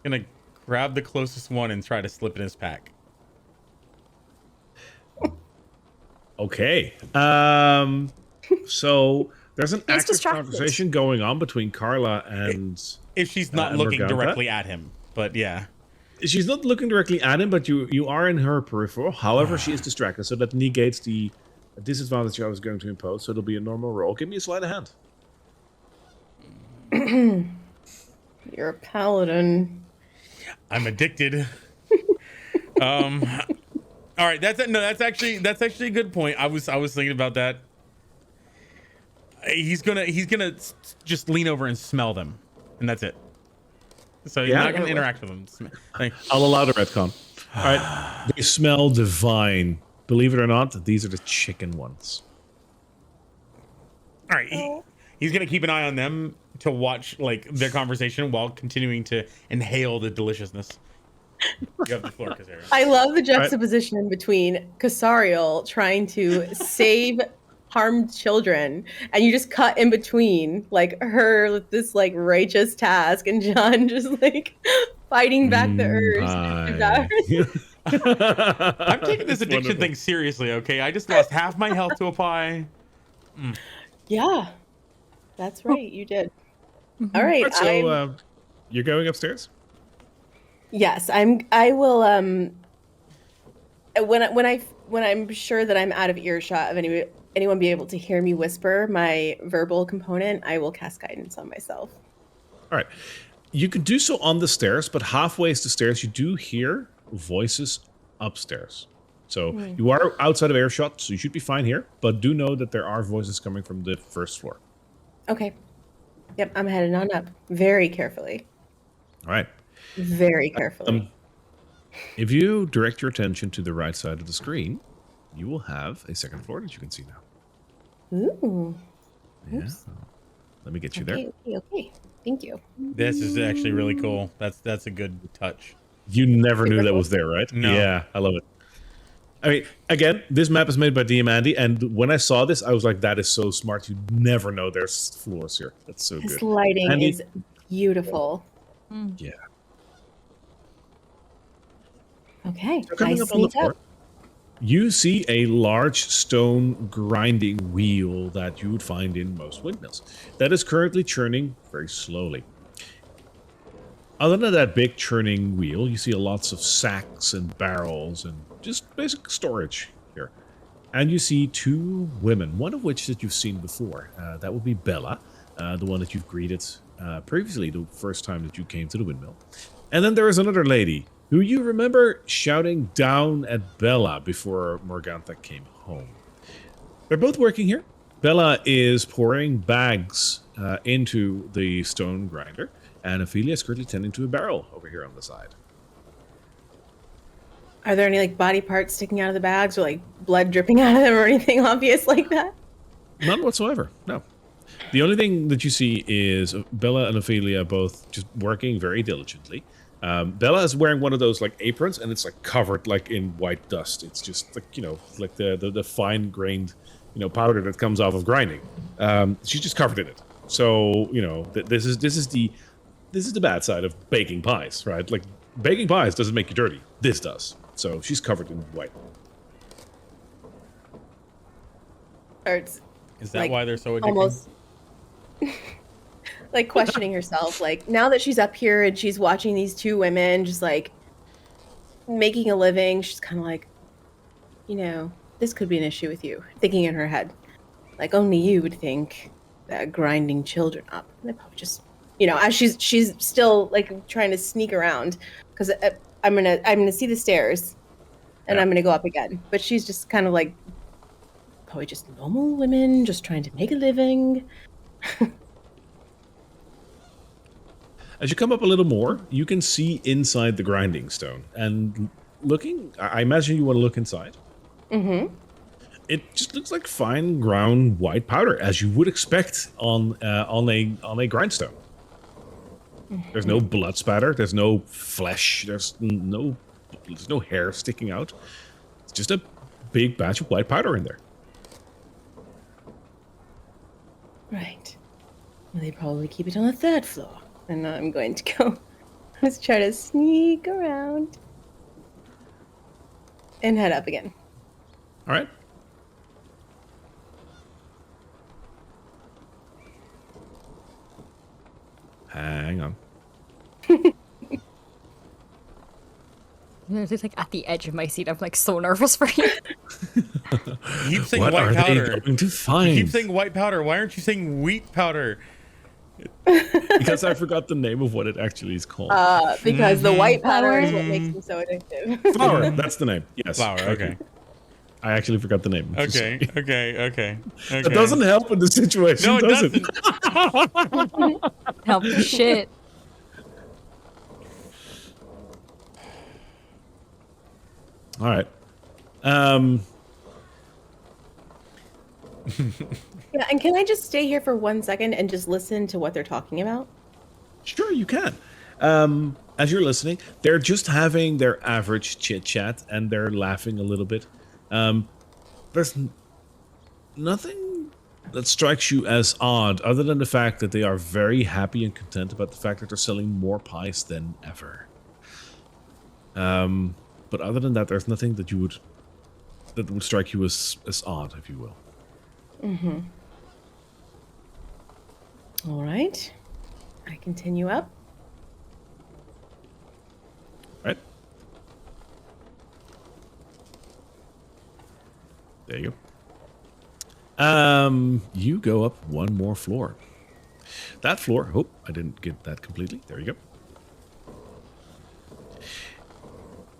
Gonna grab the closest one and try to slip in his pack. Okay. So there's an active distracted. conversation going on between Carla and If she's not looking Morgantha. directly at him, but yeah. She's not looking directly at him, but you are in her peripheral. However, she is distracted, so that negates the disadvantage I was going to impose. So it'll be a normal roll. Give me a sleight of hand. You're a paladin. I'm addicted. All right, that's actually a good point. I was thinking about that. He's gonna just lean over and smell them, and that's it. So you're not gonna interact with them. I'll allow the retcon. All right, they smell divine. Believe it or not, these are the chicken ones. All right, he's gonna keep an eye on them to watch like their conversation while continuing to inhale the deliciousness. You have the floor, Cassariel. I love the juxtaposition between Cassariel trying to save harmed children, and you just cut in between like her with this like righteous task, and John just like fighting back the urge. I'm taking this addiction thing seriously, okay? I just lost half my health to a pie. Yeah, that's right. You did. All right. So you're going upstairs? Yes, I will. When I'm sure that I'm out of earshot of anyone be able to hear me whisper my verbal component, I will cast guidance on myself. All right. You can do so on the stairs, but halfway to the stairs, you do hear voices upstairs. So you are outside of earshot, so you should be fine here. But do know that there are voices coming from the first floor. Okay. Yep, I'm headed on up very carefully. All right. Very carefully. If you direct your attention to the right side of the screen, you will have a second floor that you can see now. Ooh. Yeah. Let me get you there. Okay. Thank you. This is actually really cool. That's a good touch. You never knew that was there, right? No. Yeah, I love it. I mean, again, this map is made by DM Andy, and when I saw this, I was like, that is so smart. You never know there's floors here. That's so good. This lighting Andy, is beautiful. Yeah. Okay. So coming up on the floor, you see a large stone grinding wheel that you would find in most windmills that is currently churning very slowly. Other than that big churning wheel, you see lots of sacks and barrels and just basic storage here. And you see two women, one of which that you've seen before. That would be Bella, the one that you've greeted previously the first time that you came to the windmill. And then there is another lady who you remember shouting down at Bella before Morgantha came home. They're both working here. Bella is pouring bags into the stone grinder, and Ophelia is currently tending to a barrel over here on the side. Are there any like body parts sticking out of the bags or like blood dripping out of them or anything obvious like that? None whatsoever, no. The only thing that you see is Bella and Ophelia both just working very diligently. Bella is wearing one of those like aprons, and it's like covered like in white dust. It's just like, you know, like the fine grained, you know, powder that comes off of grinding. She's just covered in it. So, you know, this is the bad side of baking pies, right? Like baking pies doesn't make you dirty. This does. So she's covered in white. Or Is that like, why they're so addicting? almost like questioning herself, like now that she's up here and she's watching these two women just like making a living, she's kind of like, you know, this could be an issue with you. Thinking in her head, like only you would think that grinding children up. And they probably just, you know, as she's still like trying to sneak around because I'm gonna see the stairs and I'm gonna go up again. But she's just kind of like probably just normal women just trying to make a living. As you come up a little more, you can see inside the grinding stone. And looking, I imagine you want to look inside. Mm-hmm. it just looks like fine ground white powder, as you would expect on a grindstone. There's no blood spatter. There's no flesh. There's no hair sticking out. It's just a big batch of white powder in there. Right. Well, they probably keep it on the 3rd floor. And I'm going to go. Let's try to sneak around and head up again. All right. Hang on. I'm just like at the edge of my seat. I'm like so nervous for you. You keep saying What white are powder. they going to find? You keep saying white powder. Why aren't you saying wheat powder? Because I forgot the name of what it actually is called. Because the white powder is Flour. what makes them so addictive. Flour. That's the name. Yes. Flour. Okay. I actually forgot the name. I'm so Okay. sorry. Okay. That doesn't help in the situation, No, it does it? doesn't. Help the shit. All right. Yeah, and can I just stay here for 1 second and just listen to what they're talking about? Sure, you can. As you're listening, they're just having their average chit chat and they're laughing a little bit. There's nothing that strikes you as odd, other than the fact that they are very happy and content about the fact that they're selling more pies than ever. But other than that, there's nothing that would strike you as odd, if you will. Mm-hmm. All right. I continue up. Right? There you go. You go up one more floor. That floor, oh, I didn't get that completely. There you go.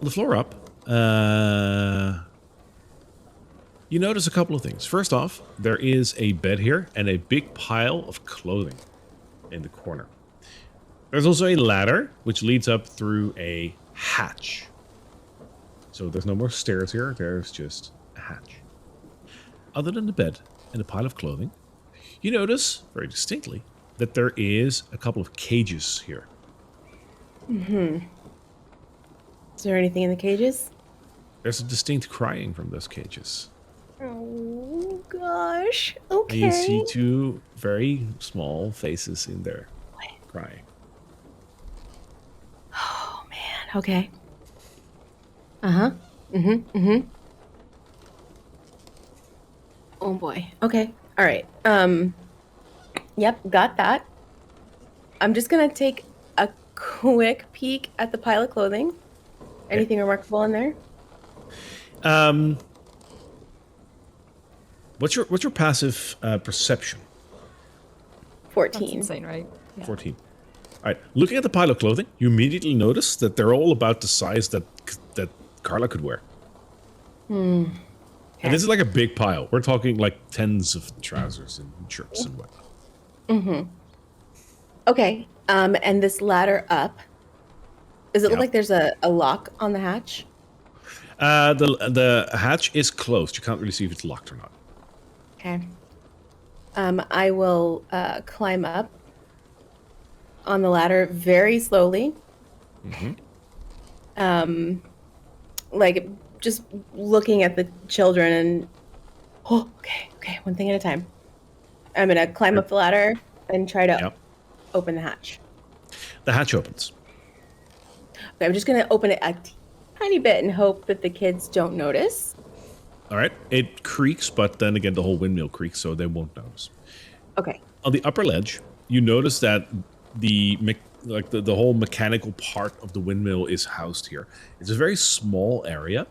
The floor up, you notice a couple of things. First off, there is a bed here and a big pile of clothing in the corner. There's also a ladder which leads up through a hatch. So there's no more stairs here, there's just a hatch. Other than the bed and a pile of clothing, you notice very distinctly that there is a couple of cages here. Mm-hmm. Is there anything in the cages? There's a distinct crying from those cages. Oh, gosh. And Okay. you see two very small faces in there crying. Oh, man. Okay. Uh-huh. Mm-hmm. Mm-hmm. Oh, boy. Okay. All right. Yep, got that. I'm just gonna take a quick peek at the pile of clothing. Anything remarkable in there? What's your passive perception? 14. That's insane, right? Yeah. 14. All right. Looking at the pile of clothing, you immediately notice that they're all about the size that Carla could wear. Hmm. And this is like a big pile. We're talking like tens of trousers and shirts and whatnot. Mm-hmm. Okay. And this ladder up. Does it look Yeah. like there's a lock on the hatch? The hatch is closed. You can't really see if it's locked or not. Okay. I will climb up on the ladder very slowly. Mm-hmm. Like just looking at the children and okay, one thing at a time. I'm gonna climb up the ladder and try to Yep. open the hatch. The hatch opens. Okay, I'm just gonna open it a tiny bit and hope that the kids don't notice. All right. It creaks, but then again, the whole windmill creaks, so they won't notice. Okay. On the upper ledge, you notice that the whole mechanical part of the windmill is housed here. It's a very small area,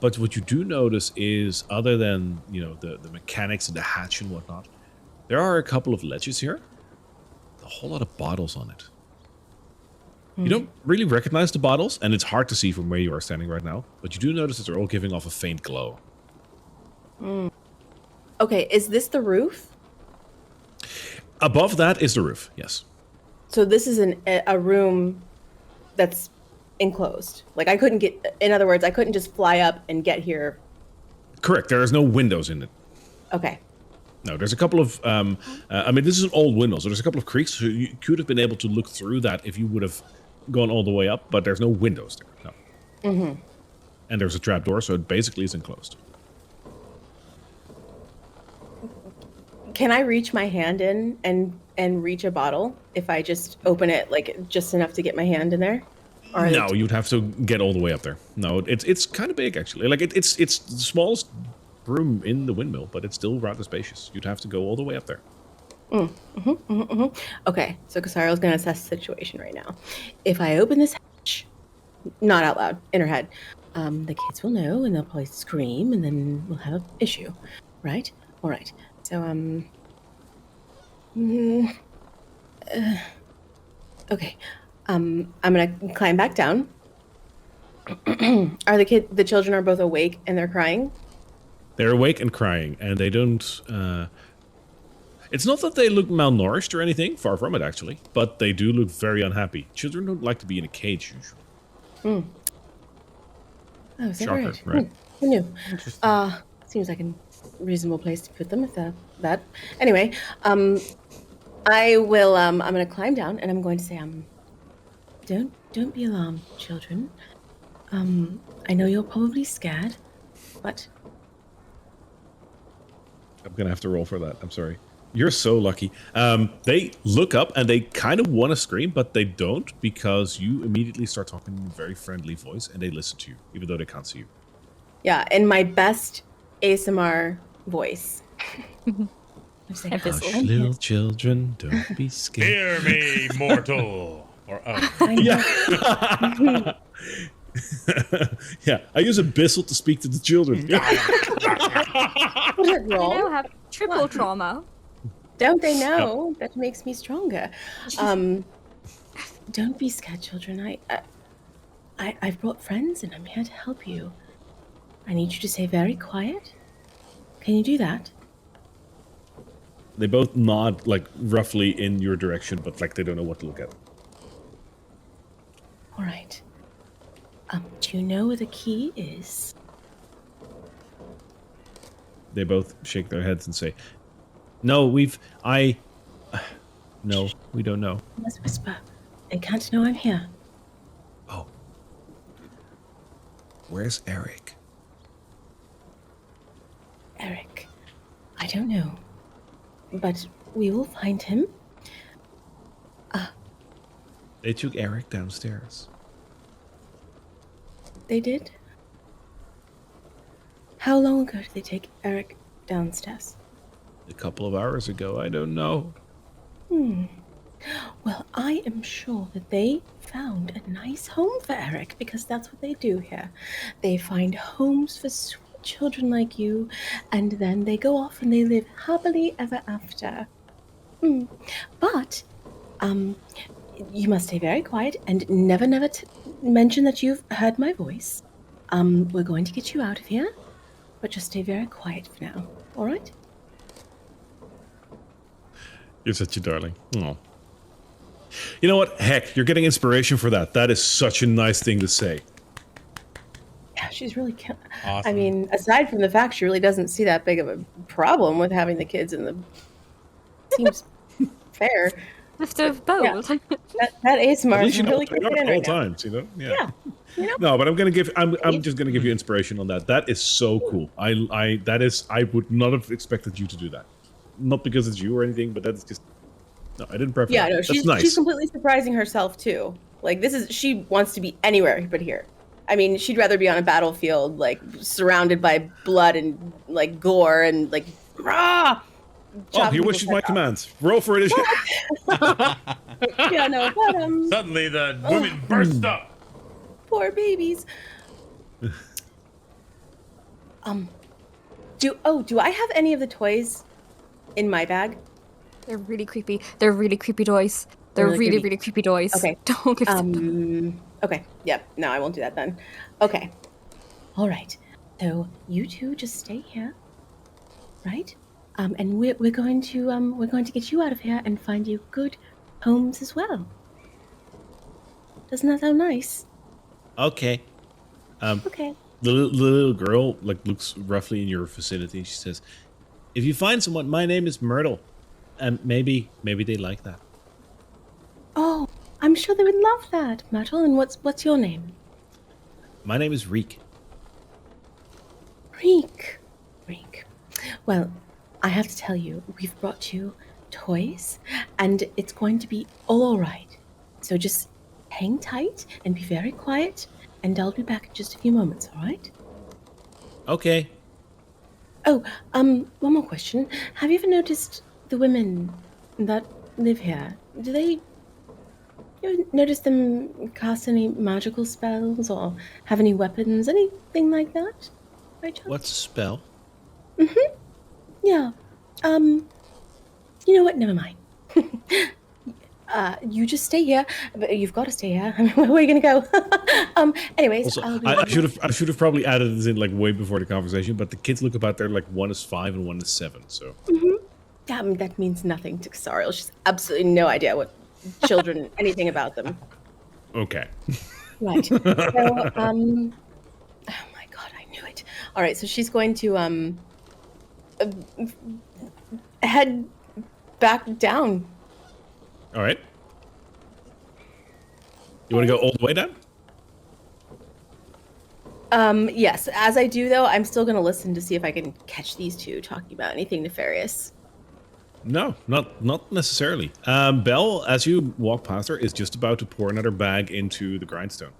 but what you do notice is, other than the mechanics and the hatch and whatnot, there are a couple of ledges here. A whole lot of bottles on it. You don't really recognize the bottles, and it's hard to see from where you are standing right now, but you do notice that they're all giving off a faint glow. Okay, is this the roof? Above that is the roof, yes. So this is a room that's enclosed. Like I couldn't get, in other words, I couldn't just fly up and get here Correct. There is no windows in it. Okay. No, there's a couple of, this is an old window, so there's a couple of creaks, so you could have been able to look through that if you would have gone all the way up, but there's no windows there, no. Mm-hmm. And there's a trapdoor, so it basically is enclosed. Can I reach my hand in and reach a bottle if I just open it, like, just enough to get my hand in there? Or No, you'd have to get all the way up there. No, it's kind of big, actually. Like, it's the smallest room in the windmill, but it's still rather spacious. You'd have to go all the way up there. Okay, so Cassariel's going to assess the situation right now. If I open this hatch, not out loud, in her head, the kids will know and they'll probably scream and then we'll have an issue, right? All right. So, okay. I'm going to climb back down. Are the children are both awake and they're crying? They're awake and crying, and they don't... it's not that they look malnourished or anything, far from it, actually, but they do look very unhappy. Children don't like to be in a cage, usually. Oh, is that Shocker, right? Who knew? Seems like a reasonable place to put them, if that. Anyway, I will, I'm going to climb down, and I'm going to say, don't be alarmed, children. I know you're probably scared, but... I'm gonna have to roll for that. I'm sorry. You're so lucky. They look up and they kind of want to scream, but they don't because you immediately start talking in a very friendly voice and they listen to you, even though they can't see you. Yeah, in my best ASMR voice. Hush, little children, don't be scared. Hear me, mortal. Or yeah. Yeah, I use Abyssal to speak to the children. Would it They roll? now have triple trauma. Don't they know? That makes me stronger. Don't be scared, children. I've brought friends and I'm here to help you. I need you to stay very quiet. Can you do that? They both nod, like, roughly in your direction, but, like, they don't know what to look at. All right. Do you know where the key is? They both shake their heads and say, no, no, we don't know. Let's whisper. They can't know I'm here. Oh. Where's Eric? Eric. I don't know. But we will find him. They took Eric downstairs. They did? How long ago did they take Eric downstairs? A couple of hours ago, I don't know. Well, I am sure that they found a nice home for Eric, because that's what they do here. They find homes for sweet children like you, and then they go off and they live happily ever after. But, you must stay very quiet and never mention that you've heard my voice. We're going to get you out of here, but just stay very quiet for now, all right? You're such a darling. Oh. You know what? Heck, you're getting inspiration for that. That is such a nice thing to say. Yeah, she's really... Awesome. I mean, aside from the fact she really doesn't see that big of a problem with having the kids in the... Seems fair. After both. Yeah. That ASMR At least you is know really what they are kicking in at all right now. times, you know? Yeah. You know? No, but I'm just gonna give you inspiration on that. That is so cool. I would not have expected you to do that. Not because it's you or anything, but that's just... No, I didn't prep for Yeah, that. no, That's she's nice. completely surprising herself too. Like she wants to be anywhere but here. I mean, she'd rather be on a battlefield, like surrounded by blood and like gore and like rah. Oh, he wishes my commands. Roll for initiative. Yeah, no, but Suddenly the women burst up. poor babies. Do I have any of the toys in my bag? They're really creepy. They're really creepy toys. They're Really really, creepy. really creepy toys. Okay. Don't give them. Okay. Yep. No, I won't do that then. Okay. All right. So you two just stay here, right? And we're going to get you out of here and find you good homes as well. Doesn't that sound nice? Okay. Okay. The little girl like looks roughly in your vicinity. She says, "If you find someone, my name is Myrtle, and maybe they like that." Oh, I'm sure they would love that, Myrtle. And what's your name? My name is Reek. Reek. Reek. Well, I have to tell you, we've brought you toys, and it's going to be all right. So just hang tight and be very quiet, and I'll be back in just a few moments, all right? Okay. Oh, one more question. Have you ever noticed the women that live here? Do they... You ever notice them cast any magical spells or have any weapons, anything like that? By chance? What's a spell? Yeah. You know what? Never mind. You just stay here. But you've got to stay here. I mean, where are you gonna go? Anyways, Also, I'll be I should have probably added this in like way before the conversation, but the kids look about there like 1 is 5 and 1 is 7. So that means nothing to Cassariel. She's absolutely no idea what children, anything about them. okay. Right. So, oh my god, I knew it. All right, so she's going to head back down. All right. You want to go all the way down? Yes. As I do, though, I'm still going to listen to see if I can catch these two talking about anything nefarious. No, not necessarily. Belle, as you walk past her, is just about to pour another bag into the grindstone.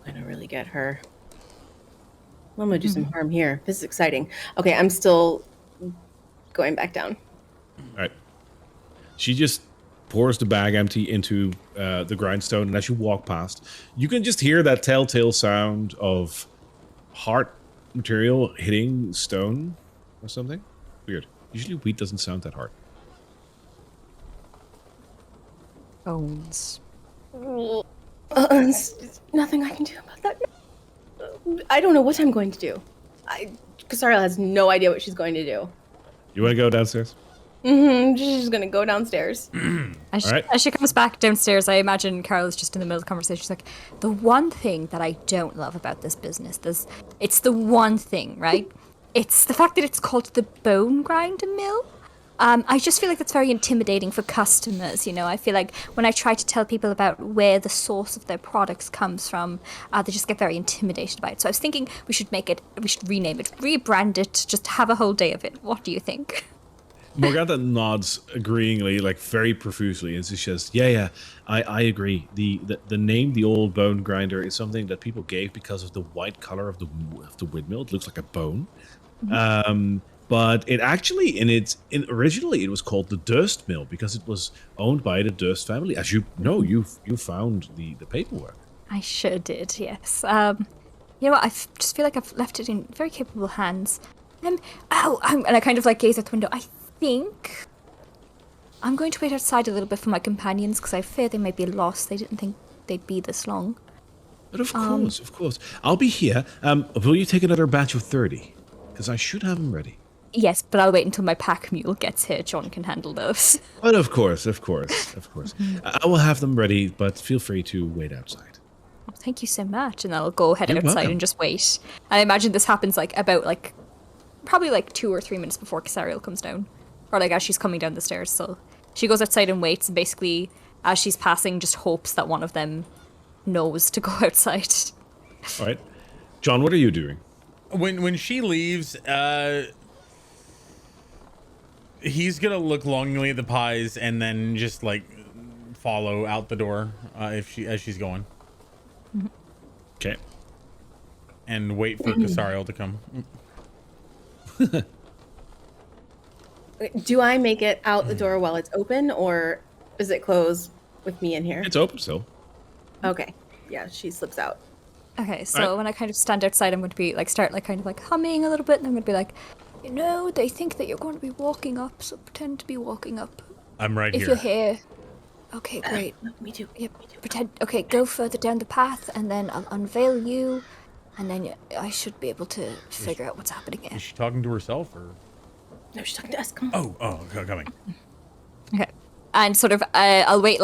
I'm going to really get her. I'm going to do some harm here. This is exciting. Okay, I'm still going back down. All right. She just pours the bag empty into the grindstone, and as you walk past, you can just hear that telltale sound of heart material hitting stone or something. Weird. Usually wheat doesn't sound that hard. Bones. There's nothing I can do about that. I don't know what I'm going to do. Cassariel has no idea what she's going to do. You want to go downstairs? She's going to go downstairs. As she comes back downstairs, I imagine Carol's just in the middle of the conversation. She's like, the one thing that I don't love about this business, it's the one thing, right? It's the fact that it's called the Bonegrinder Mill. I just feel like that's very intimidating for customers, you know. I feel like when I try to tell people about where the source of their products comes from, they just get very intimidated by it. So I was thinking we should rename it, rebrand it, just have a whole day of it. What do you think? Morgana nods agreeingly, like very profusely, and she says, yeah, I agree. The name, the old bone grinder, is something that people gave because of the white color of the windmill. It looks like a bone. But it actually, originally it was called the Durst Mill because it was owned by the Durst family. As you know, you found the paperwork. I sure did, yes. You know what, I just feel like I've left it in very capable hands. And I kind of like gaze out the window. I think I'm going to wait outside a little bit for my companions because I fear they might be lost. They didn't think they'd be this long. But of course. I'll be here. Will you take another batch of 30? Because I should have them ready. Yes, but I'll wait until my pack mule gets here. John can handle those. But of course. I will have them ready, but feel free to wait outside. Well, thank you so much. And I'll go head You're outside welcome. and just wait. And I imagine this happens probably 2 or 3 minutes before Cassariel comes down. Or as she's coming down the stairs. So she goes outside and waits, and basically, as she's passing, just hopes that one of them knows to go outside. All right. John, what are you doing? When she leaves, he's gonna look longingly at the pies and then just follow out the door as she's going. Okay. And wait for Cassariel to come. Do I make it out the door while it's open, or is it closed with me in here? It's open still. Okay. Yeah, she slips out. Okay, so when I kind of stand outside, I'm going to be start humming a little bit, and I'm going to be like, they think that you're going to be walking up, so pretend to be walking up. I'm right if here. you're here. Okay, great. Me too. Yep, pretend. Okay, go further down the path, and then I'll unveil you, and then I should be able to figure out what's happening here. Is she talking to herself or? No, she's talking to us. Come on. Oh, coming. Okay. And sort of, I'll wait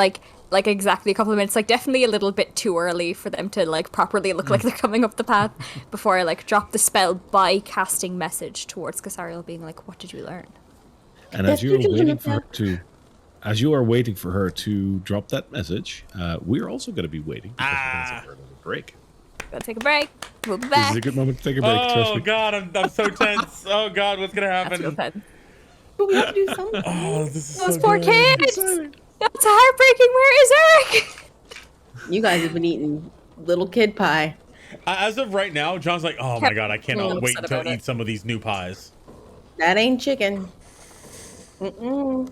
like exactly a couple of minutes, like definitely a little bit too early for them to like properly look like they're coming up the path before I like drop the spell by casting message towards Cassariel, being like, what did you learn? And as you are waiting for her to drop that message, we're also going to be waiting because we're going to take a little break. Gotta take a break. We'll be This back. is a good moment to take a break. Trust Oh me. God, I'm so tense. Oh God, what's gonna That's happen? real tense. But we have to do something. Oh, this is Those so poor good. kids! That's heartbreaking. Where is Eric? You guys have been eating little kid pie. As of right now, John's like, oh my God, I cannot upset wait about until I it. eat some of these new pies. That ain't chicken. Mm-mm.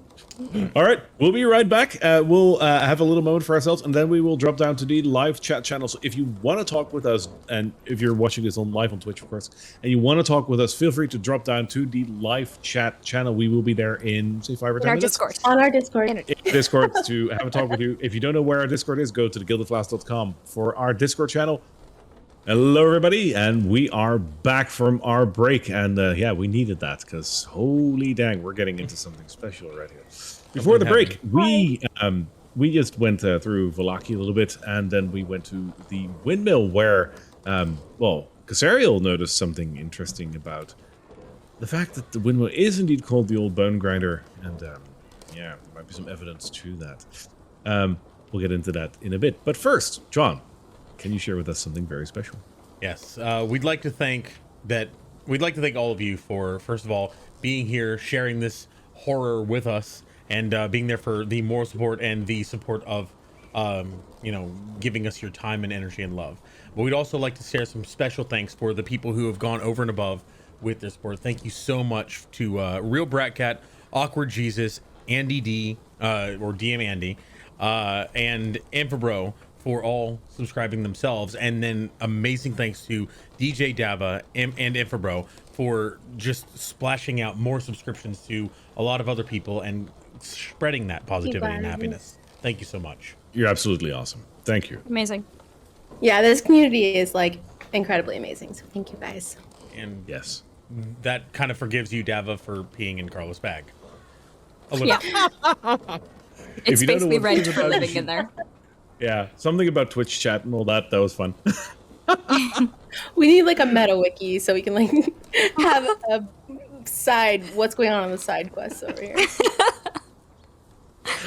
All right, we'll be right back. We'll have a little moment for ourselves, and then we will drop down to the live chat channel. So if you want to talk with us, and if you're watching this on live on Twitch, of course, and you want to talk with us, feel free to drop down to the live chat channel. We will be there in, say, 5 or 10 In our minutes. Discord. On our Discord. In our- In Discord to have a talk with you. If you don't know where our Discord is, go to theguildoflast.com for our Discord channel. Hello, everybody, and we are back from our break, and yeah, we needed that because holy dang, we're getting into something special right here. Before the break, we just went through Vallaki a little bit, and then we went to the windmill where, well, Cassariel noticed something interesting about the fact that the windmill is indeed called the old Bonegrinder, and yeah, there might be some evidence to that. We'll get into that in a bit, but first, John, can you share with us something very special? Yes, we'd like to thank all of you for, first of all, being here, sharing this horror with us, and being there for the moral support and the support of, you know, giving us your time and energy and love. But we'd also like to share some special thanks for the people who have gone over and above with their support. Thank you so much to Real Brat Cat, Awkward Jesus, Andy D, or DM Andy, and Emf for all subscribing themselves, and then amazing thanks to DJ Dava and Emf for just splashing out more subscriptions to a lot of other people and spreading that positivity and happiness. Thank you so much. You're absolutely awesome. Thank you. Amazing. Yeah, this community is like incredibly amazing. So thank you guys. And Yes. that kind of forgives you, Dava, for peeing in Carlos' bag. A little. Yeah. It's you don't know basically what rent it is for about- living in there. Yeah, something about Twitch chat and all that. That was fun. We need like a meta wiki so we can like have a side what's going on the side quests over here.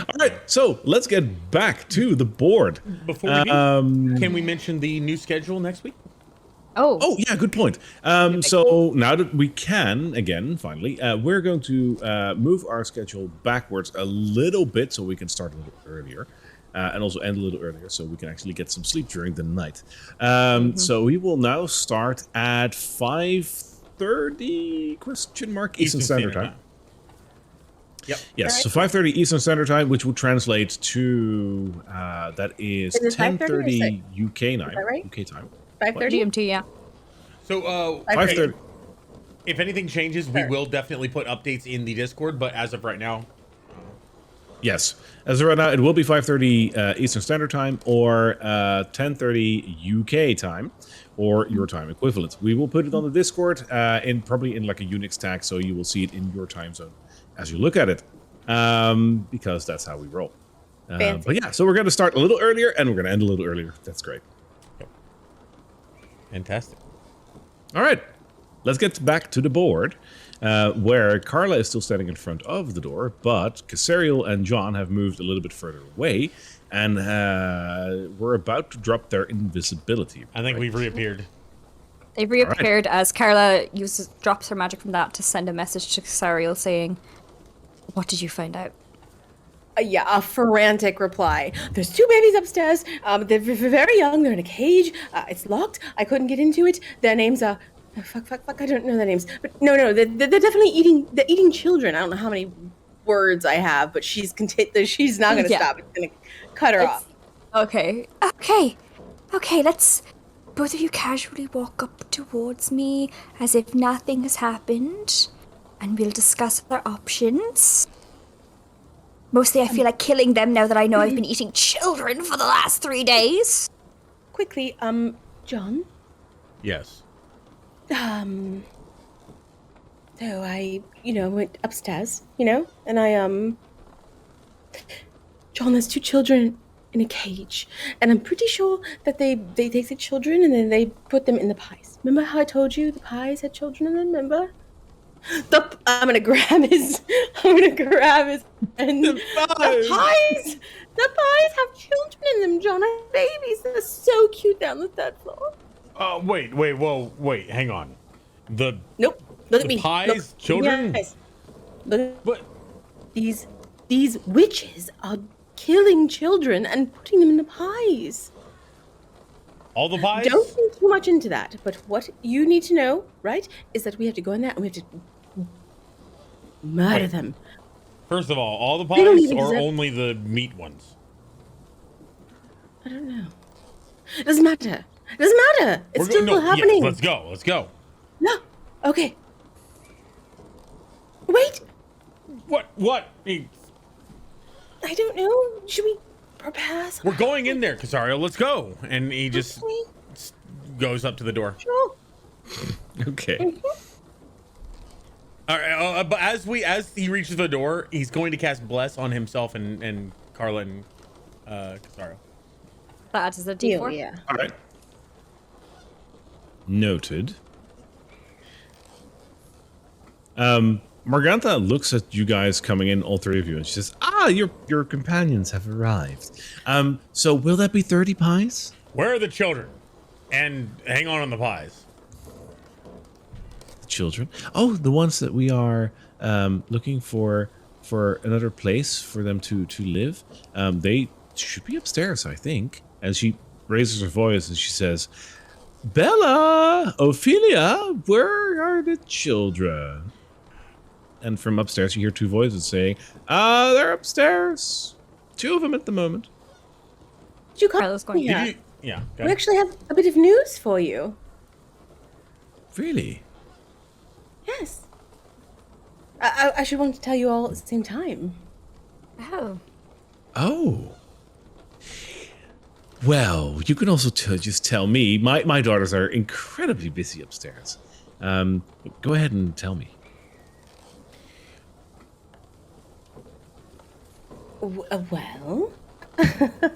All right, so let's get back to the board. Before we do, can we mention the new schedule next week? Oh, yeah, good point. So now that we can, again, finally, we're going to move our schedule backwards a little bit so we can start a little earlier. And also end a little earlier so we can actually get some sleep during the night. So we will now start at 5:30 Eastern Standard Time. Yep. Yes, so 5:30 Eastern Standard Time, which will translate to that is Is it 10:30 UK time. right? UK time. 5:30. GMT, yeah. So 5:30. if anything changes, we Sure. will definitely put updates in the Discord, but as of right now, Yes, as of right now, it will be 5:30 Eastern Standard Time or 10:30 UK time, or your time equivalent. We will put it on the Discord probably in like a Unix tag, so you will see it in your time zone as you look at it, because that's how we roll. Fancy. But yeah, so we're going to start a little earlier and we're going to end a little earlier. That's great. fantastic. All right, let's get back to the board, where Carla is still standing in front of the door, but Cassariel and John have moved a little bit further away, and we're about to drop their invisibility. I think right? we've reappeared. They reappeared as Carla drops her magic from that to send a message to Cassariel saying, "What did you find out?" Yeah, a frantic reply. There's 2 babies upstairs. They're very young. They're in a cage. It's locked. I couldn't get into it. Their names are... Oh, fuck. I don't know their names. But no. They're definitely eating... They're eating children. I don't know how many words I have, but she's not going to Yeah. stop. It's going to cut her off. Okay, let's... Both of you casually walk up towards me as if nothing has happened, and we'll discuss our options. Mostly I feel like killing them now that I know I've been eating children for the last 3 days. Quickly, John? Yes. So I, went upstairs, and I, John, there's 2 children in a cage, and I'm pretty sure that they take the children and then they put them in the pies. Remember how I told you the pies had children in them? Remember? I'm gonna grab his. And the pies have children in them, John. I have babies. They're so cute down the third floor. Wait, hang on. Nope. Look at the me. pies, Look. children? Yes. Look. What? These witches are killing children and putting them in the pies. All the pies? Don't think too much into that. But what you need to know, right, is that we have to go in there and we have to murder them. First of all the They don't pies even or deserve- only the meat ones? I don't know. It doesn't matter. It's still happening. Yes, let's go. No. Okay. Wait. What? I don't know. Should we prepare something? We're going in there, Cassariel. Let's go. And he just goes up to the door. Sure. Okay. All right, but as he reaches the door, he's going to cast Bless on himself and Carla and Cassariel. That adds as a D4. Yeah. All right. Noted. Morgantha looks at you guys coming in, all three of you, and she says, your companions have arrived. So will that be 30 pies? Where are the children? And hang on the pies. The children? Oh, the ones that we are looking for another place for them to live. They should be upstairs, I think. And she raises her voice and she says, Bella, Ophelia, where are the children? And from upstairs, you hear two voices saying, they're upstairs. Two of them at the moment. Did you come Carla's going here? Yeah. We actually have a bit of news for you. Really? Yes. I should want to tell you all at the same time. Oh. Oh. Well, you can also just tell me. My daughters are incredibly busy upstairs. Go ahead and tell me. Well?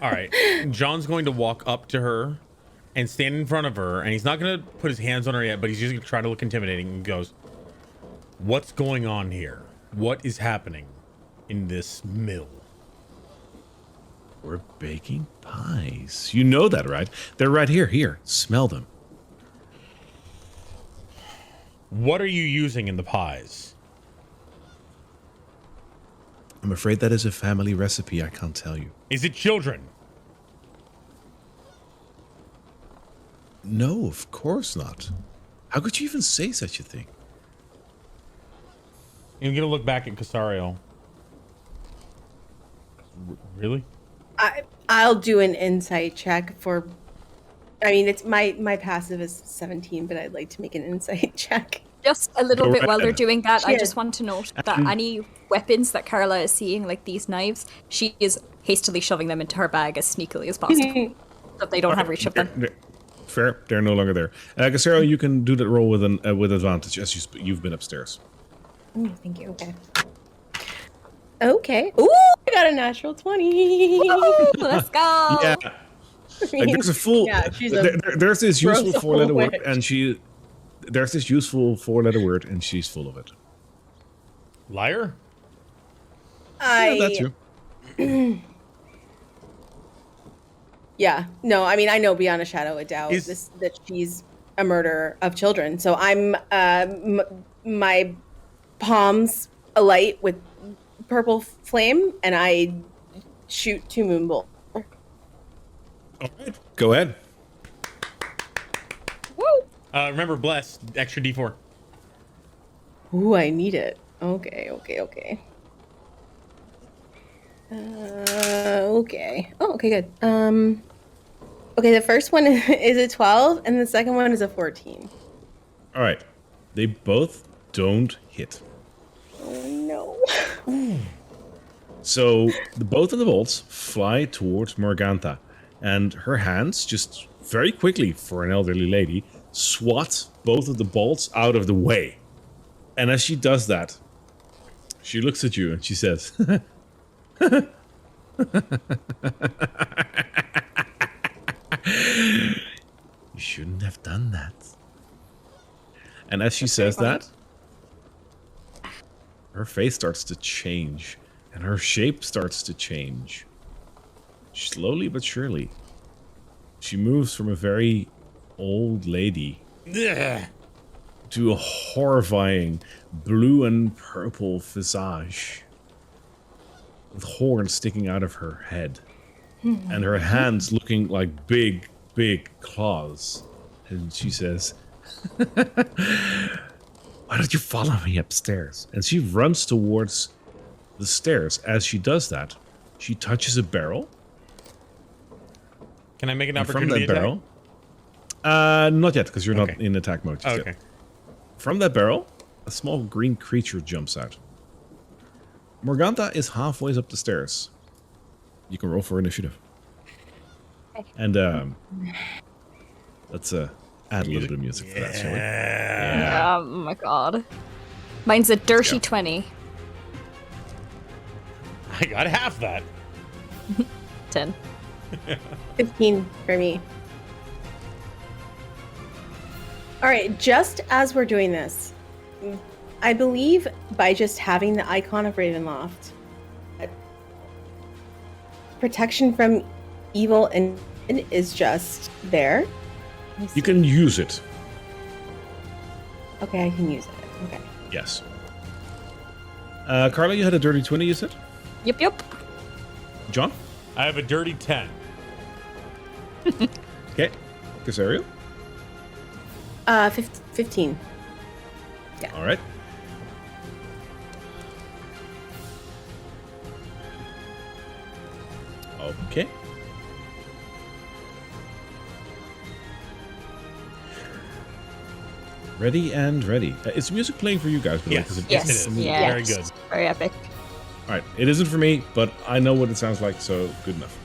All right. John's going to walk up to her and stand in front of her, and he's not going to put his hands on her yet, but he's just going to try to look intimidating and goes, "What's going on here? What is happening in this mill?" We're baking pies. You know that, right? They're right here. Here, smell them. What are you using in the pies? I'm afraid that is a family recipe. I can't tell you. Is it children? No, of course not. How could you even say such a thing? I'm going to look back at Cassariel. Really? I'll do an insight check for. I mean, it's my passive is 17, but I'd like to make an insight check. Just a little bit while they're ahead. doing that, I Cheers. just want to note that any weapons that Carla is seeing, like these knives, she is hastily shoving them into her bag as sneakily as possible. So they don't have reach of them. Fair. They're no longer there. Cassariel, you can do that roll with advantage as you've been upstairs. Ooh, thank you. Okay. Ooh, I got a natural 20. Woo, let's go! Yeah. Like, there's a full. Yeah, she's a there's this useful gross four-letter word, witch. and there's this useful four-letter word, and she's full of it. Liar? Yeah, that's you. Yeah. No, I mean, I know beyond a shadow of doubt Is- that she's a murderer of children. So I'm my palms alight with purple flame, and I shoot 2 moonbolts. All right, go ahead. Woo! Remember, bless, extra D4. Ooh, I need it. Okay. Okay. Oh, okay, good. Okay, the first one is a 12, and the second one is a 14. All right, they both don't hit. Oh no. So both of the bolts fly towards Morgantha, and her hands, just very quickly for an elderly lady, swat both of the bolts out of the way. And as she does that, she looks at you and she says, You shouldn't have done that. And as she says that, her face starts to change, and her shape starts to change. Slowly but surely. She moves from a very old lady to a horrifying blue and purple visage with horns sticking out of her head, and her hands looking like big, big claws. And she says, "Why don't you follow me upstairs?" And she runs towards the stairs. As she does that, she touches a barrel. Can I make an And from opportunity that attack? barrel, not yet, because you're not Okay. in attack mode just Okay. yet. From that barrel, a small green creature jumps out. Morgantha is halfway up the stairs. You can roll for initiative. And let's add a little bit of music for that, shall we? Yeah. Oh my god. Mine's a dirty 20. I got half that. 10. 15 for me. All right, just as we're doing this, I believe by just having the icon of Ravenloft, protection from evil and is just there. Let me You see. can use it. Okay, I can use it. Okay. Yes. Carla, you had a dirty 20, you said? Yep. John? I have a dirty 10. Okay. Cassariel? 15. All right. Okay. Ready and ready. Is music playing for you guys? By the way? Yes. 'Cause Yes, isn't it for is. me. Yes. Very good. Very epic. All right. It isn't for me, but I know what it sounds like, so good enough.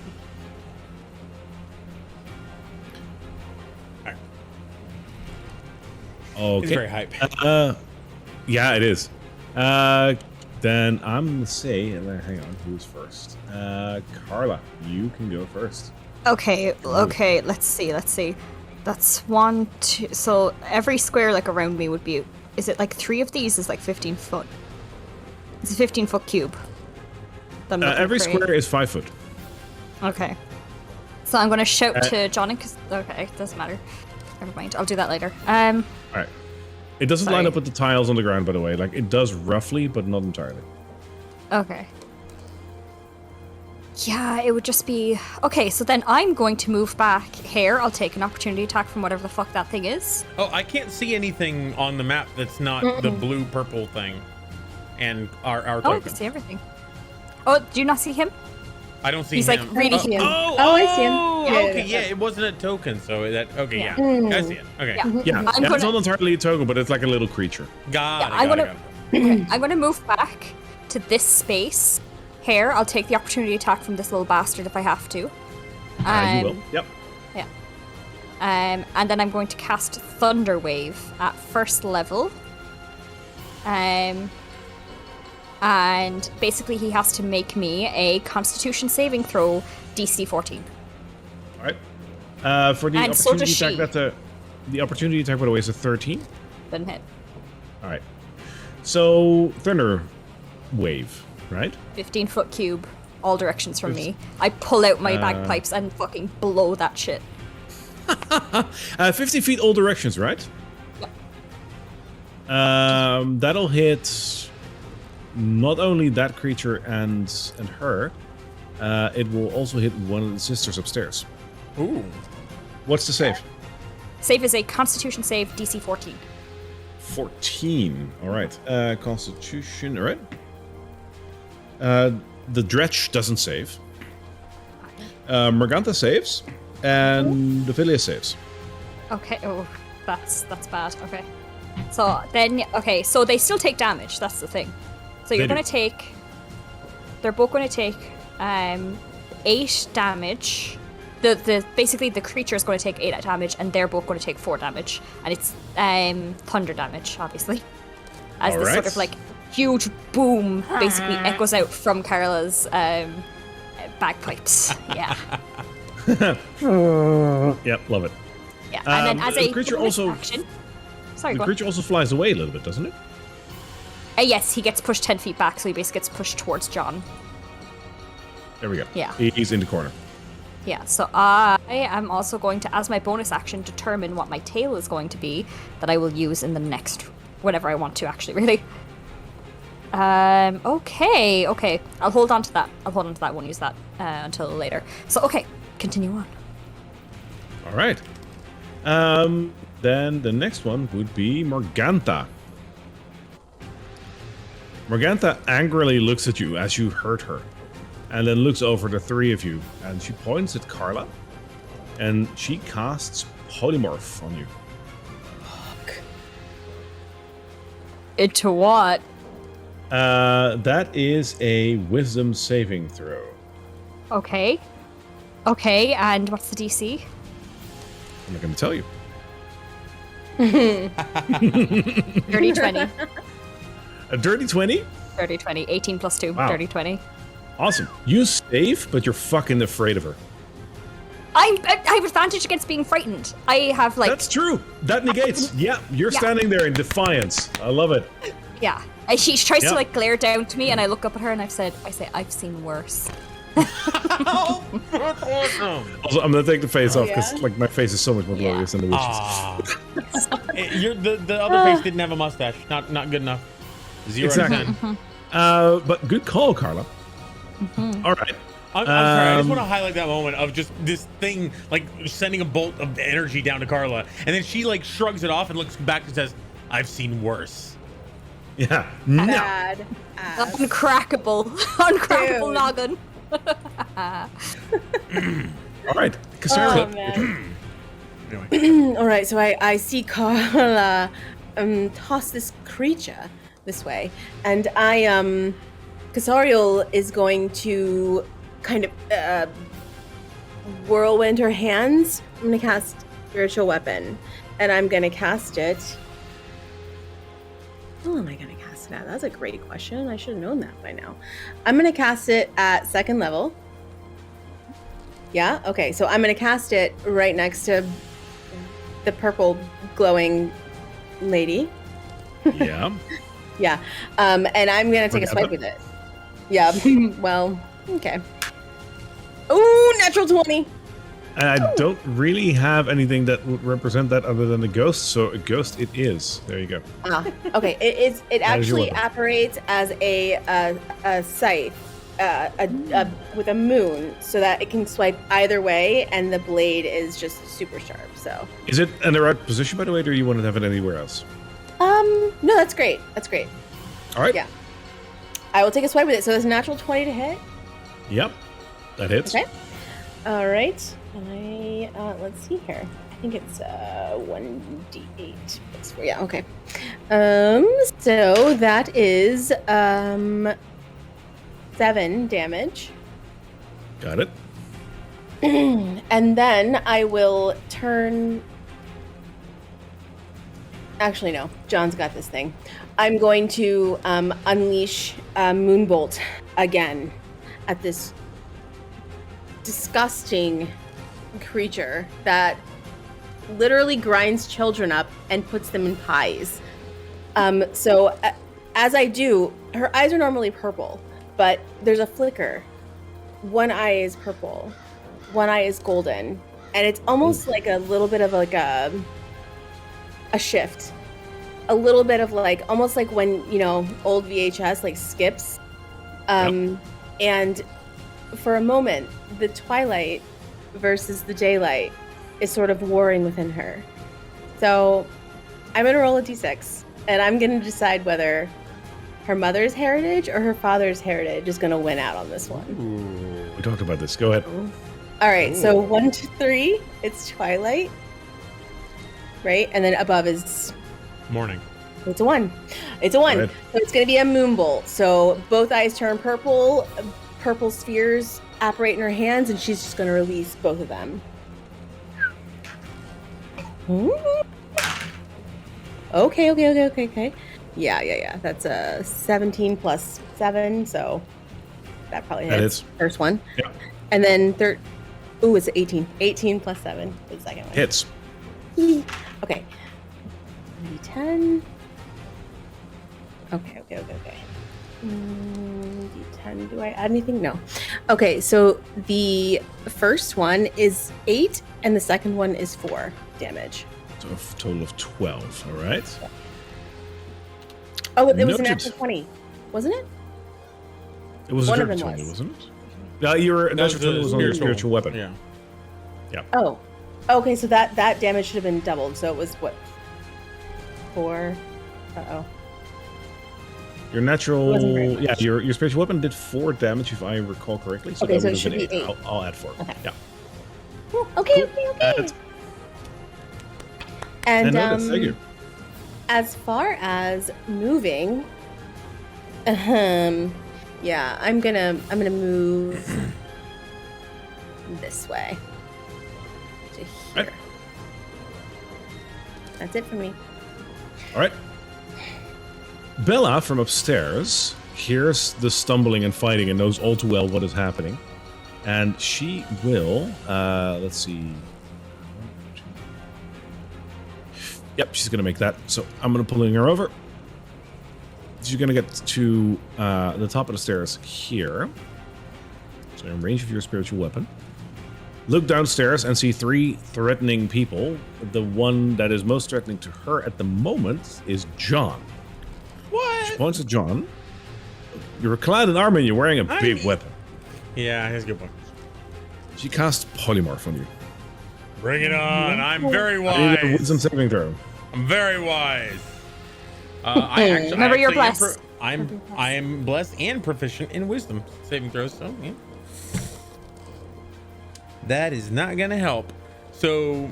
Okay. It's very hype. Yeah, it is. Then I'm gonna say, hang on, who's first? Carla, you can go first. Okay, let's see. That's 1, 2. So every square like around me would be. Is it like 3 of these is like 15 foot? It's a 15-foot cube. that I'm looking Every for. square is 5 foot. Okay. So I'm gonna shout to Johnny because okay, it doesn't matter. Never mind. I'll do that later. All right. It doesn't line Sorry. up with the tiles on the ground, by the way. Like, it does roughly, but not entirely. Okay. Yeah, it would just be okay. So then I'm going to move back here. I'll take an opportunity attack from whatever the fuck that thing is. Oh, I can't see anything on the map that's not the blue purple thing, and our Oh, I token. can see everything. Oh, do you not see him? I don't see He's him. like really. see him. Oh, Oh, I see him. Yeah, okay, yeah. it wasn't a token, so that okay, Yeah. yeah. I see it. Okay, Yeah. Yeah, I'm it's gonna- not entirely a token, but it's like a little creature. got it. I'm got it, gonna- got it. I'm going to move back to this space here. I'll take the opportunity attack from this little bastard if I have to. You will. Yep. Yeah. And then I'm going to cast Thunder Wave at first level. And basically he has to make me a Constitution saving throw DC 14. All right. For the And so opportunity does attack, she. that's the opportunity attack, by the way, is a 13. Doesn't hit. All right. So, Thunder Wave, right? 15-foot cube, all directions from me. I pull out my bagpipes and fucking blow that shit. 50 feet all directions, right? Yep. That'll hit not only that creature and her, it will also hit one of the sisters upstairs. Ooh, What's the save? Save is a Constitution save, DC 14. 14. All right. Constitution. All right. The Dretch doesn't save. Morgantha saves, and the Philia saves. Okay. Oh, that's bad. Okay. So then, okay. So they still take damage. That's the thing. So you're They do. going to take. They're both going to take 8 damage. The basically the creature is going to take 8 damage, and they're both going to take 4 damage, and it's thunder damage, obviously, as this sort Alright. of like huge boom basically echoes out from Carla's bagpipes. Yeah. Yep, love it. Yeah. And then as the a creature bonus also- action. Sorry, The go on. creature also flies away a little bit, doesn't it? Yes, he gets pushed 10 feet back, so he basically gets pushed towards John. There we go. Yeah. He's in the corner. Yeah, so I am also going to, as my bonus action, determine what my tail is going to be that I will use in the next, whatever I want to, actually, really. Okay. I'll hold on to that. Won't use that until later. So, okay, continue on. All right. Then the next one would be Morgantha. Morgantha angrily looks at you as you hurt her, and then looks over the three of you, and she points at Carla, and she casts Polymorph on you. Into what? That is a Wisdom saving throw. Okay, and what's the DC? I'm not going to tell you. 30, 20. A dirty 20? 30, 20. 18 plus 2. Wow. 30, 20. Awesome. You save, but you're fucking afraid of her. I have advantage against being frightened. I have, like... That's true. That negates. Yeah, you're standing there in defiance. I love it. Yeah. And she tries Yep. to, like, glare down to me, and I look up at her, and I say, I've seen worse. Also, I'm gonna take the face off because, yeah? like, my face is so much more Yeah. glorious than the witch's. The other face didn't have a mustache. Not good enough. 0 Exactly. out of 10. But good call, Carla. All right. I'm sorry. I just want to highlight that moment of just this thing, like sending a bolt of energy down to Carla, and then she like shrugs it off and looks back and says, "I've seen worse." Yeah. No. Bad ass. Uncrackable Dude. noggin. All right. Oh, Cassariel. man. Anyway, All right, so I see Carla toss this creature this way, and Cassariel is going to kind of whirlwind her hands. I'm going to cast Spiritual Weapon, and I'm going to cast it. Who am I going to cast it at? That's a great question. I should have known that by now. I'm going to cast it at 2nd level. Yeah? Okay, so I'm going to cast it right next to the purple glowing lady. Yeah. Yeah. And I'm going to take a swipe Forget with it. Yeah. Well, okay. Ooh, natural 20. And I don't really have anything that would represent that other than a ghost, so a ghost it is. There you go. Okay. It That is your actually weapon. operates as a scythe with a moon so that it can swipe either way, and the blade is just super sharp. So. Is it in the right position, by the way, or do you want to have it anywhere else? No, that's great. That's great. All right. Yeah. I will take a swipe with it. So it's a natural 20 to hit. Yep. That hits. Okay. All right. And let's see here. I think it's 1d8 plus 4. Yeah. Okay. So that is 7 damage, Got it. and then I will turn. Actually, no. John's got this thing. I'm going to unleash Moonbolt again at this disgusting creature that literally grinds children up and puts them in pies. So as I do, her eyes are normally purple, but there's a flicker. One eye is purple, one eye is golden, and it's almost like a little bit of like a shift. A little bit of like, almost like when, you know, old VHS like skips. And for a moment, the twilight versus the daylight is sort of warring within her. So I'm going to roll a d6, and I'm going to decide whether her mother's heritage or her father's heritage is going to win out on this one. Ooh, we talked about this. Go ahead. All right, so 1 to 3, it's twilight, right? And then above is morning. it's a 1. It's a 1. Go So ahead. it's going to be a moonbolt. So both eyes turn purple. Purple spheres operate in her hands, and she's just going to release both of them. Okay. Yeah. That's a 17 plus 7, so That probably That hits. hits. First one. Yeah. And then ooh, it's 18. 18 plus 7 for the second one. Hits. Okay. D10. Okay. D10. Do I add anything? No. Okay, so the first one is 8, and the second one is 4 damage. So a total of 12. All right. Oh, it was an Noted. natural 20, wasn't it? It was One a of them dirty 20, was. wasn't it? Yeah, your natural 20 was on your spiritual weapon. Yeah. Oh. Okay, so that damage should have been doubled. So it was what? 4. Uh-oh. Your natural, Wasn't very much. yeah, your spiritual weapon did 4 damage, if I recall correctly. So Okay, that so would it have should been be 8. I'll add 4. Okay. Yeah. Okay. And And thank you. as far as moving, yeah, I'm gonna move this way to here. Right. That's it for me. All right. Bella from upstairs hears the stumbling and fighting and knows all too well what is happening. And she will, let's see. Yep, she's going to make that. So I'm going to pull her over. She's going to get to the top of the stairs here. So in range of your spiritual weapon. Look downstairs and see 3 threatening people. The one that is most threatening to her at the moment is John. What? She points at John. You're clad in armor and you're wearing a big weapon. Yeah, here's a good one. She casts polymorph on you. Bring it on. I'm very I need a wise. wisdom saving throw. I'm very wise. Remember you're blessed. I am blessed and proficient in wisdom saving throws. So yeah. That is not gonna help. So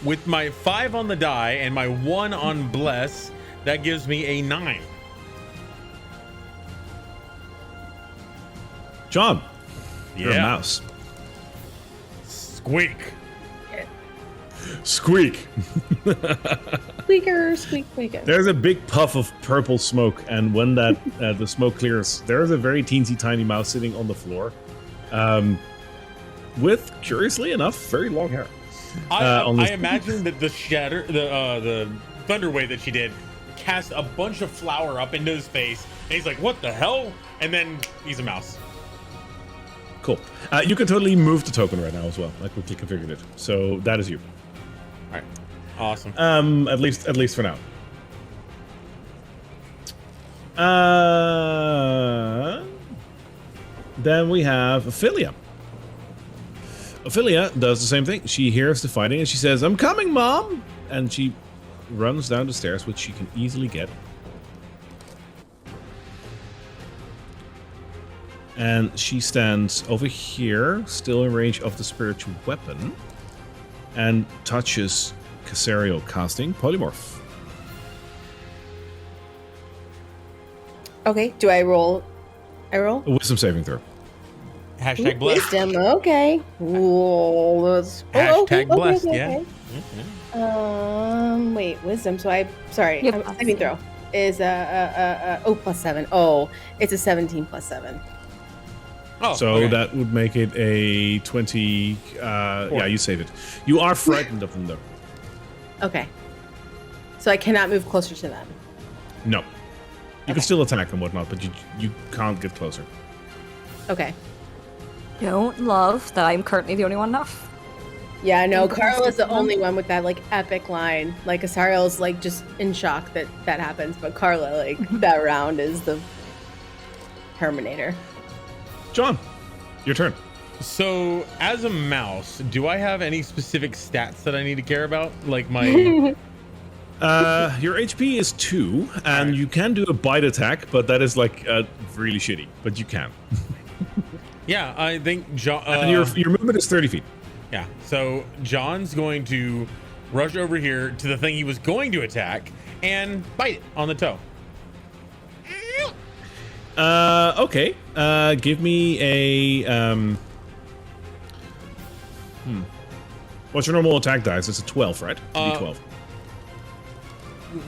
with my 5 on the die and my 1 on bless, that gives me a 9. John, you're a Yeah. mouse. Squeak. Squeak. Squeaker, squeaker. There's a big puff of purple smoke, and when that the smoke clears, there's a very teensy tiny mouse sitting on the floor, with, curiously enough, very long hair. I imagine that the thunder wave that she did cast a bunch of flour up into his face, and he's like, "What the hell?" And then he's a mouse. Cool. You can totally move the token right now as well. I quickly configured it, so that is you. All right, awesome. At least for now. Then we have Ophelia. Ophelia does the same thing. She hears the fighting and she says, "I'm coming, Mom!" And she runs down the stairs, which she can easily get. And she stands over here, still in range of the spiritual weapon, and touches Cassariel, casting polymorph. Okay, do I roll? I roll? A wisdom saving throw. Hashtag blessed. Wisdom, okay. Ooh, that's... Hashtag okay, blessed, okay. Wait, wisdom. So sorry, Yep. saving throw is plus 7. Oh, it's a 17 plus 7. Oh, So okay. that would make it a 20. Yeah, you save it. You are frightened of them, though. Okay. So I cannot move closer to them. No. You can still attack and whatnot, but you can't get closer. Okay. Don't love that I'm currently the only one enough. Yeah, no, Think Carl is the closer to only one with that like epic line. Like Cassariel's like just in shock that happens, but Carla like that round is the Terminator. John, your turn. So, as a mouse, do I have any specific stats that I need to care about? Like my... Your HP is 2, and you can do a bite attack, but that is like really shitty. But you can. Yeah, I think John... And your movement is 30 feet. Yeah, so John's going to rush over here to the thing he was going to attack and bite it on the toe. Okay. Give me a What's your normal attack dice? It's a 12, right? It's a D12.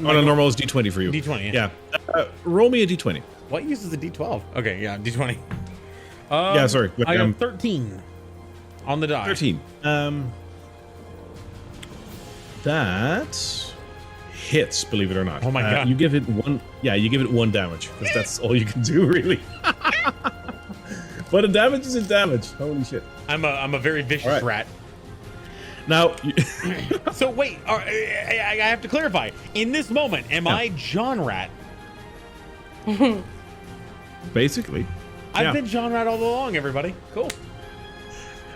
Oh, no, normal is D20 for you. D20, yeah. Roll me a D20. What uses a D12? Okay, yeah, D20. Yeah, sorry. I got 13 on the die. 13. That hits, believe it or not. Oh my God. You give it one. Yeah, you give it 1 damage because that's all you can do, really. But a damage is a damage. Holy shit! I'm a very vicious rat. Now, So wait, I have to clarify. In this moment, am I John Rat? basically, I've been John Rat all along, everybody. Cool.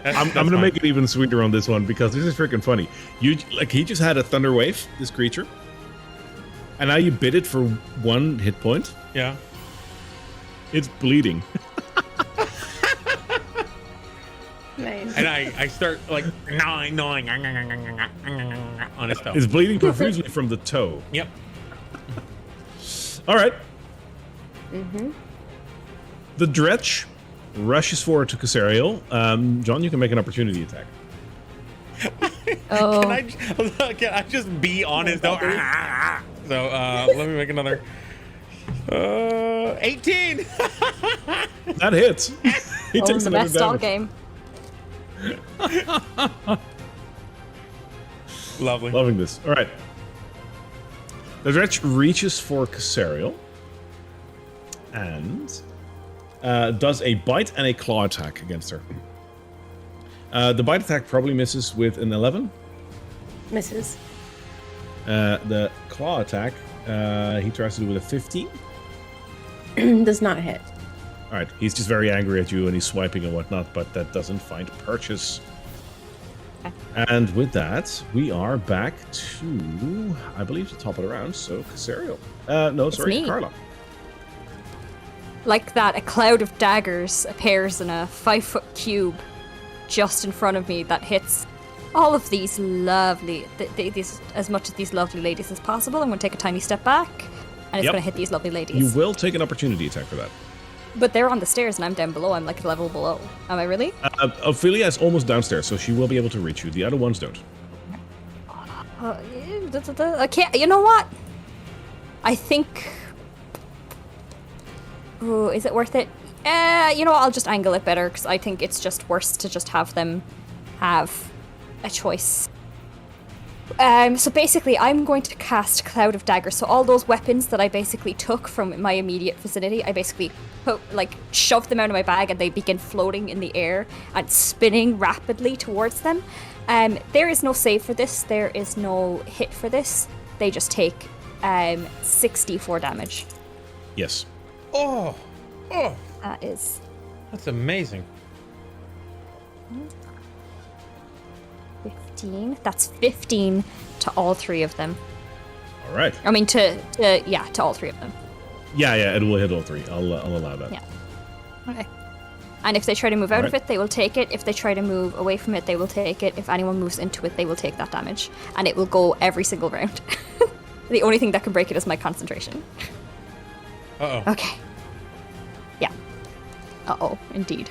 I'm gonna make it even sweeter on this one because this is freaking funny. He just had a thunder wave, this creature, and now you bit it for 1 hit point. Yeah. It's bleeding. Nice. And I start like gnawing on his toe. It's bleeding profusely from the toe. Yep. All right. The Dretch rushes forward to Cassariel. John, you can make an opportunity attack. Oh. Can I just be on his toe? So let me make another. 18. That hits. He Oh, takes the another best all damage. game. Lovely. Loving this. All right. The Dretch reaches for Cassariel and does a bite and a claw attack against her. The bite attack probably misses with an 11. Misses. The claw attack, he tries to do with a 15. Does not hit. All right, he's just very angry at you and he's swiping and whatnot, but that doesn't find purchase. And with that, we are back to, I believe, the top of the round. So Cassariel. No, It's sorry, me. Carla. Like that, a cloud of daggers appears in a 5-foot cube just in front of me that hits all of these lovely, these as much of these lovely ladies as possible. I'm going to take a tiny step back, and it's Yep. going to hit these lovely You ladies. will take an opportunity attack for that. But they're on the stairs, and I'm down below. I'm like a level below. Am I really? Ophelia is almost downstairs, so she will be able to reach you. The other ones don't. I can't. You know what? I think. Ooh, is it worth it? You know what? I'll just angle it better because I think it's just worse to just have them have a choice. So basically, I'm going to cast Cloud of Daggers. So all those weapons that I basically took from my immediate vicinity, I basically shove them out of my bag, and they begin floating in the air and spinning rapidly towards them. There is no save for this. There is no hit for this. They just take 64 damage. Yes. Oh, That's amazing. 15. That's 15 to all 3 of them. All right. I mean, to all 3 of them. Yeah, it will hit all 3. I'll allow that. Yeah. Okay. And if they try to move out of Alright. it, they will take it. If they try to move away from it, they will take it. If anyone moves into it, they will take that damage. And it will go every single round. The only thing that can break it is my concentration. Uh-oh. Okay. Yeah. Uh-oh, indeed.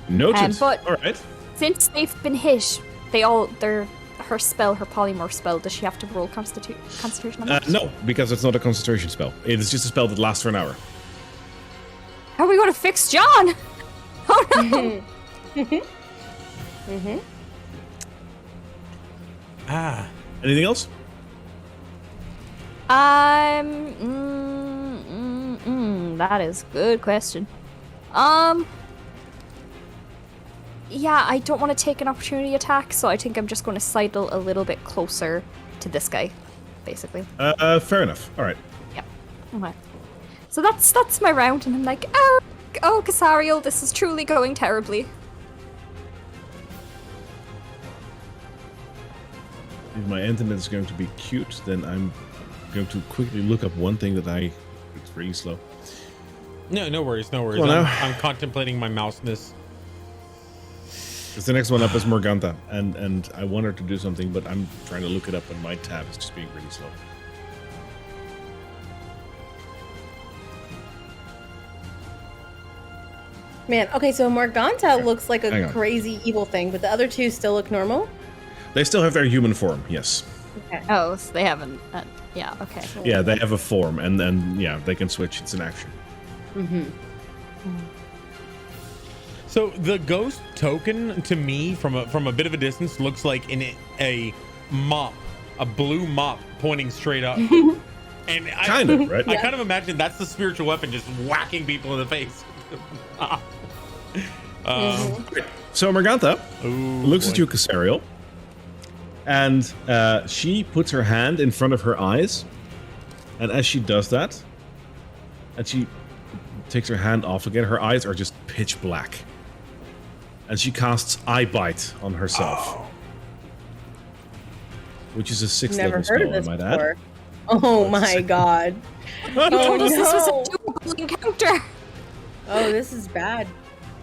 Noted. But- all right. Since they've been hit, her spell, her polymorph spell, does she have to roll concentration on that? No, because it's not a concentration spell. It is just a spell that lasts for an hour. How are we going to fix John? Oh no! Anything else? That is a good question. Yeah, I don't want to take an opportunity attack, so I think I'm just going to sidle a little bit closer to this guy, basically. Fair enough. All right. Yep. Okay. So that's my round, and I'm like, oh, Cassariel, this is truly going terribly. If my internet is going to be cute, then I'm going to quickly look up one thing that it's really slow. No worries. Well, now- I'm contemplating my mouseness. Because the next one up is Morganta, and I want her to do something, but I'm trying to look it up, and my tab is just being really slow. Man, okay, so Morganta looks like Hang a on. crazy evil thing, but the other 2 still look normal. They still have their human form, yes. Okay. Oh, so they haven't. Yeah. Okay. Yeah, they have a form, and then yeah, they can switch. It's an action. So the ghost token to me from a bit of a distance looks like a mop, a blue mop pointing straight up. And Kind of, right? I kind of imagine that's the spiritual weapon just whacking people in the face. So Morgantha looks boy. at you, Cassariel, and she puts her hand in front of her eyes, and as she does that, and she takes her hand off again, her eyes are just pitch black, and she casts Eye Bite on herself, which is a 6th Never level heard spell, of this I might before. add. Oh my god. You told us this was no. a doable encounter. Oh, this is bad.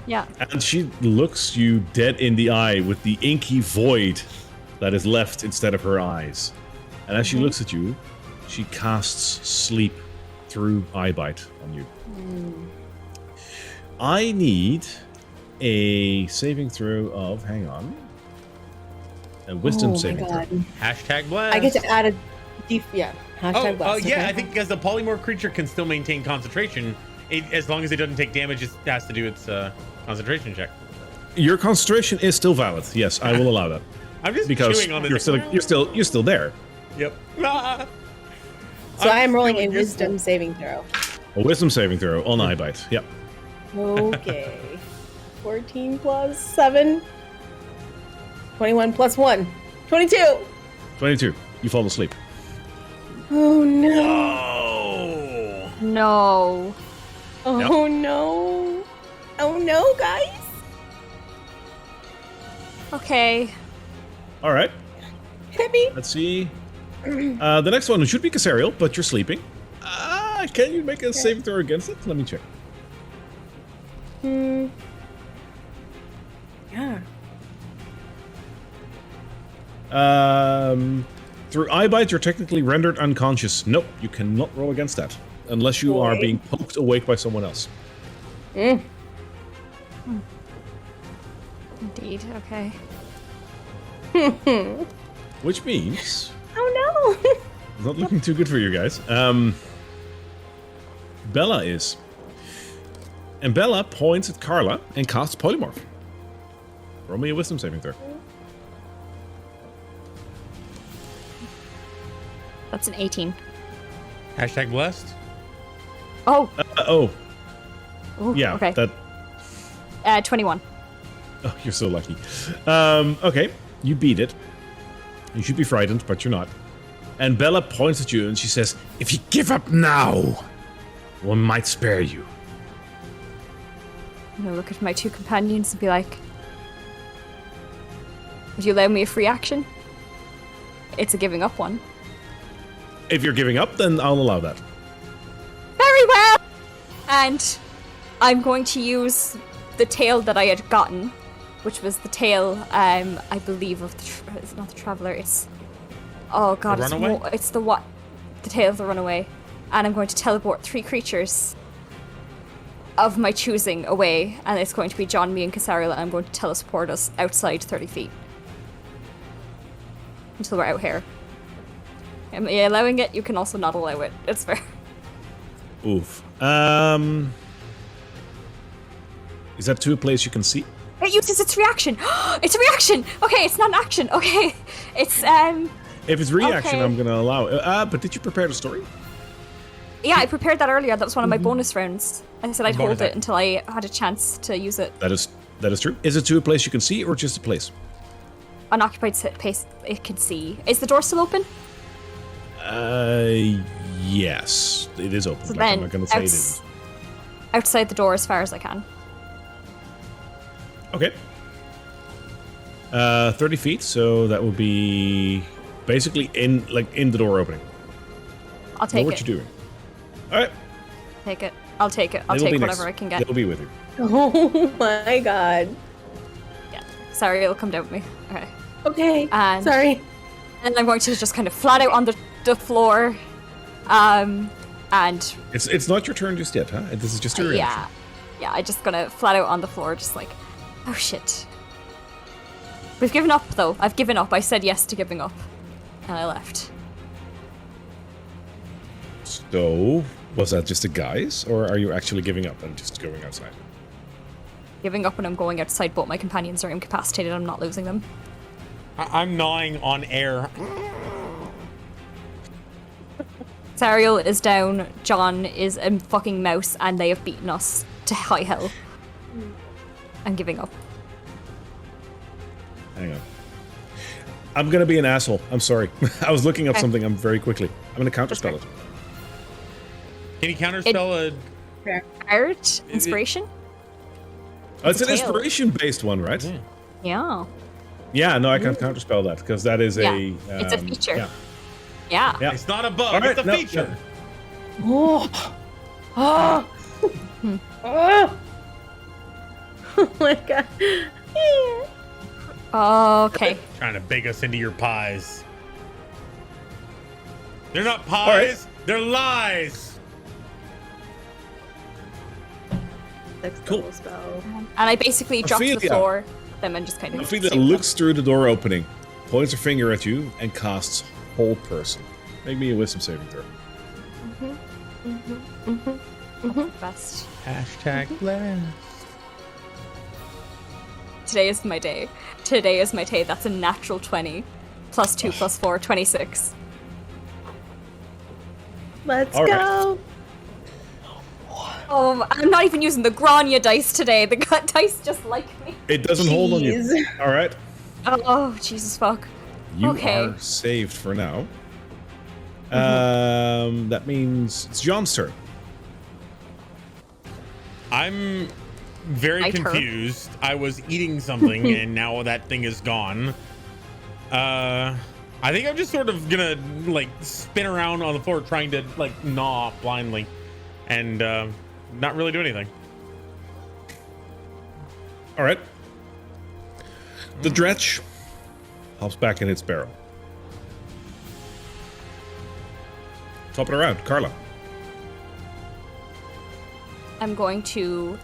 Yeah. And she looks you dead in the eye with the inky void that is left instead of her eyes. And as she looks at you, she casts Sleep through Eye Bite on you. I need a saving throw of, hang on, a wisdom saving throw. Hashtag blast. I get to add a hashtag blast. Yeah, okay. I think because the polymorph creature can still maintain concentration, as long as it doesn't take damage, it has to do its concentration check. Your concentration is still valid. Yes, I will allow that. I'm just Because chewing on this. you're still there. Yep. So I am rolling a feeling wisdom saving throw. A wisdom saving throw on Eye Bite. Yep. Okay. 14 plus 7. 21 plus 1. 22. 22. You fall asleep. Oh no. Oh. No. Oh no. Oh no, guys. Okay. All right. Hit me. Let's see. The next one should be Cassariel, but you're sleeping. Can you make a saving throw against it? Let me check. Yeah. Through Eye Bite, you're technically rendered unconscious. Nope, you cannot roll against that. Unless you are being poked awake by someone else. Indeed. Okay. Which means... Oh no. It's not looking too good for you guys. Bella is. And Bella points at Carla and casts Polymorph. Roll me a wisdom saving throw. That's an 18. Hashtag blessed. Oh. Oh, Ooh, yeah. Okay. That. 21. Oh, you're so lucky. Okay, you beat it. You should be frightened, but you're not. And Bella points at you and she says, If you give up now, one might spare you. I'm gonna look at my two companions and be like, would you allow me a free action? It's a giving up one. if you're giving up, then I'll allow that. Very well! And I'm going to use the tail that I had gotten, which was the tail, I believe, of the... it's not the Traveler, it's... Oh god, The it's runaway? it's the what? The tail of the Runaway. And I'm going to teleport 3 creatures of my choosing away, and it's going to be John, me, and Cassariel, and I'm going to teleport us outside 30 feet. Until we're out here. Am I allowing it? You can also not allow it. It's fair. Oof. Is that to a place you can see? It uses its reaction! It's a reaction! Okay, it's not an action. Okay. It's, If it's reaction, Okay. I'm gonna allow it. But did you prepare the story? yeah, I prepared that earlier. That was one of my bonus rounds. I said I'd Bonus hold it action. until I had a chance to use it. That is true. Is it to a place you can see or just a place? Unoccupied space it can see. Is the door still open? Yes, it is open. So Like, then, I'm not gonna say it isn't. outside the door as far as I can. Okay. 30 feet, so that would be basically in the door opening. I'll Know take what it. you're doing. All right. Take it. I'll take it. I'll They will take be whatever next. I can get. They'll be with you. Oh my god. Yeah. Sorry, it'll come down with me. Okay. Okay. And- Sorry. And I'm going to just kind of flat out on the floor. And It's not your turn just yet, huh? This is just your reaction. yeah, I'm just gonna flat out on the floor, just like, oh shit. We've given up though. I've given up. I said yes to giving up, and I left. So, was that just a guise, or are you actually giving up and just going outside? Giving up when I'm going outside, but my companions are incapacitated. I'm not losing them. I'm gnawing on air. Cassariel is down. John is a fucking mouse, and they have beaten us to high hell. I'm giving up. Hang on. I'm gonna be an asshole. I'm sorry. I was looking up something very quickly. I'm gonna counterspell it. Can you counterspell Art? Inspiration? Oh, it's an a tail. inspiration-based one, right? Yeah. Yeah, no, I can't counterspell that because that is a. It's a feature. Yeah. Yeah. Yeah. It's not a bug, All right, it's a no, feature. Oh. Oh. Oh. Oh my god. Okay. Trying to bake us into your pies. They're not pies, they're lies. Cool. Spell. And I basically drop to the Ophelia. floor, them and just kind of. Ophelia save them. looks through the door opening, points her finger at you, and casts Hold Person. Make me a wisdom saving throw. Best. Hashtag blast. Today is my day. Today is my day. That's a natural 20. Plus 2, plus 4, 26. Let's All right. go. Oh, I'm not even using the Grania dice today. The dice just like me. It doesn't hold on you. Jeez. All right. Oh, Jesus fuck. You Okay. are saved for now. That means it's John's turn. I'm very My turn. confused. I was eating something and now that thing is gone. I think I'm just sort of gonna like spin around on the floor trying to like gnaw blindly and not really do anything. All right. The dretch hops back in its barrel. Top it around, Carla. I'm going to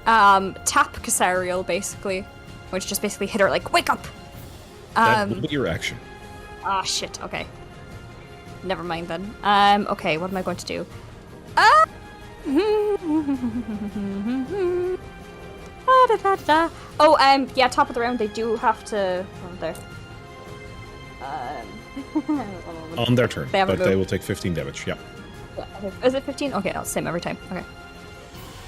tap Cassariel, basically. Which just basically hit her like, wake up! That will be your action. Ah, shit, okay. Never mind then. Okay, what am I going to do? Oh, yeah, top of the round, they do have to... Oh, there. On their turn, They have a but they move. will take 15 damage. Yeah. Is it 15? Okay, no, same every time. Okay.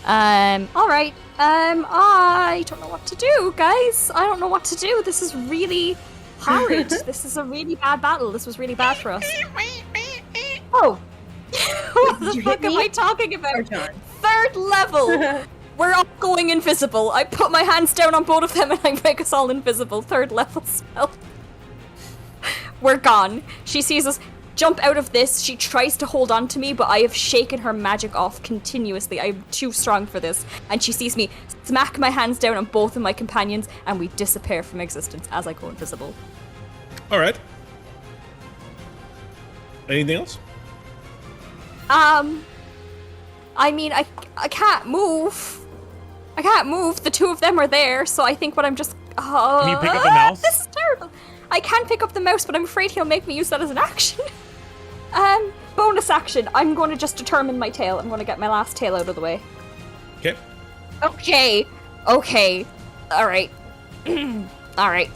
Alright. I don't know what to do, guys. I don't know what to do. This is really horrid. This is a really bad battle. This was really bad for us. Oh. What the you fuck hit am me? I talking about? Or John? 3rd level! We're all going invisible. I put my hands down on both of them and I make us all invisible. 3rd level spell. We're gone. She sees us jump out of this. She tries to hold on to me, but I have shaken her magic off continuously. I'm too strong for this. And she sees me smack my hands down on both of my companions, and we disappear from existence as I go invisible. All right. Anything else? I mean, I can't move. I can't move. The two of them are there, so I think what I'm just... Can you pick up the mouse? This is terrible. I can pick up the mouse, but I'm afraid he'll make me use that as an action. Bonus action. I'm going to just determine my tail. I'm going to get my last tail out of the way. Okay. Okay. Alright. Alright.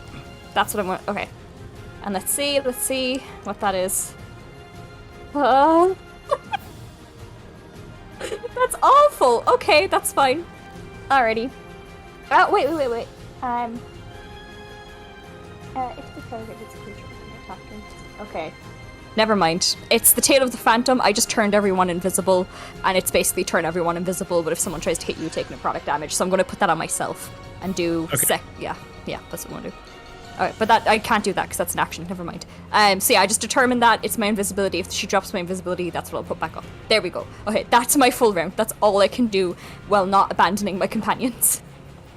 That's what I'm going to... Okay. And let's see what that is. That's awful. Okay, that's fine. Alrighty. Wait. If the target hits a creature with an attack. Okay. Never mind. It's the tail of the phantom. I just turned everyone invisible, and it's basically turn everyone invisible, but if someone tries to hit you, taking necrotic damage. So I'm going to put that on myself and do yeah, that's what I'm going to do. Alright, but that I can't do that because that's an action. Never mind. So yeah, I just determined that it's my invisibility. If she drops my invisibility, that's what I'll put back up. There we go. Okay, that's my full round. That's all I can do while not abandoning my companions.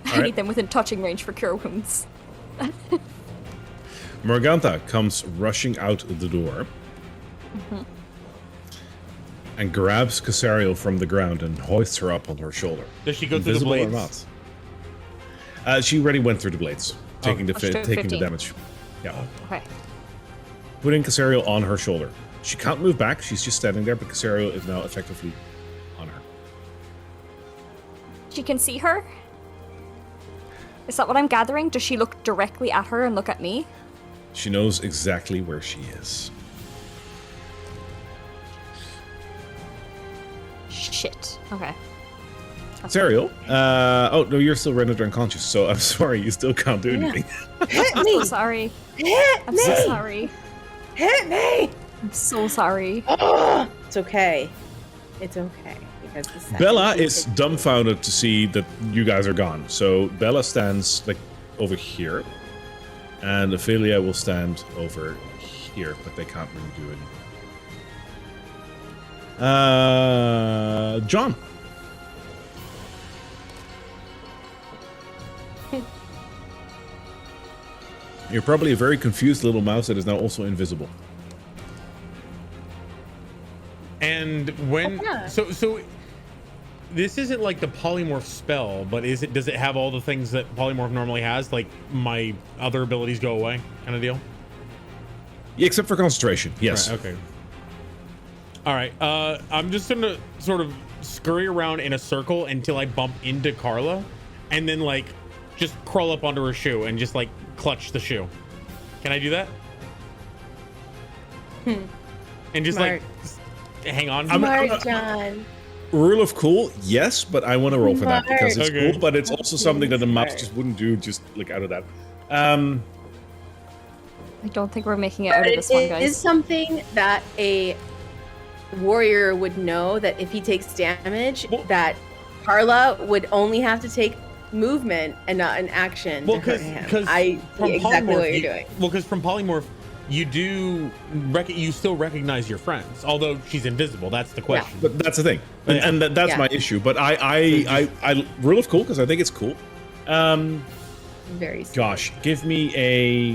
I right. need them within touching range for cure wounds. Morgantha comes rushing out the door and grabs Cassariel from the ground and hoists her up on her shoulder. Does she go through the Invisible or blades? not? She already went through the blades, taking the Straight taking the 15. damage. Yeah. Okay. Putting Cassariel on her shoulder. She can't move back. She's just standing there, but Cassariel is now effectively on her. She can see her? Is that what I'm gathering? Does she look directly at her and look at me? She knows exactly where she is. Shit. Okay. Cassariel, oh no, you're still rendered unconscious, so I'm sorry, you still can't do anything. Hit I'm me! so sorry. Hit I'm me! so sorry. Hit me! I'm so sorry. It's okay. It's okay. Because the second Bella you is take- dumbfounded to see that you guys are gone. So Bella stands like over here, and Ophelia will stand over here, but they can't really do anything. John. You're probably a very confused little mouse that is now also invisible. And when yeah. so this isn't like the polymorph spell, but does it have all the things that polymorph normally has, like my other abilities go away kind of deal? Yeah, except for concentration. Yes. Right, okay. All right. I'm just gonna sort of scurry around in a circle until I bump into Carla, and then like just crawl up onto her shoe and just like clutch the shoe. Can I do that? And just Smart. like hang on. Smart, John. Rule of cool, yes, but I want to roll for that because it's Okay. cool, but it's also something that the mouse Smart. just wouldn't do just like out of that. I don't think we're making it out of But this one, it guys. is something that a warrior would know, that if he takes damage, Well- that Carla would only have to take movement and not an action Well, to hurt because him. I see exactly what you're doing. Well, because from polymorph, you you still recognize your friends, although she's invisible. That's the question. But that's the thing, and that's Yeah. my issue. But I rule of cool because I think it's cool. Very smart. Gosh, give me a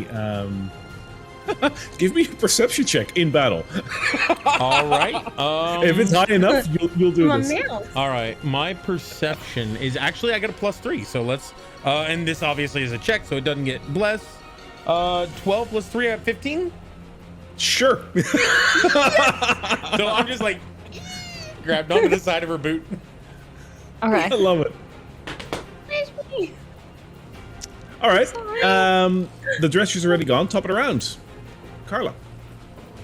give me a perception check in battle. All right. If it's high enough, you'll do Come on, this. mouse. All right, my perception is actually I got a +3, so let's and this obviously is a check, so it doesn't get blessed. 12 + 3 at 15. Sure. So I'm just like grabbed onto the side of her boot. Okay. I love it. Where's me? All right. The dress is already gone. Top it around. Carla.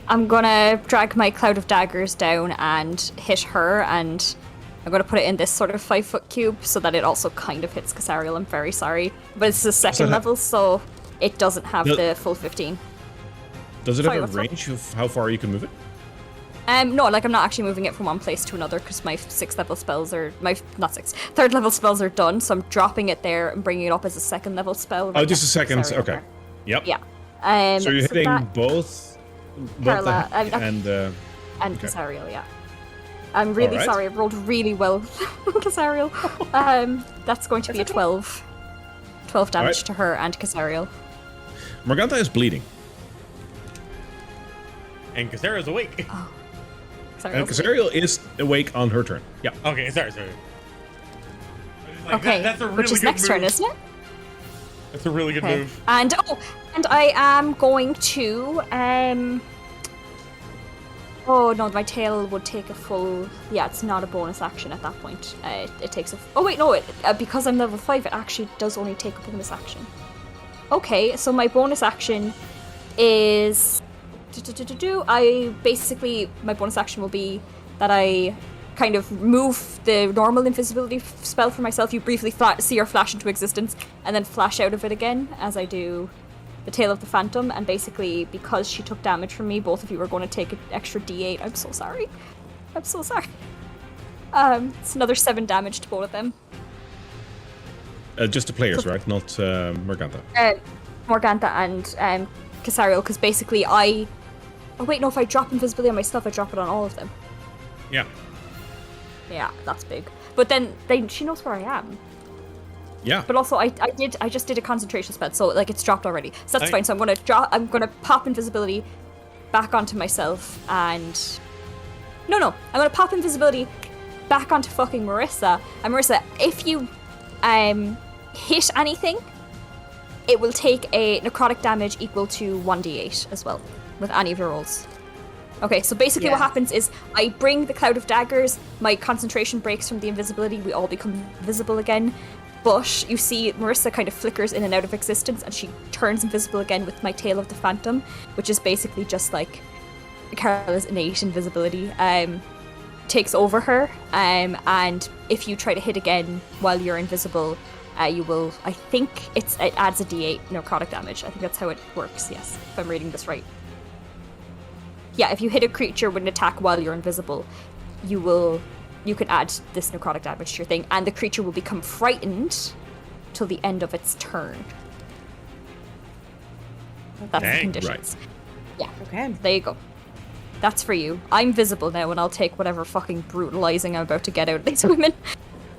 I'm gonna drag my cloud of daggers down and hit her, and I'm gonna put it in this sort of 5-foot cube so that it also kind of hits Cassariel. I'm very sorry, but it's the second that level, so it doesn't have No- the full 15. Does it Sorry, have a what's up? range of how far you can move it? No, like I'm not actually moving it from one place to another because my 6th level spells are third level spells are done. So I'm dropping it there and bringing it up as a 2nd level spell. Oh, right just a next to second. Cassariel Okay. there. Yep. Yeah. So you're hitting that- both Carla, the heck and and okay. Cassariel, yeah. I'm really Alright. sorry. I rolled really well, Cassariel. That's going to be a 12. 12 damage Alright. to her and Cassariel. Morgantha is bleeding. And Cassariel's awake. And Cassariel's Cassariel is awake on her turn. Yeah. Okay, sorry. I'm just like, okay, that's a really which is good next move. turn, isn't it? That's a really good Okay. move. And I am going to oh no, my tail would take a full. Yeah, it's not a bonus action at that point. It takes a. Oh wait, no, because I'm level 5, it actually does only take a bonus action. Okay, so my bonus action is. My bonus action will be that I kind of move the normal invisibility spell for myself. You briefly see her flash into existence and then flash out of it again as I do the Tail of the Phantom. And basically, because she took damage from me, both of you are going to take an extra d8. I'm so sorry. I'm so sorry. It's another 7 damage to both of them. Just the players, right? Not Morgantha. Morgantha and Cassariel, because basically I... Oh wait, no, if I drop invisibility on myself, I drop it on all of them. Yeah. Yeah, that's big. But then she knows where I am. Yeah. But also, I just did a concentration spell, so like it's dropped already. So that's I- fine. So I'm gonna pop invisibility back onto myself, and I'm gonna pop invisibility back onto fucking Marissa. And Marissa, if you hit anything, it will take a necrotic damage equal to 1d8 as well with any of your rolls. Okay, so basically what Yeah. happens is I bring the cloud of daggers, my concentration breaks from the invisibility, we all become visible again. But you see Marissa kind of flickers in and out of existence, and she turns invisible again with my Tail of the Phantom, which is basically just like Carola's innate invisibility. Takes over her, and if you try to hit again while you're invisible, you will, I think it adds a d8 necrotic damage. I think that's how it works, yes, if I'm reading this right. Yeah, if you hit a creature with an attack while you're invisible, you can add this necrotic damage to your thing, and the creature will become frightened till the end of its turn. That's the conditions. Right. Yeah. Okay. There you go. That's for you. I'm visible now, and I'll take whatever fucking brutalizing I'm about to get out of these women.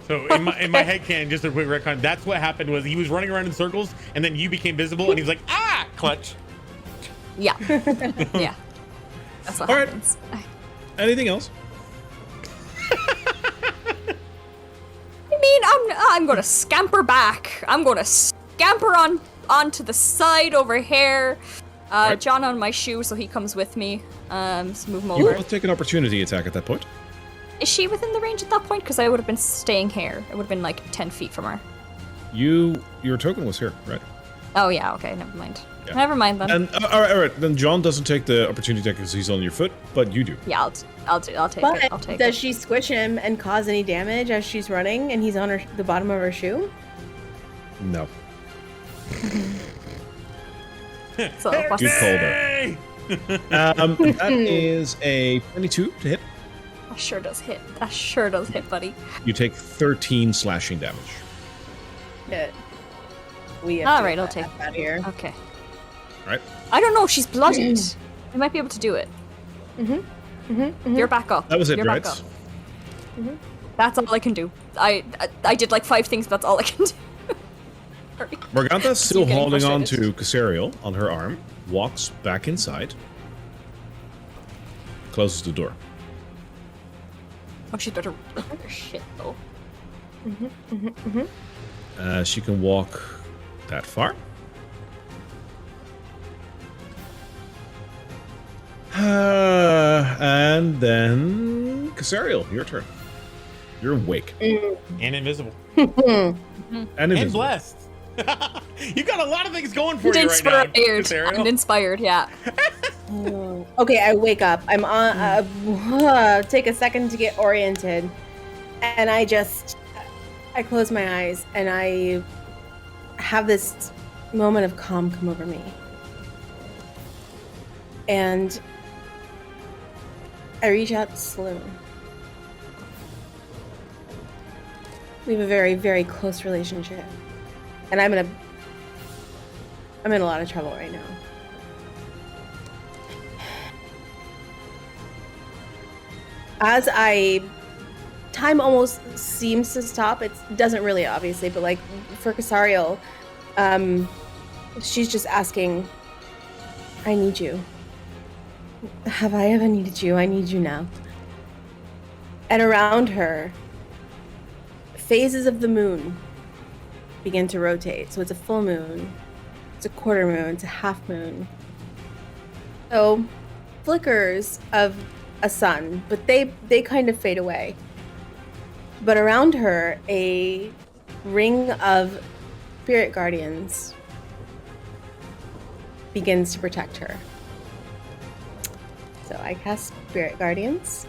So in my head canon, just a quick retcon, that's what happened was he was running around in circles, and then you became visible, and he was like, ah, clutch. Yeah. Yeah. That's what All right. happens. Anything else? I mean, I'm gonna scamper back. I'm gonna scamper onto the side over here. Right. John on my shoe, so he comes with me. So move him You over. will take an opportunity attack at that point. Is she within the range at that point? Because I would have been staying here. It would have been like 10 feet from her. Your token was here, right? Oh yeah, okay, never mind. Yeah. Never mind then. And all right. Then John doesn't take the opportunity attack because he's on your foot, but you do. Yeah, I'll take But it. I'll take does it. she squish him and cause any damage as she's running and he's on the bottom of her shoe? No. So, what's- Good call there. That is a 22 to hit. That sure does hit. That sure does hit, buddy. You take 13 slashing damage. Good. We have All to right, I'll get take out of here. Okay. Right. I don't know. She's bloodied. I might be able to do it. You're back up. That was it, You're right? back up. That's all I can do. I did like 5 things, but that's all I can do. Sorry. Morgantha's still getting holding on frustrated. to Cassariel on her arm, walks back inside, closes the door. Oh, she's better. Shit, though. She can walk that far. And then Cassariel, your turn. You're awake And invisible. and And invisible. blessed. You got a lot of things going for And you right now, inspired. Cassariel. And inspired, yeah. Okay, I wake up. I'm on. Take a second to get oriented, and I close my eyes, and I have this moment of calm come over me, and I reach out to Saloon. We have a very, very close relationship, and I'm in a lot of trouble right now. As time almost seems to stop. It doesn't really, obviously, but like for Cassariel, she's just asking, I need you. Have I ever needed you? I need you now. And around her, phases of the moon begin to rotate. So it's a full moon, it's a quarter moon, it's a half moon. So flickers of a sun, but they kind of fade away. But around her, a ring of spirit guardians begins to protect her. So I cast spirit guardians.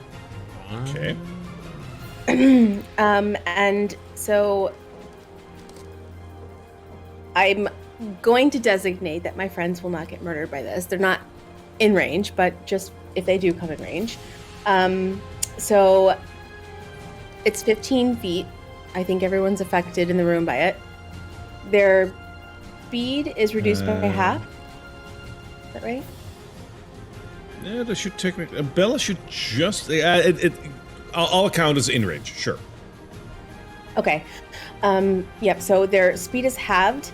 Okay. And so I'm going to designate that my friends will not get murdered by this. They're not in range, but just if they do come in range. So it's 15 feet. I think everyone's affected in the room by it. Their speed is reduced by half. Is that right? Yeah, they should technically. Bella should just. I'll count as in range. Sure. Okay. Yep. So their speed is halved,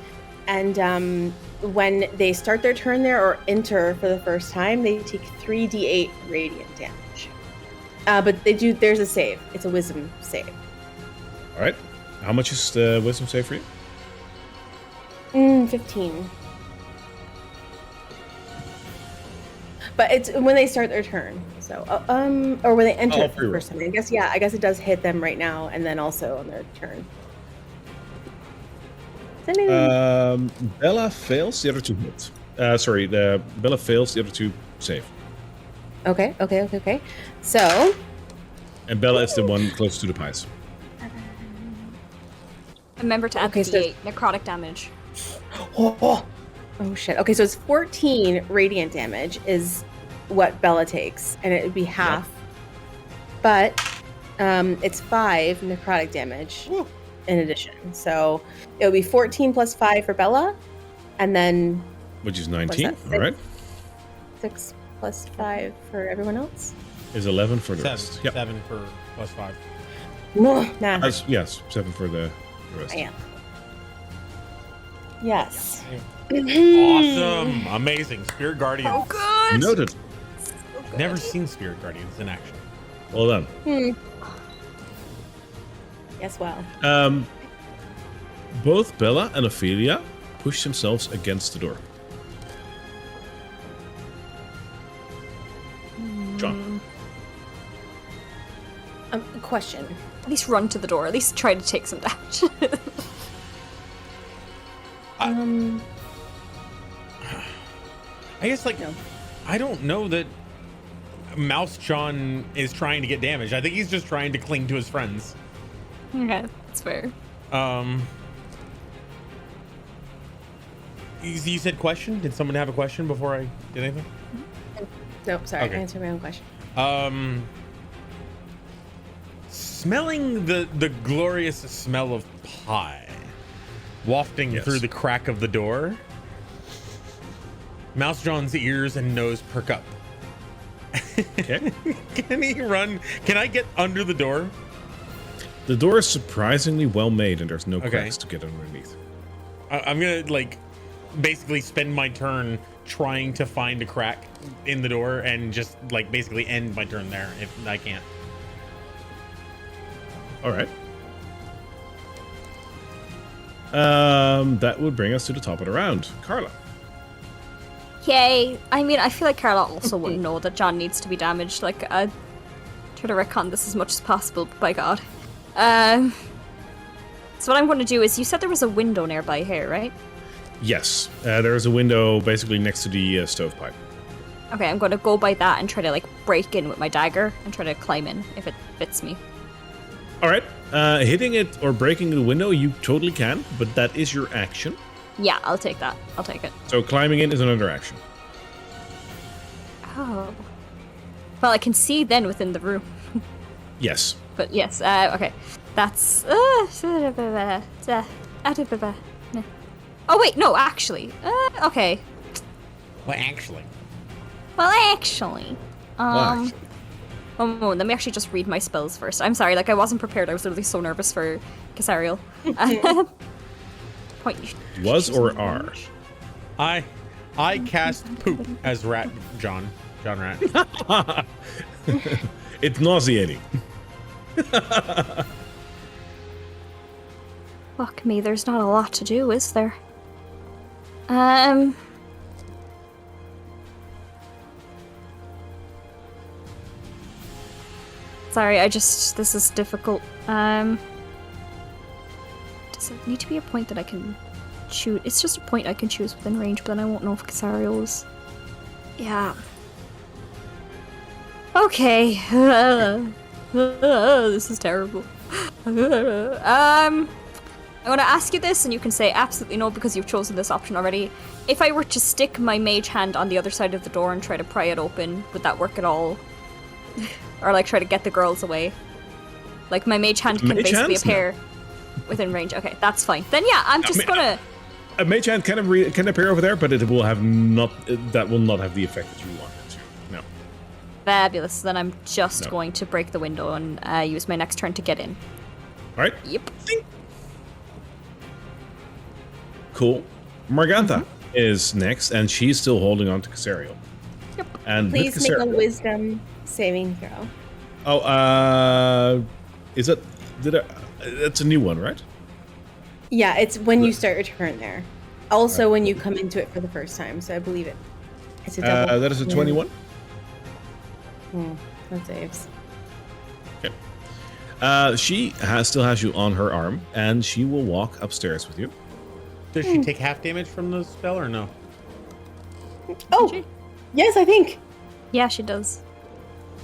and when they start their turn there or enter for the first time, they take 3d8 radiant damage. But they do. There's a save. It's a wisdom save. All right. How much is the wisdom save for you? 15. But it's when they start their turn. So, or when they enter for the first time. I guess it does hit them right now, and then also on their turn. Bella fails, the other two hit. Bella fails, the other two save. Okay. So, And Bella is the one close to the pies. Remember to add Okay, the so- D8 necrotic damage. oh shit. Okay, so it's 14 radiant damage is what Bella takes, and it would be half. But it's 5 necrotic damage in addition. So it would be 14 plus 5 for Bella, and then Which is 19, What's that, all right? 6 plus 5 for everyone else. Is 11 for the 7. rest. Yep. 7 for plus 5. Nah, Yes, 7 for the rest. I am. Yes. Awesome. Amazing. Spirit Guardians. Oh, good! Noted. Never seen Spirit Guardians in action. Well done. Yes, well. Both Bella and Ophelia push themselves against the door. John. Question. At least run to the door. At least try to take some damage. I guess, like, No. I don't know that Mouse John is trying to get damage. I think he's just trying to cling to his friends. Okay, that's fair. You said question? Did someone have a question before I did anything? Nope, sorry. Okay. I answered my own question. Smelling the glorious smell of pie wafting Yes. through the crack of the door, Mouse John's ears and nose perk up. Okay. Can he run? Can I get under the door? The door is surprisingly well made and there's no Okay. cracks to get underneath. I'm gonna, like, basically spend my turn trying to find a crack in the door and just, like, basically end my turn there if I can't. All right. That would bring us to the top of the round. Carla. Yay! I mean, I feel like Carla also wouldn't know that John needs to be damaged. Like, I try to retcon this as much as possible, but by God. So what I'm going to do is, you said there was a window nearby here, right? Yes. There is a window basically next to the stovepipe. Okay, I'm going to go by that and try to, like, break in with my dagger and try to climb in if it fits me. All right. Hitting it or breaking the window, you totally can, but that is your action. Yeah, I'll take that. I'll take it. So climbing in is another action. Oh. Well, I can see then within the room. Yes. But yes, okay. That's... Oh, wait, no, actually. Okay. Well, actually. Well, actually. Well, Oh, let me actually just read my spells first. I'm sorry, like, I wasn't prepared. I was literally so nervous for Cassariel. Point. Was or are? I cast poop as Rat John Rat. It's nauseating. Fuck me, there's not a lot to do, is there? Sorry, this is difficult. Does it need to be a point that I can choose? It's just a point I can choose within range, but then I won't know if Cassariel is... Yeah. Okay. This is terrible. I'm gonna ask you this, and you can say absolutely no because you've chosen this option already. If I were to stick my mage hand on the other side of the door and try to pry it open, would that work at all? Or, like, try to get the girls away? Like, my mage hand can Mage basically hands? No. appear within range. Okay, that's fine. Then yeah, I'm just gonna... A mage hand can appear over there, but it will have that will not have the effect that you want it to. No. Fabulous. Then I'm just No. going to break the window and use my next turn to get in. All right. Yep. Cool. Morgantha is next, and she's still holding on to Cassariel. Yep. And Please with make a Cassariel, wisdom saving throw. Oh, is it? It's a new one, right? Yeah, it's when you start your turn there. Also, when you come into it for the first time. So I believe it's a double. That is a 21. That saves. Okay. She still has you on her arm, and she will walk upstairs with you. Does she take half damage from the spell or no? Oh, yes, I think. Yeah, she does.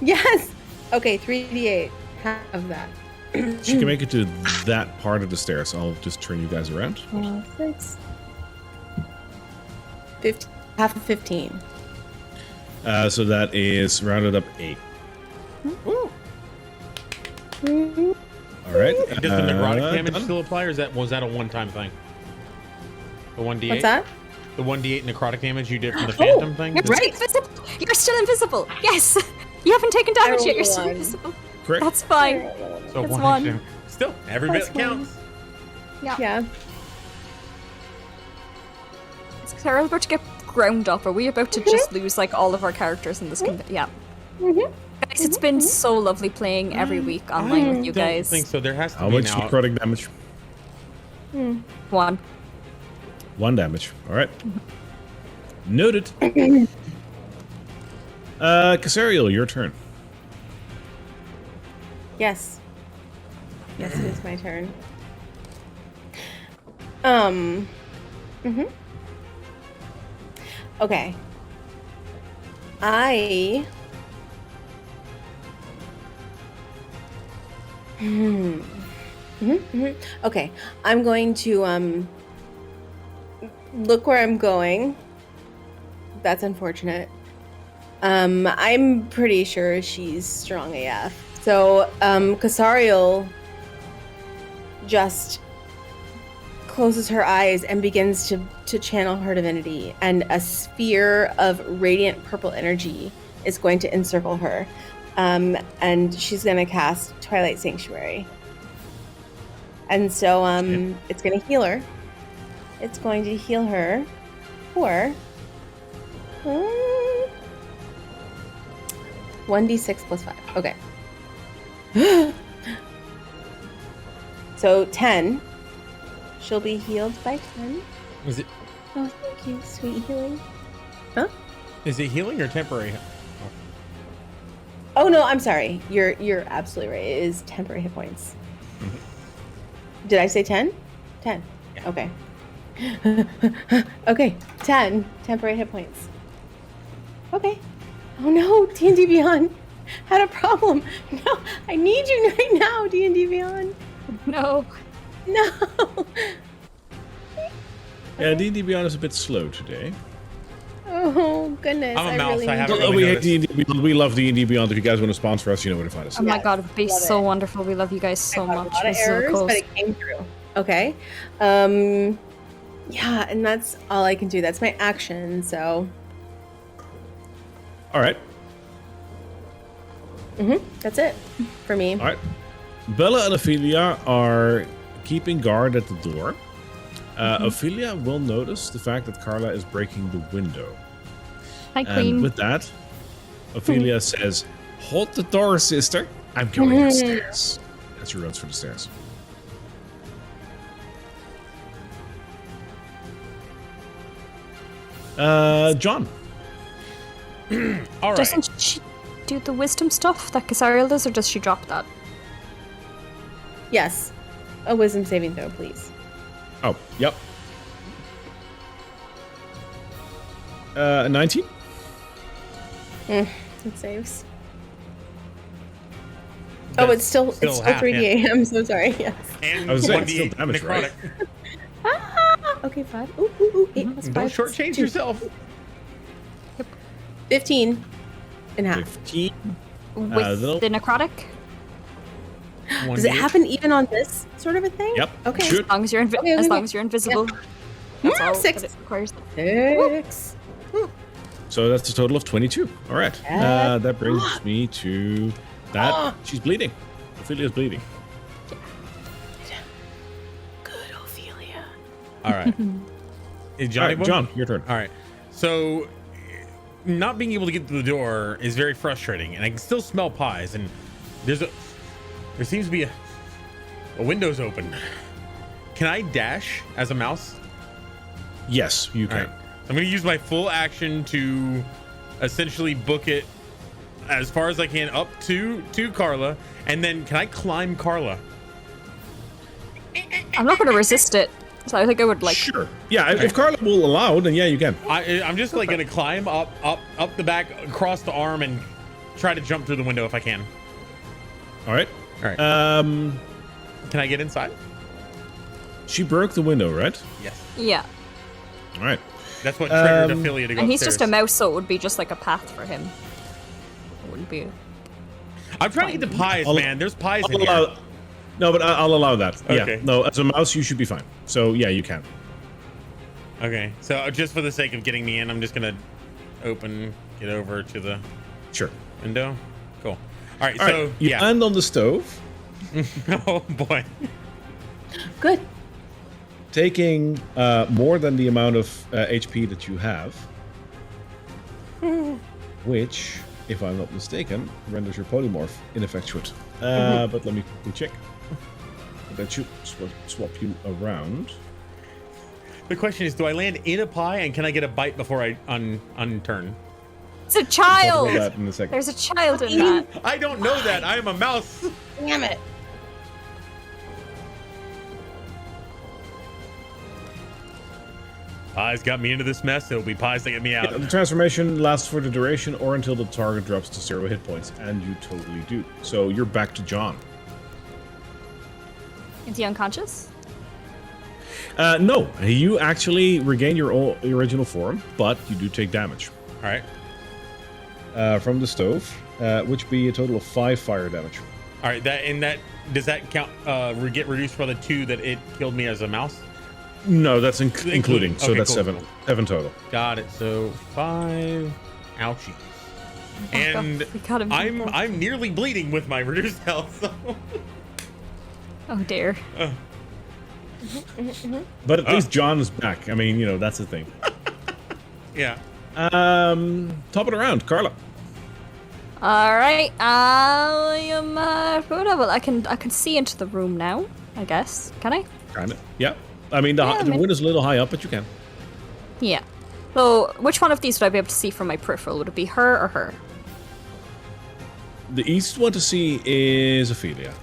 Yes. Okay, 3d8. Half of that. She can make it to that part of the stairs. I'll just turn you guys around. 6. 15, half of 15. So that is rounded up 8. Ooh. All right. Does the necrotic damage done. still apply, or was that a one-time thing? The 1d8. What's that? The 1d8 necrotic damage you did from the phantom thing. You're Does- still invisible. You're still invisible. Yes. You haven't taken damage yet. You're rolled still one. invisible. Correct. That's fine. So That's one. one. action. Still, every That's bit counts. Yeah. Is Cassariel about to get ground up? Are we about to just lose like all of our characters in this? Yeah. Guys, it's been so lovely playing every week online with you Don't guys. think so. There has to How be much now. necrotic damage? 1. 1 damage. All right. Noted. Cassariel, your turn. Yes. Yes, it is my turn. Okay. Okay. I'm going to look where I'm going. That's unfortunate. I'm pretty sure she's strong AF. So, Cassariel just closes her eyes and begins to channel her divinity, and a sphere of radiant purple energy is going to encircle her. And she's going to cast Twilight Sanctuary. And so it's going to heal her. It's going to heal her for 1d6 plus 5. Okay. So 10. She'll be healed by 10. Is it Oh, thank you, sweet healing. is it healing or temporary? Oh no, I'm sorry. You're absolutely right. It is temporary hit points. Did I say 10? 10. Yeah. Okay. Okay, 10 temporary hit points. Okay. Oh no, D&D Beyond had a problem. No, I need you right now, D&D Beyond. No. No. Yeah, D&D Beyond is a bit slow today. Oh goodness. I'm a mouse, really I need haven't you. Oh, really we hate noticed. D&D Beyond. We love D&D Beyond. If you guys want to sponsor us, you know where to find us. Oh my Yes, god, it'd be love so it. wonderful. We love you guys so I caught much. a lot We're of so errors, close. but it came through. Okay. Yeah, and that's all I can do. That's my action, so All right. that's it for me. All right. Bella and Ophelia are keeping guard at the door. Ophelia will notice the fact that Carla is breaking the window. Hi, And Queen. with that, Ophelia says, "Hold the door, sister. I'm going upstairs." As she runs for the stairs. John. All right. Doesn't she do the wisdom stuff that Cassariel does, or does she drop that? Yes. A wisdom saving throw, please. Oh, yep. 19? It saves. Oh, it's still half, 3d8. I'm so sorry. Yes. And I was saying, 1d8 still damage, right? necrotic. Okay, 5. Ooh, 8 plus 5. Don't shortchange 2. yourself. 15 and half. 15. With that'll- the necrotic? Does it happen even on this sort of a thing? Yep. Okay. Shoot. As long as you're, Okay, as okay. long as you're invisible. That's Yeah, all 6. that it requires. 6. So that's a total of 22. All right. Yeah. That brings me to that. She's bleeding. Ophelia's bleeding. Good Ophelia. All right. Is All Johnny right, Boy? John, your turn. All right. So, not being able to get to the door is very frustrating, and I can still smell pies. And there seems to be a window's open. Can I dash as a mouse? Yes, you All can. right. I'm going to use my full action to essentially book it as far as I can up to Carla, and then can I climb Carla? I'm not going to resist it. So I think I would like. Sure. Yeah, if Carla will allow, then yeah, you can. I'm just like gonna climb up the back, across the arm, and try to jump through the window if I can. All right. All right. Can I get inside? She broke the window, right? Yes. Yeah. All right. That's what triggered Ophelia to go And he's upstairs. just a mouse, so it would be just like a path for him. It wouldn't be. I'm trying to get the pies, man. There's pies in here. No, but I'll allow that. Okay. Yeah. No, as a mouse, you should be fine. So yeah, you can. Okay. So just for the sake of getting me in, I'm just gonna get over to the Sure. window. Cool. All right. All So right. You yeah. land on the stove, Oh boy. Good. taking more than the amount of HP that you have, which, if I'm not mistaken, renders your polymorph ineffectuate. But let me quickly check. That should swap you around. The question is, do I land in a pie and can I get a bite before I unturn? It's a Talk child. about that in a second. There's a child in that. I don't know that. I am a mouse. Damn it. Pies got me into this mess. It'll be pies that get me out. Yeah, the transformation lasts for the duration or until the target drops to 0 hit points, and you totally do. So you're back to John. Is he unconscious? No, you actually regain your original form, but you do take damage All right. from the stove, which be a total of 5 fire damage. All right. Does that count? Get reduced for the 2 that it killed me as a mouse? No, that's including. So Okay, that's cool, 7. cool. 7 total. Got it. So 5. Ouchie. And we got him. I'm nearly bleeding with my reduced health. So. Oh dear. But at least John is back. I mean, that's the thing. Yeah. Top it around, Carla. All right. Whatever. I can see into the room now. I guess. Can I? Kind of. Yeah. I mean, the window's a little high up, but you can. Yeah. So, which one of these would I be able to see from my peripheral? Would it be her or her? The easiest one to see is Ophelia.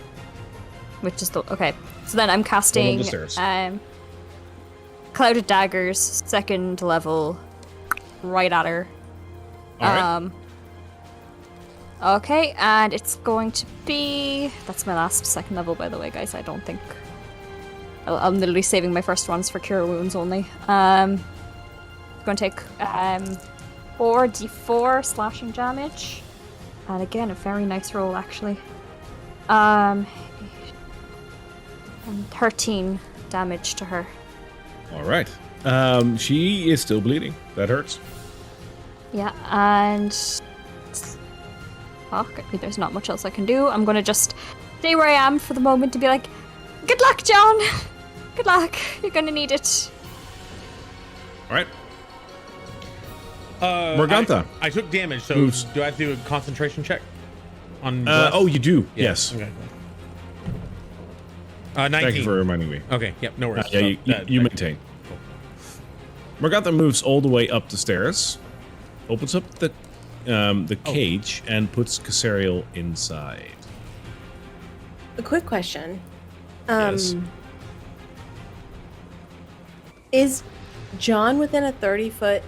Which is the okay. So then I'm casting the stairs. Clouded Daggers, 2nd level, right at her. All right. Okay, and it's going to be that's my last 2nd level, by the way, guys. I don't think I'm literally saving my first ones for cure wounds only. Going to take 4d4 slashing damage, and again a very nice roll actually. And 13 damage to her. All right. She is still bleeding. That hurts. Yeah, and there's not much else I can do. I'm gonna just stay where I am for the moment to be like, good luck, John. Good luck. You're gonna need it. All right. Morgantha. I took damage, so Moves. do I have to do a concentration check? On You do. Yeah, Yes. Okay. 19. Thank you for reminding me. Okay. Yep. No worries. Yeah, So you maintain. Morgantha moves all the way up the stairs, opens up the cage, and puts Cassariel inside. A quick question. Yes. Is John within a 30-foot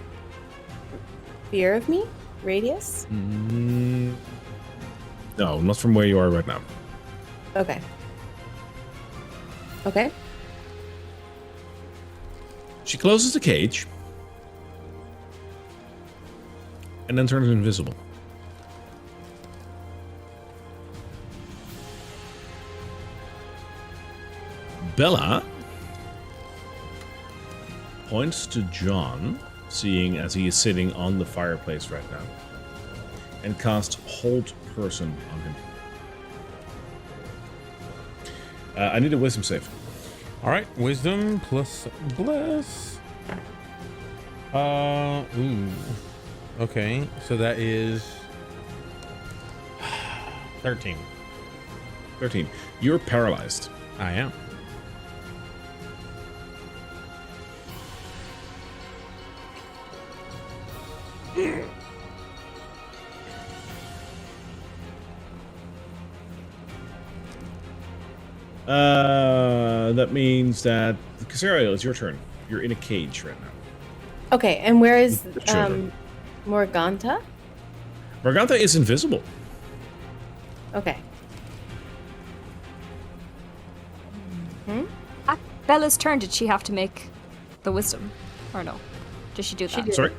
sphere of me? Radius? No, not from where you are right now. Okay. Okay. She closes the cage and then turns invisible. Bella points to John, seeing as he is sitting on the fireplace right now, and casts Hold Person on him. I need a wisdom save. All right. Wisdom plus bless. Ooh. Okay. So that is 13. 13. You're paralyzed. I am. That means that Cassariel, it's your turn. You're in a cage right now. Okay, and where is The children. Morganta? Morganta is invisible. Okay. At Bella's turn, did she have to make the wisdom? Or no? Did she do that? Sorry?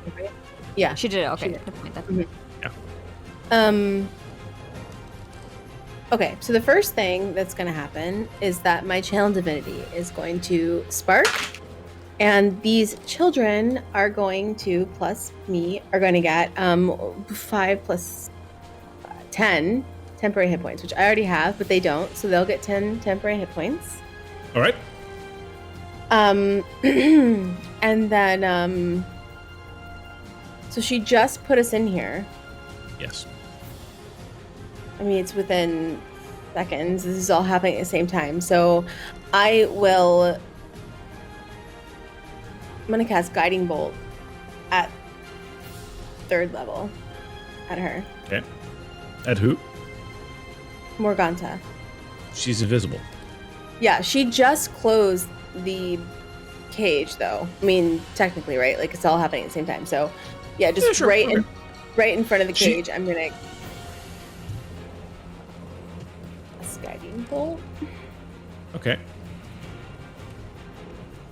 Yeah. She did it, okay. She did. Never mind then. Yeah. Okay, so the first thing that's going to happen is that my channel divinity is going to spark, and these children are going to, plus me, are going to get 5 plus 10 temporary hit points, which I already have, but they don't, so they'll get 10 temporary hit points. All right. And then, so she just put us in here. Yes. I mean, it's within seconds. This is all happening at the same time. So I'm going to cast Guiding Bolt at 3rd level at her. Okay. At who? Morganta. She's invisible. Yeah, she just closed the cage, though. I mean, technically, right? Like, it's all happening at the same time. So, yeah, just Yeah, sure. right Okay. in front of the She- cage. I'm going to... Guiding Bolt. Okay.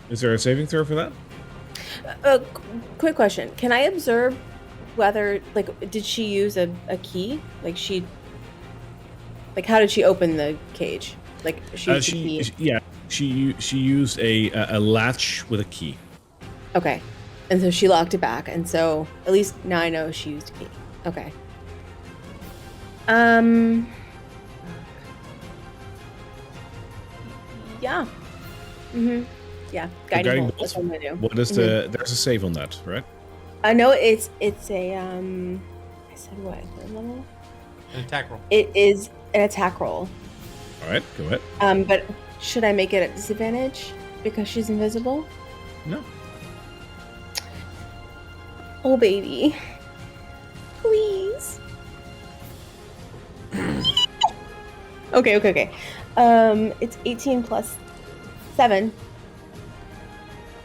Is there a saving throw for that? Quick question. Can I observe whether, like, did she use a key? Like, how did she open the cage? Like, she used a key. Yeah, she used a latch with a key. Okay. And so she locked it back. And so at least now I know she used a key. Okay. Yeah. Yeah. Guiding bolt. That's what I'm gonna do. What is the? There's a save on that, right? I know it's a I said what? Third level? An attack roll. It is an attack roll. All right, go ahead. But should I make it at disadvantage because she's invisible? No. Oh baby. Please. Okay. It's 18 plus 7.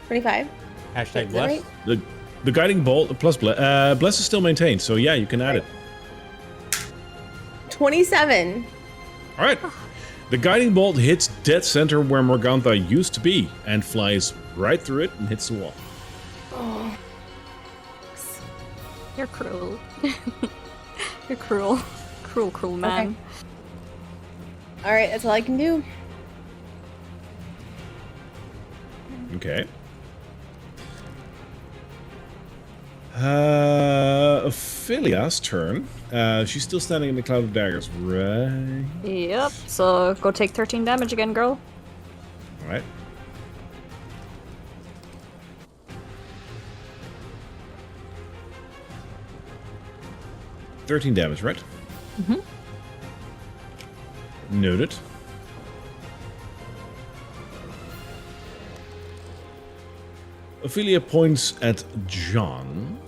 25. Hashtag Is that bless. right? The guiding bolt plus bless is still maintained, so yeah, you can add it. 27. All right. The guiding bolt hits dead center where Morgantha used to be and flies right through it and hits the wall. Oh. You're cruel. You're cruel. Cruel man. All right, that's all I can do. Okay. Ophelia's turn. She's still standing in the cloud of daggers, right? Yep. So go take 13 damage again, girl. All right. $13 damage, right? Mm-hmm. Noted. Ophelia points at John.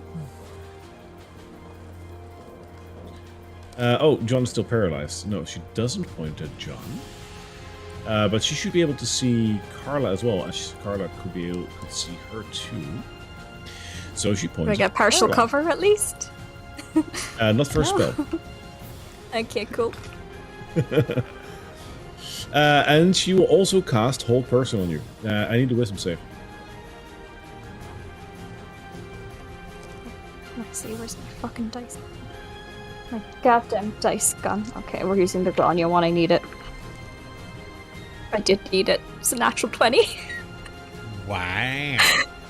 John's still paralyzed. No, she doesn't point at John. But she should be able to see Carla as well, as Carla could see her too. So she points. Do I get partial cover at least? Not for a spell. Okay, cool. And she will also cast Hold Person on you. I need a wisdom save. Let's see, where's my fucking dice? My goddamn dice gun. Okay, we're using the Grania one. I need it. I did need it. It's a natural 20. Wow.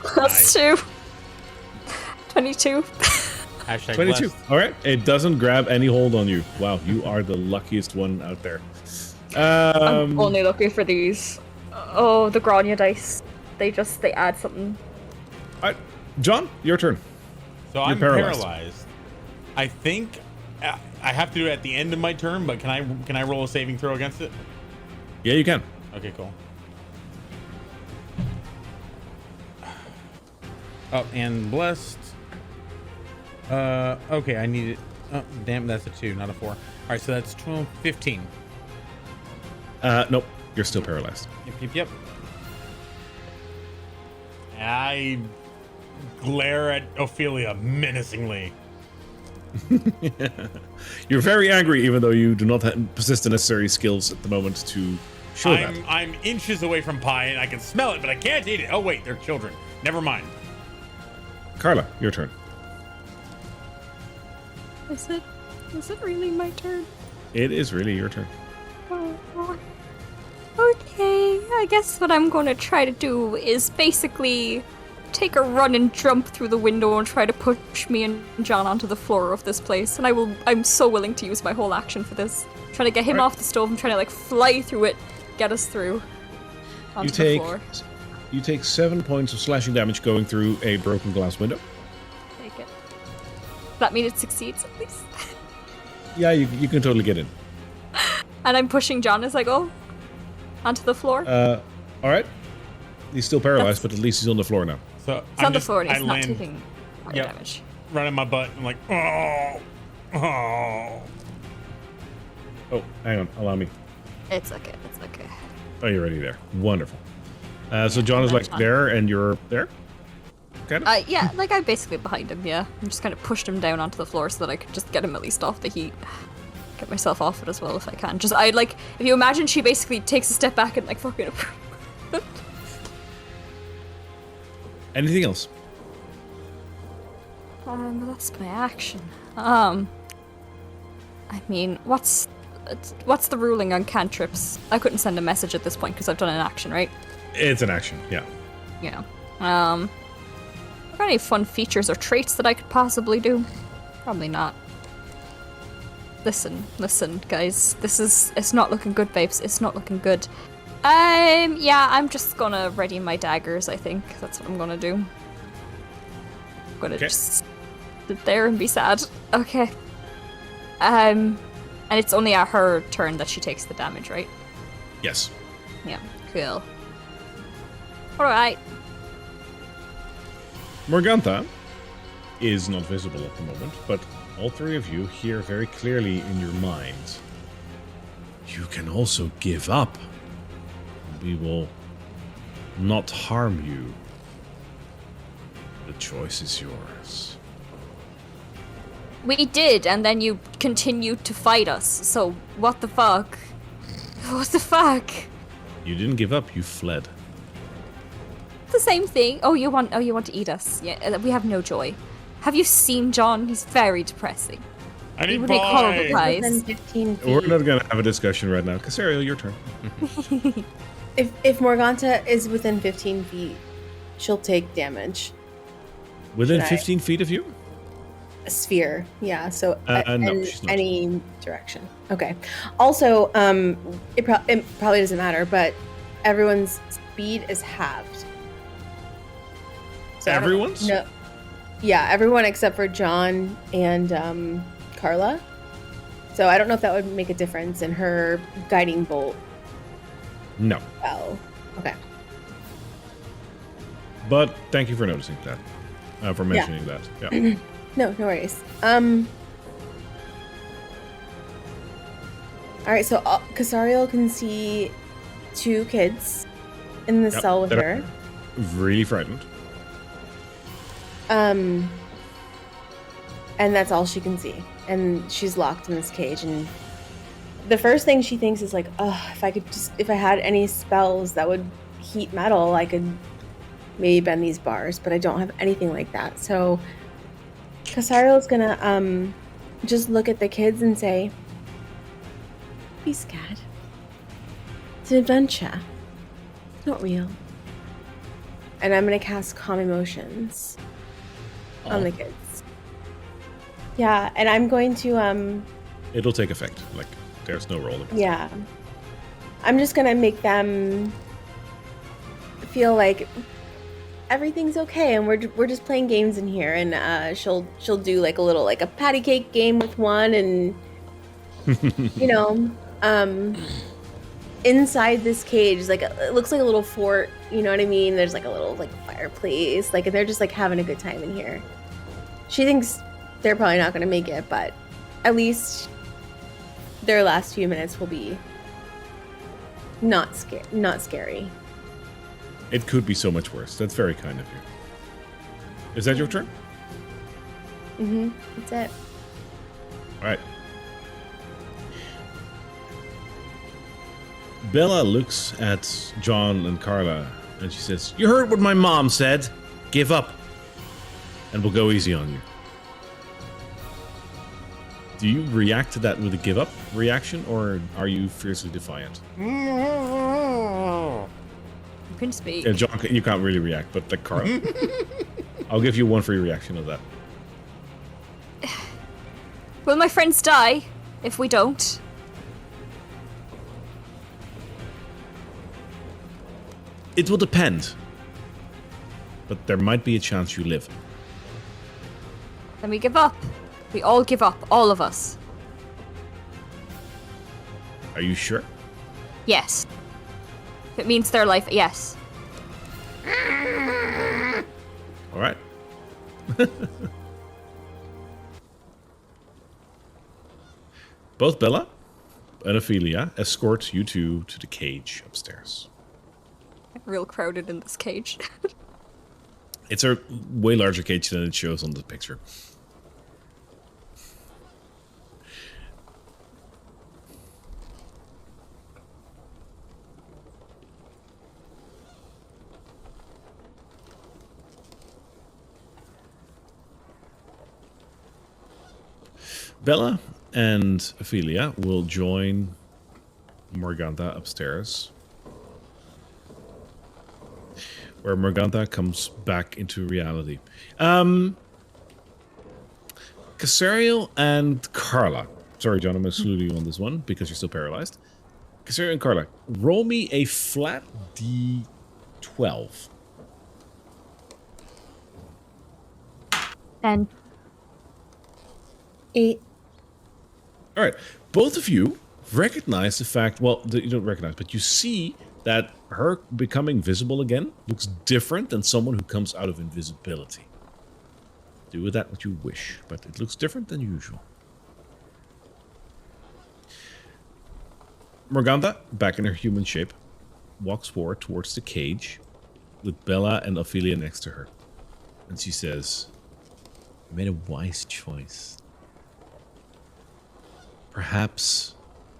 Plus 2. 22. Hashtag 22. blessed. All right. It doesn't grab any hold on you. Wow, you are the luckiest one out there. I'm only looking for these. Oh, the Grania dice. They add something. All right, John, your turn. So You're I'm paralyzed. paralyzed. I think I have to do it at the end of my turn, but can I roll a saving throw against it? Yeah, you can. Okay, cool. Oh, and blessed. Okay, I need it. Oh, damn, that's a 2, not a 4. All right, so that's 12, 15. Nope. You're still paralyzed. Yep. I glare at Ophelia menacingly. You're very angry, even though you do not possess the necessary skills at the moment to show that. I'm inches away from pie and I can smell it, but I can't eat it. Oh wait, they're children. Never mind. Carla, your turn. Is it really my turn? It is really your turn. Oh. Okay, I guess what I'm going to try to do is basically take a run and jump through the window and try to push me and John onto the floor of this place. And I'm so willing to use my whole action for this. Trying to get him off the stove and trying to like fly through it, get us through onto the floor. You take 7 points of slashing damage going through a broken glass window. Take it. Does that mean it succeeds at least? Yeah, you can totally get in. And I'm pushing John as I go onto the floor. All right. He's still paralyzed, but at least he's on the floor now. So It's on the floor and he's not taking fire Yep. damage. Running my butt. I'm like, oh. Oh, hang on. Allow me. It's okay. Oh, you're already there. Wonderful. So John is like there, and you're there? Kind of? Yeah, like I'm basically behind him, yeah. I'm just kind of pushed him down onto the floor so that I could just get him at least off the heat. Get myself off it as well if I can. If you imagine she basically takes a step back and like fucking Anything else? that's my action. I mean, what's the ruling on cantrips? I couldn't send a message at this point because I've done an action, right? It's an action, yeah. Yeah. Are there any fun features or traits that I could possibly do? Probably not. Listen, guys. It's not looking good, babes. It's not looking good. Yeah, I'm just gonna ready my daggers, I think. That's what I'm gonna do. I'm gonna just sit there and be sad. Okay. And it's only at her turn that she takes the damage, right? Yes. Yeah, cool. Alright. Morgantha is not visible at the moment, but all three of you hear very clearly in your minds. You can also give up. We will not harm you. The choice is yours. We did, and then you continued to fight us, so what the fuck? What the fuck? You didn't give up, you fled. The same thing. Oh, you want to eat us. Yeah, we have no joy. Have you seen John? He's very depressing. I He need would make horrible pie. Within pies. 15 feet. We're not going to have a discussion right now. Cassariel, your turn. If Morgantha is within 15 feet, she'll take damage. Within Should I- 15 feet of you? A sphere, yeah. So No, she's not. any direction. Okay. Also, it probably doesn't matter, but everyone's speed is halved. So I don't- Everyone's? No. Yeah, everyone except for John and Carla. So I don't know if that would make a difference in her guiding bolt. No. Oh, okay. But thank you for noticing that. For mentioning that. Yeah. No worries. All right, so Cassariel can see two kids in the Yep, cell with that her. are really frightened. And that's all she can see. And she's locked in this cage. And the first thing she thinks is like, oh, if I had any spells that would heat metal, I could maybe bend these bars, but I don't have anything like that. So Cassariel's gonna just look at the kids and say, be scared. It's an adventure. It's not real. And I'm gonna cast Calm Emotions on the kids. Yeah, and I'm going to It'll take effect. Like, there's no roll. yeah. I'm just gonna make them feel like everything's okay and we're just playing games in here, and she'll do like a patty cake game with one, and you know, inside this cage, like it looks like a little fort, you know what I mean? There's like a little like fireplace, like, and they're just like having a good time in here. She thinks they're probably not gonna make it, but at least their last few minutes will be not scary. It could be so much worse. That's very kind of you. Is that your turn? Mm-hmm. That's it. All right. Bella looks at John and Carla and she says, "You heard what my mom said. Give up. And we'll go easy on you." Do you react to that with a give up reaction, or are you fiercely defiant? You can speak. Yeah, John, you can't really react, but like Carla. I'll give you one free reaction of that. Will my friends die if we don't? It will depend. But there might be a chance you live. Then we give up. We all give up, all of us. Are you sure? Yes. If it means their life, yes. All right. Both Bella and Ophelia escort you two to the cage upstairs. Real crowded in this cage. It's a way larger cage than it shows on the picture. Bella and Ophelia will join Morgantha upstairs, where Morgantha comes back into reality. Cassariel and Carla. Sorry, John, I'm going to salute you on this one because you're still paralyzed. Cassariel and Carla, roll me a flat D12. And 8. All right. Both of you recognize the fact, well, you don't recognize, but you see that her becoming visible again looks different than someone who comes out of invisibility. Do with that what you wish, but it looks different than usual. Morgantha, back in her human shape, walks forward towards the cage with Bella and Ophelia next to her. And she says, "You made a wise choice. Perhaps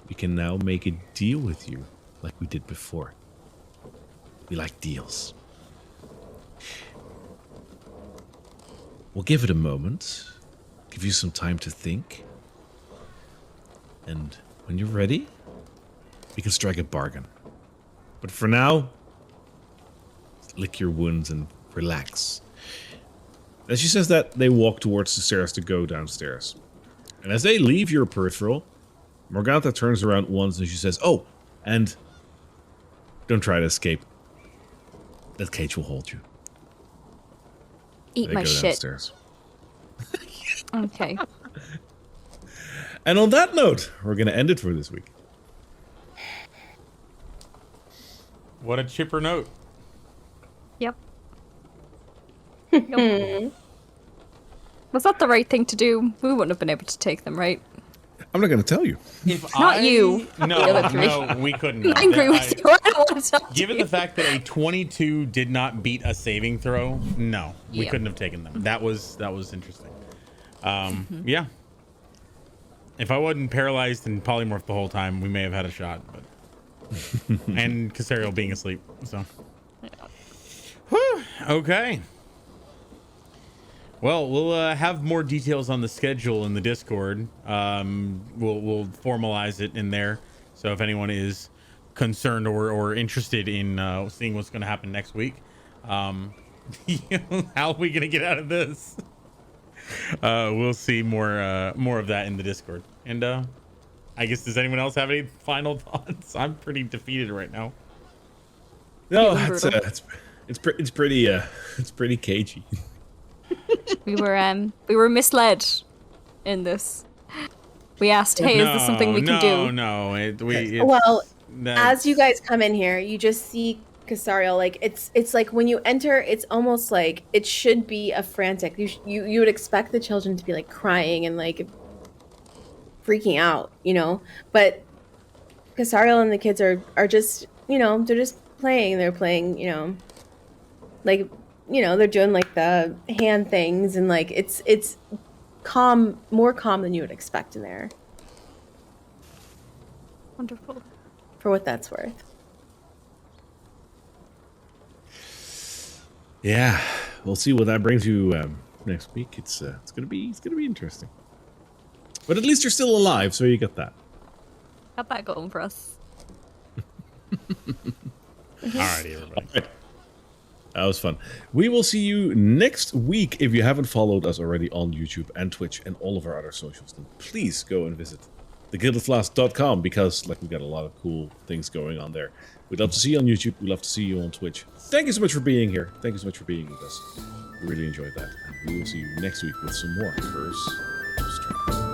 we can now make a deal with you like we did before. We like deals. We'll give it a moment, give you some time to think, and when you're ready, we can strike a bargain. But for now, lick your wounds and relax." As she says that, they walk towards the stairs to go downstairs. And as they leave your peripheral, Morgantha turns around once and she says, "Oh, and don't try to escape. That cage will hold you." eat They my go shit. downstairs. Okay. And on that note, we're going to end it for this week. What a chipper note. Yep. Was that the right thing to do? We wouldn't have been able to take them, right? I'm not going to tell you. If Not you. No, The other three. no, we couldn't. I'm angry with you. I don't want to talk to Given you. the fact that a 22 did not beat a saving throw, no, we Yep. couldn't have taken them. That was interesting. Yeah. If I wasn't paralyzed and polymorphed the whole time, we may have had a shot. But and Cassariel being asleep. So. Whew, okay. Well, we'll have more details on the schedule in the Discord. We'll formalize it in there. So if anyone is concerned or interested in seeing what's going to happen next week, how are we going to get out of this? We'll see more of that in the Discord. And I guess, does anyone else have any final thoughts? I'm pretty defeated right now. No, Feeling it's pretty cagey. We were misled in this. We asked, "Hey, is this something we can do?" No, Well, as you guys come in here, you just see Cassariel. Like it's like when you enter, it's almost like it should be a frantic. You would expect the children to be like crying and like freaking out, you know. But Cassariel and the kids are just they're just playing. They're playing, like, they're doing like the hand things, and like it's calm, more calm than you would expect in there, Wonderful. for what that's worth. Yeah, we'll see what that brings you next week. It's gonna be interesting. But at least you're still alive, so you got that. Got that going for us. Alrighty, everybody. All right. That was fun. We will see you next week. If you haven't followed us already on YouTube and Twitch and all of our other socials, then please go and visit thegildedflask.com, because like we got a lot of cool things going on there. We'd love to see you on YouTube. We'd love to see you on Twitch. Thank you so much for being here. Thank you so much for being with us. We really enjoyed that. And we will see you next week with some more Curse of Strahd.